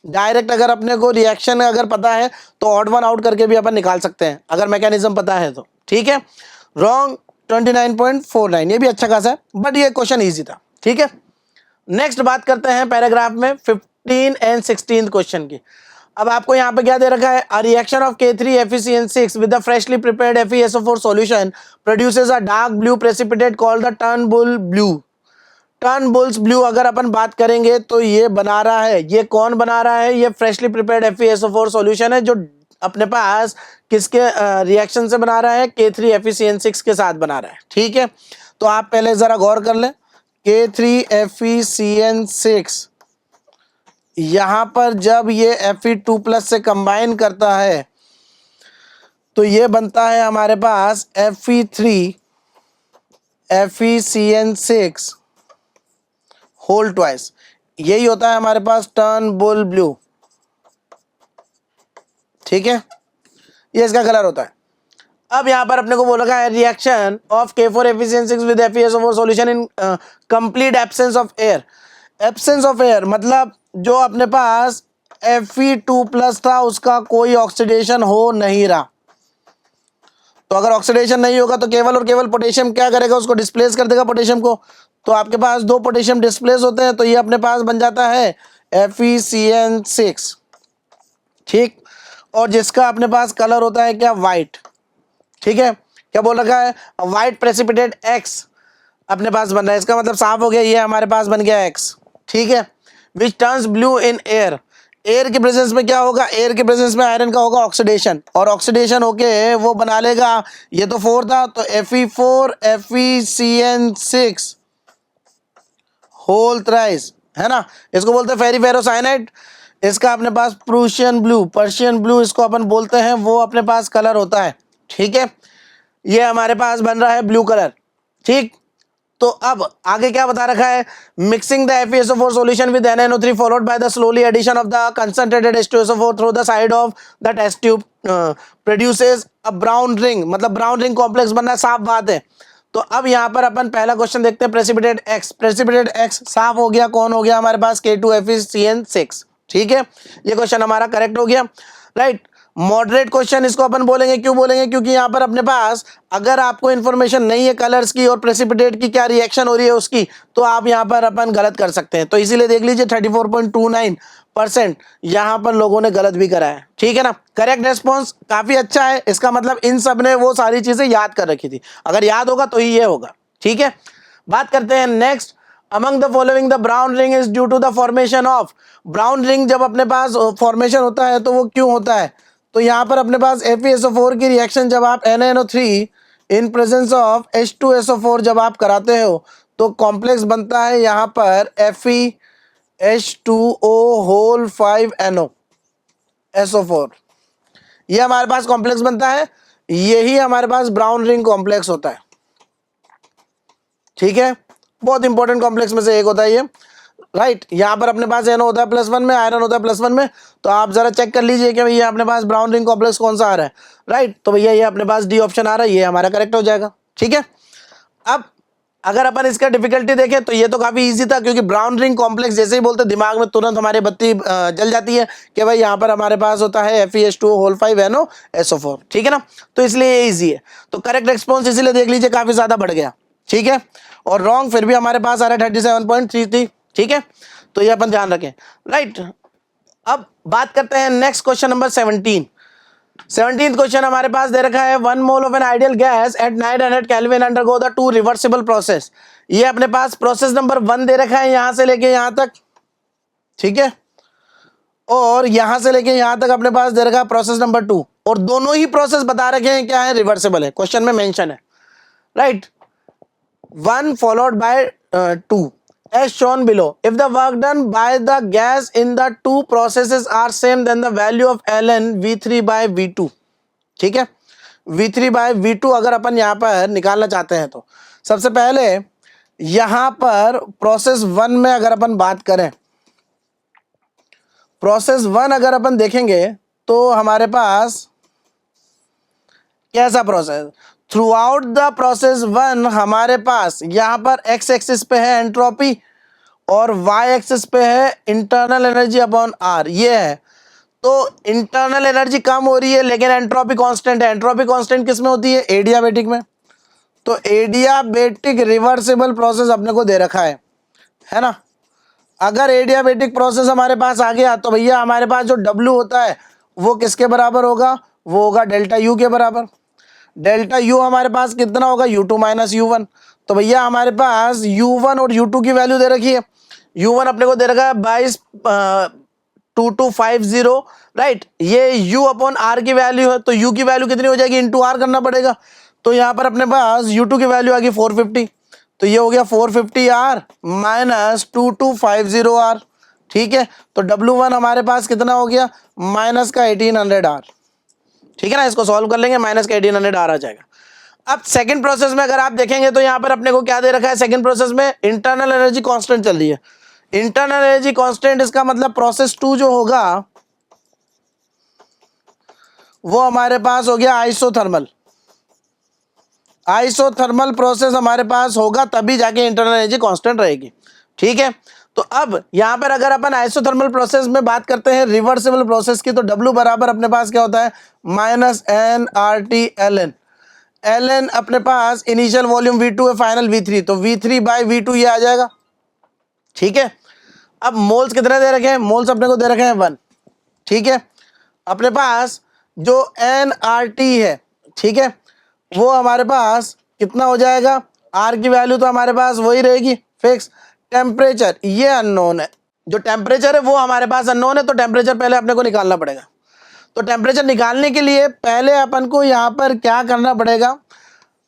डायरेक्ट अगर अपने को रिएक्शन अगर पता है तो ऑड वन आउट करके भी अपन निकाल सकते हैं अगर मैकेनिज्म पता है तो, ठीक है। रॉन्ग 29.49, ये भी अच्छा खासा है बट ये क्वेश्चन इजी था, ठीक है। नेक्स्ट बात करते हैं पैराग्राफ में 15 एंड 16 क्वेश्चन की। अब आपको यहाँ पे क्या दे रखा है, a reaction of K3FeCN6 with the freshly prepared FeSO4 solution produces a dark blue precipitate called the Turnbull blue. Turnbull's blue अगर अपन बात करेंगे तो ये बना रहा है, ये कौन बना रहा है, ये फ्रेशली प्रिपेयर्ड FeSO4 सॉल्यूशन है जो अपने पास किसके रिएक्शन से बना रहा है, K3FeCN6 के साथ बना रहा है, ठीक है। तो आप पहले जरा गौर कर लें, K3FeCN6 यहां पर जब ये Fe2+ से कंबाइन करता है तो ये बनता है हमारे पास Fe3FeCN6 होल ट्वाइस, यही होता है हमारे पास टर्नबुल ब्लू, ठीक है। ये इसका कलर होता है। अब यहां पर अपने को बोला गया है reaction of K4FeCN6 with FeSO4 solution in complete absence of air. Absence of air मतलब जो अपने पास Fe2+ था उसका कोई ऑक्सीडेशन हो नहीं रहा। तो अगर ऑक्सीडेशन नहीं होगा तो केवल और केवल पोटेशियम क्या करेगा, उसको डिस्प्लेस कर देगा पोटेशियम को। तो आपके पास 2 पोटेशियम डिस्प्लेस होते हैं तो ये अपने पास बन जाता है FeCN6, ठीक। और जिसका अपने पास कलर होता है क्या, वाइट, ठीक है। क्या बोल रखा है, वाइट प्रेसिपिटेट X अपने पास बन रहा है, इसका मतलब साफ हो गया ये हमारे पास बन गया X, ठीक है। Which turns blue in air, air के प्रेजेंस में क्या होगा, एयर के प्रेजेंस में आयरन का होगा ऑक्सीडेशन, और ऑक्सीडेशन होके वो बना लेगा, ये तो 4 था तो Fe4FeCN6 होल थ्राइस, है ना। इसको बोलते हैं फेरिफेरोसाइनाइड। इसका अपने पास पर्शियन ब्लू इसको अपन बोलते हैं, वो अपने पास कलर होता है, ठीक है। ये हमारे पास बन रहा है ब्लू कलर, ठीक। तो अब आगे क्या बता रखा है, mixing the FeSO4 solution with NaNO3 followed by the slowly addition of the concentrated H2SO4 through the side of the test tube produces a brown ring, मतलब ब्राउन रिंग कॉम्प्लेक्स बनना है, साफ बात है। तो अब यहाँ पर अपन पहला क्वेश्चन देखते हैं, प्रेसिपिटेट X, प्रेसिपिटेट X साफ हो गया, कौन हो गया हमारे पास K2FeCN6, ठीक है। ये क्वेश्चन हमारा करेक्ट हो गया, राइट। मॉडरेट क्वेश्चन इसको अपन बोलेंगे, क्यों बोलेंगे, क्योंकि यहाँ पर अपने पास अगर आपको इन्फॉर्मेशन नहीं है कलर्स की और प्रेसिपिटेट की क्या रिएक्शन हो रही है उसकी, तो आप यहाँ पर अपन गलत कर सकते हैं। तो इसीलिए देख लीजिए 34.29% यहाँ पर लोगों ने गलत भी करा है, ठीक है ना। करेक्ट रेस्पॉन्स काफी अच्छा है, इसका मतलब इन सब ने वो सारी चीजें याद कर रखी थी, अगर याद होगा तो ही ये होगा, ठीक है। बात करते हैं next, among the following the brown ring is due to the formation of. Brown ring जब अपने पास फॉर्मेशन होता है तो वो क्यों होता है, तो यहाँ पर अपने पास FeSO4 की रिएक्शन जब आप NaNO3 in presence of H2SO4 जब आप कराते हो तो कॉम्प्लेक्स बनता है यहाँ पर FeH2O होल 5NO SO4, ये हमारे पास कॉम्प्लेक्स बनता है, यही हमारे पास ब्राउन रिंग कॉम्प्लेक्स होता है, ठीक है। बहुत इंपॉर्टेंट कॉम्प्लेक्स में से एक होता है ये, राइट। यहाँ पर अपने पास NO होता है +1 में, आयरन होता है +1 में, तो आप जरा चेक कर लीजिए कि भैया अपने पास ब्राउन रिंग कॉम्प्लेक्स कौन सा आ रहा है, राइट। तो भैया ये अपने पास डी ऑप्शन आ रहा है, ये हमारा करेक्ट हो जाएगा, ठीक है। अब अगर अपन इसका डिफिकल्टी देखें तो ये तो काफी इजी था, क्योंकि ब्राउन रिंग कॉम्प्लेक्स जैसे ही बोलते दिमाग में तुरंत हमारी बत्ती जल जाती है कि भाई यहाँ पर हमारे पास होता है FeH2O होल 5NO SO4, ठीक है ना। तो इसलिए ये ईजी है। तो करेक्ट रिस्पॉन्स इसीलिए देख लीजिए काफी ज्यादा बढ़ गया, ठीक है। और रॉन्ग फिर भी हमारे पास आ रहा है 37.33, ठीक है। तो ये अपन ध्यान रखें, राइट। अब बात करते हैं next question number 17th question हमारे पास दे रखा है 1 mole of an ideal gas at 900 kelvin undergo the 2 reversible process. ये अपने पास प्रोसेस नंबर 1 दे रखा है यहां से लेके यहां तक, ठीक है। और यहां से लेके यहां तक अपने पास दे रखा है प्रोसेस नंबर 2, और दोनों ही प्रोसेस बता रखे हैं क्या है, रिवर्सिबल है, क्वेश्चन में मेंशन है, right. 1 followed by 2 as shown below. If the work done by the gas in the two processes are same, then the value of ln v3 by v2. ठीक है, v3 by v2 अगर अपन यहाँ पर निकालना चाहते हैं तो सबसे पहले यहाँ पर प्रोसेस 1 में अगर अपन बात करें, प्रोसेस 1 अगर अपन देखेंगे तो हमारे पास कैसा process, through out the process 1 हमारे पास यहाँ पर एक्स एक्सिस पे है एंट्रोपी और वाई एक्सिस पे है इंटरनल एनर्जी अपॉन आर, ये है। तो इंटरनल एनर्जी कम हो रही है लेकिन एंट्रोपी कांस्टेंट है। एंट्रोपी कांस्टेंट किस में होती है, एडियाबेटिक में। तो एडियाबेटिक रिवर्सिबल प्रोसेस अपने को दे रखा है ना। अगर एडियाबेटिक प्रोसेस हमारे पास आ गया तो भैया हमारे पास जो W होता है वो किसके बराबर होगा, वो होगा डेल्टा यू के बराबर। डेल्टा यू हमारे पास कितना होगा, U2 माइनस U1। तो भैया हमारे पास U1 और U2 की वैल्यू दे रखी है। U1 अपने को दे रखा है 2250, राइट। ये U अपॉन R की वैल्यू है, तो U की वैल्यू कितनी हो जाएगी, इंटू R करना पड़ेगा। तो यहाँ पर अपने पास U2 की वैल्यू आ गई 450, तो ये हो गया 450R माइनस 2250R, ठीक है। तो W1 हमारे पास कितना हो गया, माइनस का 1800R, ठीक है ना। इसको सॉल्व कर लेंगे, माइनस का 1800R आ जाएगा। अब सेकंड प्रोसेस में अगर आप देखेंगे तो यहाँ पर अपने को क्या दे रखा है, सेकंड प्रोसेस में इंटरनल एनर्जी कांस्टेंट चल रही है। इंटरनल एनर्जी कांस्टेंट, इसका मतलब प्रोसेस 2 जो होगा वो हमारे पास हो गया आइसोथर्मल। आइसोथर्मल प्रोसेस हमारे पास होगा तभी जाके इंटरनल एनर्जी कांस्टेंट रहेगी, ठीक है। तो अब यहां पर अगर अपन आइसोथर्मल प्रोसेस में बात करते हैं रिवर्सिबल प्रोसेस की, तो W बराबर अपने पास क्या होता है, minus N R T L N. L N अपने पास इनिशियल वॉल्यूम V2 है, फाइनल V3, तो V3 बाई V2 ये आ जाएगा, ठीक है। अब मोल्स कितने दे रखे हैं, मोल्स अपने को दे रखे हैं 1, ठीक है। अपने पास जो nRT है, ठीक है, वो हमारे पास कितना हो जाएगा, R की वैल्यू तो हमारे पास वही रहेगी फिक्स। टेम्परेचर ये अननोन है, जो टेम्परेचर है वो हमारे पास अननोन है, तो टेम्परेचर पहले अपने को निकालना पड़ेगा। तो टेम्परेचर निकालने के लिए पहले अपन को यहाँ पर क्या करना पड़ेगा,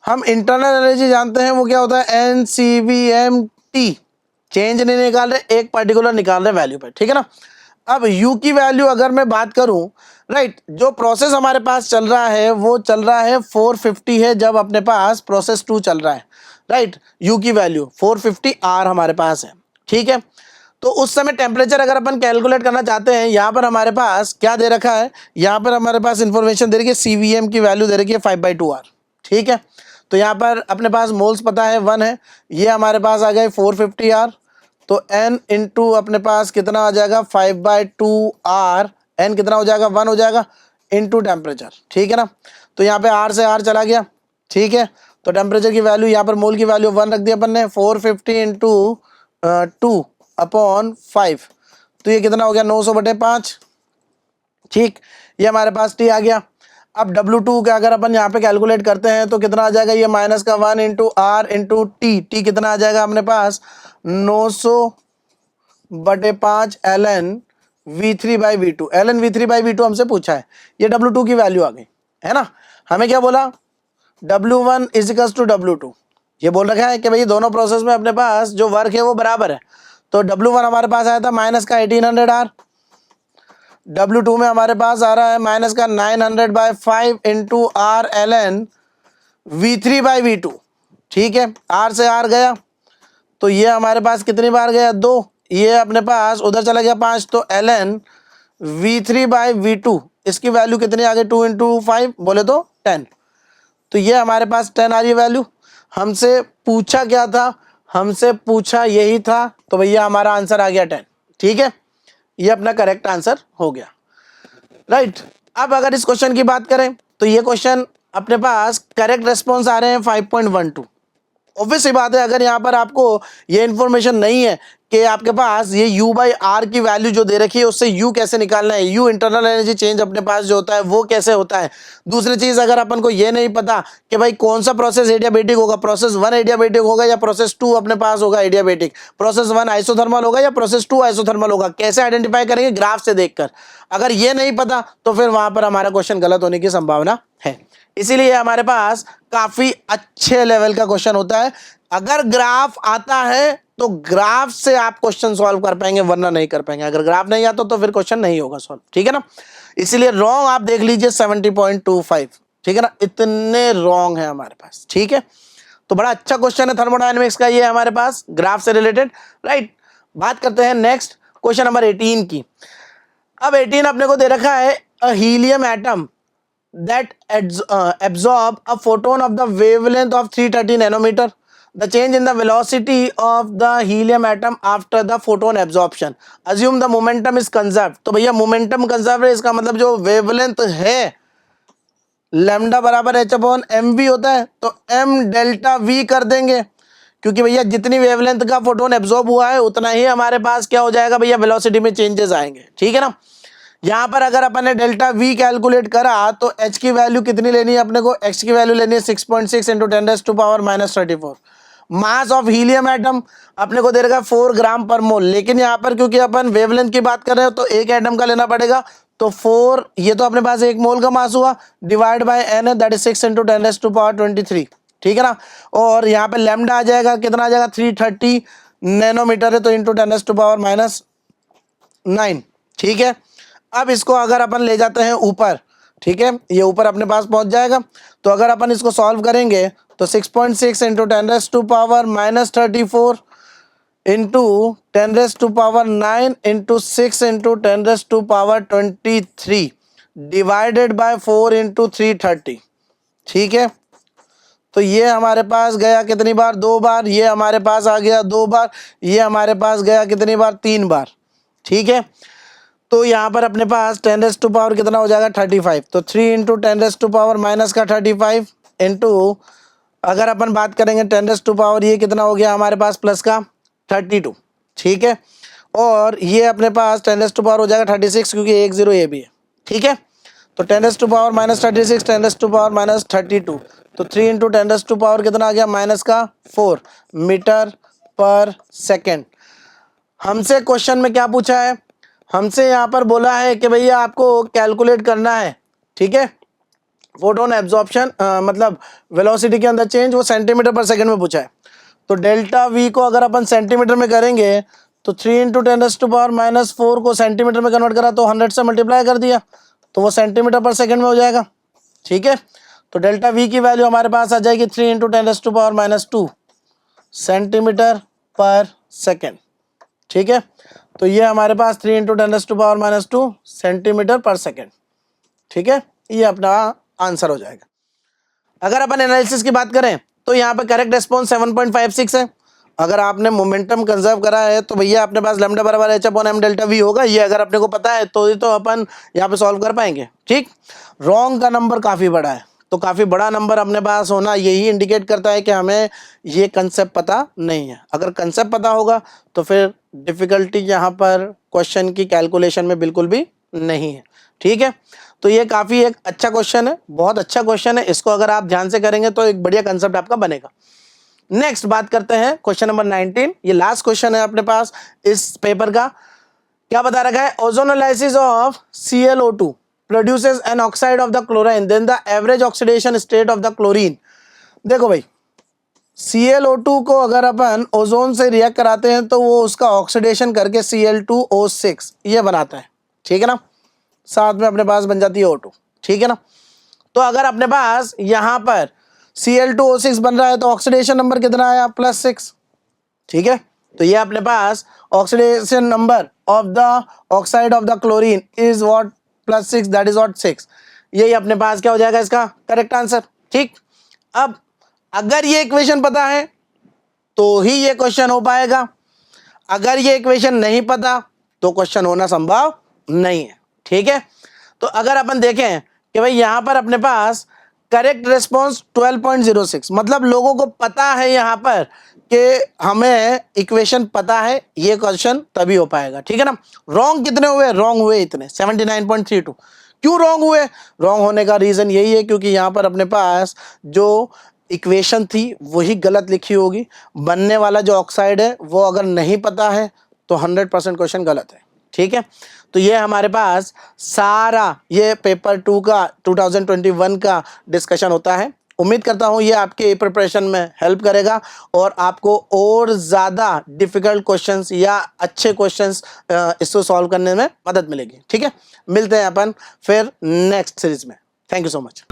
हम इंटरनल एनर्जी जानते हैं वो क्या होता है, NCVMT। चेंज नहीं निकाल रहे, एक पर्टिकुलर निकाल रहे वैल्यू पर, ठीक है ना। अब U की वैल्यू अगर मैं बात करूं, राइट, जो प्रोसेस हमारे पास चल रहा है वो चल रहा है 450 है, जब अपने पास प्रोसेस 2 चल रहा है, राइट। U की वैल्यू 450R हमारे पास है, ठीक है। तो उस समय टेम्परेचर अगर अपन कैलकुलेट करना चाहते हैं, यहाँ पर हमारे पास क्या दे रखा है, यहाँ पर हमारे पास इंफॉर्मेशन दे रखी है, CVM की वैल्यू दे रखी है 5/2R, ठीक है। तो यहाँ पर अपने पास मोल्स पता है 1 है, ये हमारे पास आ गए 450R, तो N इंटू अपने पास कितना आ जाएगा 5/2R, N कितना हो जाएगा 1 हो जाएगा, इंटू टेम्परेचर, ठीक है ना। तो यहाँ पे R से R चला गया, ठीक है। तो टेम्परेचर की वैल्यू यहाँ पर मोल की वैल्यू 1 रख दिया अपन ने, 450 इंटू 2 अपॉन 5, तो ये कितना हो गया 900/5, ठीक। ये हमारे पास T आ गया। अब W2 का अगर अपन यहाँ पे कैलकुलेट करते हैं तो कितना आ जाएगा, ये माइनस का 1 इंटू R इंटू T कितना आ जाएगा अपने पास 900/5 ln V3 by V2। ln V3 by V2 हमसे पूछा है, ये W2 की वैल्यू आ गई है ना। हमें क्या बोला, W1 इजिकल्स टू W2, ये बोल रखा है कि भाई दोनों प्रोसेस में अपने पास जो वर्क है वो बराबर है। तो W1 हमारे पास आया था माइनस का 1800R, W2 में हमारे पास आ रहा है माइनस का 900/5 into R ln V3 by V2, ठीक है। R से R गया तो ये हमारे पास कितनी बार गया, 2, ये अपने पास उधर चला गया 5, तो ln V3 बाई V2 इसकी वैल्यू कितनी आ गई, 2 इंटू 5 बोले तो 10, तो ये हमारे पास 10 आ रही है वैल्यू। हमसे पूछा क्या था, हमसे पूछा यही था, तो भैया हमारा आंसर आ गया 10, ठीक है। ये अपना करेक्ट आंसर हो गया, राइट। अब अगर इस क्वेश्चन की बात करें तो ये क्वेश्चन अपने पास करेक्ट रेस्पॉन्स आ रहे हैं 5.12। ऑब्वियस सी बात है, अगर यहाँ पर आपको ये इन्फॉर्मेशन नहीं है कि आपके पास ये U/R की वैल्यू जो दे रखी है उससे U कैसे निकालना है, U इंटरनल एनर्जी चेंज अपने पास जो होता है वो कैसे होता है। दूसरी चीज़, अगर अपन को ये नहीं पता कि भाई कौन सा प्रोसेस एडियाबेटिक होगा, प्रोसेस 1 एडियाबेटिक होगा या प्रोसेस 2 अपने पास होगा एडियाबेटिक, प्रोसेस 1 आइसोथर्मल होगा या प्रोसेस 2 आइसोथर्मल होगा, कैसे आइडेंटिफाई करेंगे, ग्राफ से देखकर। अगर ये नहीं पता तो फिर वहां पर हमारा क्वेश्चन गलत होने की संभावना है। इसीलिए हमारे पास काफी अच्छे लेवल का क्वेश्चन होता है। अगर ग्राफ आता है तो ग्राफ से आप क्वेश्चन सॉल्व कर पाएंगे, वरना नहीं कर पाएंगे। अगर ग्राफ नहीं आता तो फिर क्वेश्चन नहीं होगा सॉल्व, ठीक है ना। इसीलिए रॉन्ग आप देख लीजिए 70.25, ठीक है ना, इतने रॉन्ग है हमारे पास, ठीक है। तो बड़ा अच्छा क्वेश्चन है थर्मोडायनेमिक्स का ये हमारे पास, ग्राफ से रिलेटेड, राइट। बात करते हैं नेक्स्ट क्वेश्चन नंबर 18 की। अब 18 अपने को दे रखा है a helium atom that absorb a photon of the wavelength of 330 nanometer. The change in the velocity of the helium atom after the photon absorption. Assume the momentum is conserved. तो भैया मोमेंटम कंजर्व है, इसका मतलब जो वेवलेंथ है लैम्डा बराबर एच अपॉन एम वी होता है, तो एम डेल्टा वी कर देंगे, क्योंकि भैया जितनी वेवलेंथ का फोटोन एब्जॉर्ब हुआ है उतना ही हमारे पास क्या हो जाएगा भैया, वेलोसिटी में चेंजेस आएंगे, ठीक है ना। यहाँ पर अगर अपन ने डेल्टा वी कैलकुलेट करा तो एच की वैल्यू कितनी लेनी है अपने को, एक्स की वैल्यू लेनी है 6.6 into 10⁻⁻34। Mass of helium atom अपने को दे रखा 4 ग्राम पर मोल, लेकिन यहाँ पर क्योंकि अपन वेवलेंथ की बात कर रहे हो तो एक एटम का लेना पड़ेगा, तो 4 ये तो अपने पास 1 मोल का मास हुआ, डिवाइड बाय एन है, दैट इज 6 इंटू 10⁻23, ठीक है ना। और यहाँ पे लैम्डा आ जाएगा, कितना आ जाएगा 330 नैनोमीटर है, तो इंटू 10⁻⁹ ठीक है। अब इसको अगर अपन ले जाते हैं ऊपर, ठीक है, ये ऊपर अपने पास पहुंच जाएगा, तो अगर अपन इसको सॉल्व करेंगे तो 6.6 into 10⁻34 into 10⁻9 into 6 into 10⁻23 divided by 4 into 330, ठीक है। तो ये हमारे पास गया कितनी बार, 2 बार, ये हमारे पास आ गया 2 बार, ये हमारे पास गया कितनी बार, 3 बार, ठीक है। तो यहाँ पर अपने पास 10⁻⁻ कितना हो जाएगा 35, तो 3 इंटू 10⁻⁻ माइनस का 35 इंटू अगर अपन बात करेंगे 10⁻⁻, ये कितना हो गया हमारे पास प्लस का 32, ठीक है। और ये अपने पास 10⁻⁻ हो जाएगा 36, क्योंकि 1 0 ये भी है, ठीक है। तो 10⁻⁻ माइनस 36, 10⁻⁻ माइनस 32, तो 3 इंटू 10⁻⁻ कितना आ गया माइनस का 4 मीटर पर सेकेंड। हमसे क्वेश्चन में क्या पूछा है, हमसे यहाँ पर बोला है कि भैया आपको कैलकुलेट करना है, ठीक है, फोटोन एब्जॉर्प्शन मतलब वेलोसिटी के अंदर चेंज, वो सेंटीमीटर पर सेकंड में पूछा है। तो डेल्टा वी को अगर अपन सेंटीमीटर में करेंगे तो 3 इंटू 10⁻⁻4 को सेंटीमीटर में कन्वर्ट करा तो 100 से मल्टीप्लाई कर दिया, तो वो सेंटीमीटर पर सेकंड में हो जाएगा, ठीक है। तो डेल्टा वी की वैल्यू हमारे पास आ जाएगी 3 इंटू 10⁻⁻2 सेंटीमीटर पर सेकेंड, ठीक है। तो ये हमारे पास 3 इंटू 10⁻⁻2 सेंटीमीटर पर सेकेंड, ठीक है, ये अपना आंसर हो जाएगा। अगर अपन एनालिसिस की बात करें तो यहाँ पे करेक्ट रेस्पॉन्स 7.56 है। अगर आपने मोमेंटम कंजर्व करा है तो भैया अपने पास लैम्डा बराबर H upon M delta V होगा, ये अगर अपने को पता है तो ये तो अपन यहाँ पे सॉल्व कर पाएंगे, ठीक। रॉन्ग का नंबर काफ़ी बड़ा है, तो काफ़ी बड़ा नंबर अपने पास होना यही इंडिकेट करता है कि हमें ये कंसेप्ट पता नहीं है। अगर कंसेप्ट पता होगा तो फिर डिफ़िकल्टी यहाँ पर क्वेश्चन की कैलकुलेशन में बिल्कुल भी नहीं है, ठीक है। तो ये काफ़ी एक अच्छा क्वेश्चन है, बहुत अच्छा क्वेश्चन है, इसको अगर आप ध्यान से करेंगे तो एक बढ़िया कंसेप्ट आपका बनेगा। नेक्स्ट बात करते हैं क्वेश्चन नंबर 19, ये लास्ट क्वेश्चन है अपने पास इस पेपर का। क्या बता रखा है, ozonolysis of ClO2 produces an oxide of the chlorine, then the average oxidation state of the chlorine। देखो भाई, ClO2 को अगर अपन ओजोन से रिएक्ट कराते हैं तो वो उसका ऑक्सीडेशन करके Cl2O6 ये बनाता है, ठीक है ना, साथ में अपने पास बन जाती है O2, ठीक है ना। तो अगर अपने पास यहाँ पर Cl2O6 बन रहा है तो ऑक्सीडेशन नंबर कितना आया +6, ठीक है। तो ये अपने पास oxidation number of the oxide of the chlorine is what +6, that is what 6। यही अपने पास क्या हो जाएगा इसका करेक्ट आंसर, ठीक। अब अगर ये इक्वेशन पता है तो ही ये क्वेश्चन हो पाएगा, अगर ये इक्वेशन नहीं पता तो क्वेश्चन होना संभव नहीं है, ठीक है। तो अगर अपन देखें कि भाई यहाँ पर अपने पास करेक्ट रिस्पॉन्स 12.06, मतलब लोगों को पता है यहाँ पर कि हमें इक्वेशन पता है, ये क्वेश्चन तभी हो पाएगा, ठीक है ना। रॉन्ग कितने हुए, रॉन्ग हुए इतने 79.32। क्यों रॉन्ग हुए, रॉन्ग होने का रीज़न यही है क्योंकि यहाँ पर अपने पास जो इक्वेशन थी वही गलत लिखी होगी, बनने वाला जो ऑक्साइड है वो अगर नहीं पता है तो 100% क्वेश्चन गलत है, ठीक है, तो ये हमारे पास सारा ये पेपर 2 का 2021 का डिस्कशन होता है। उम्मीद करता हूँ ये आपके प्रिपरेशन में हेल्प करेगा और आपको और ज़्यादा डिफ़िकल्ट क्वेश्चंस या अच्छे क्वेश्चंस इसको सॉल्व करने में मदद मिलेगी। ठीक है, मिलते हैं अपन फिर नेक्स्ट सीरीज में। Thank you so much.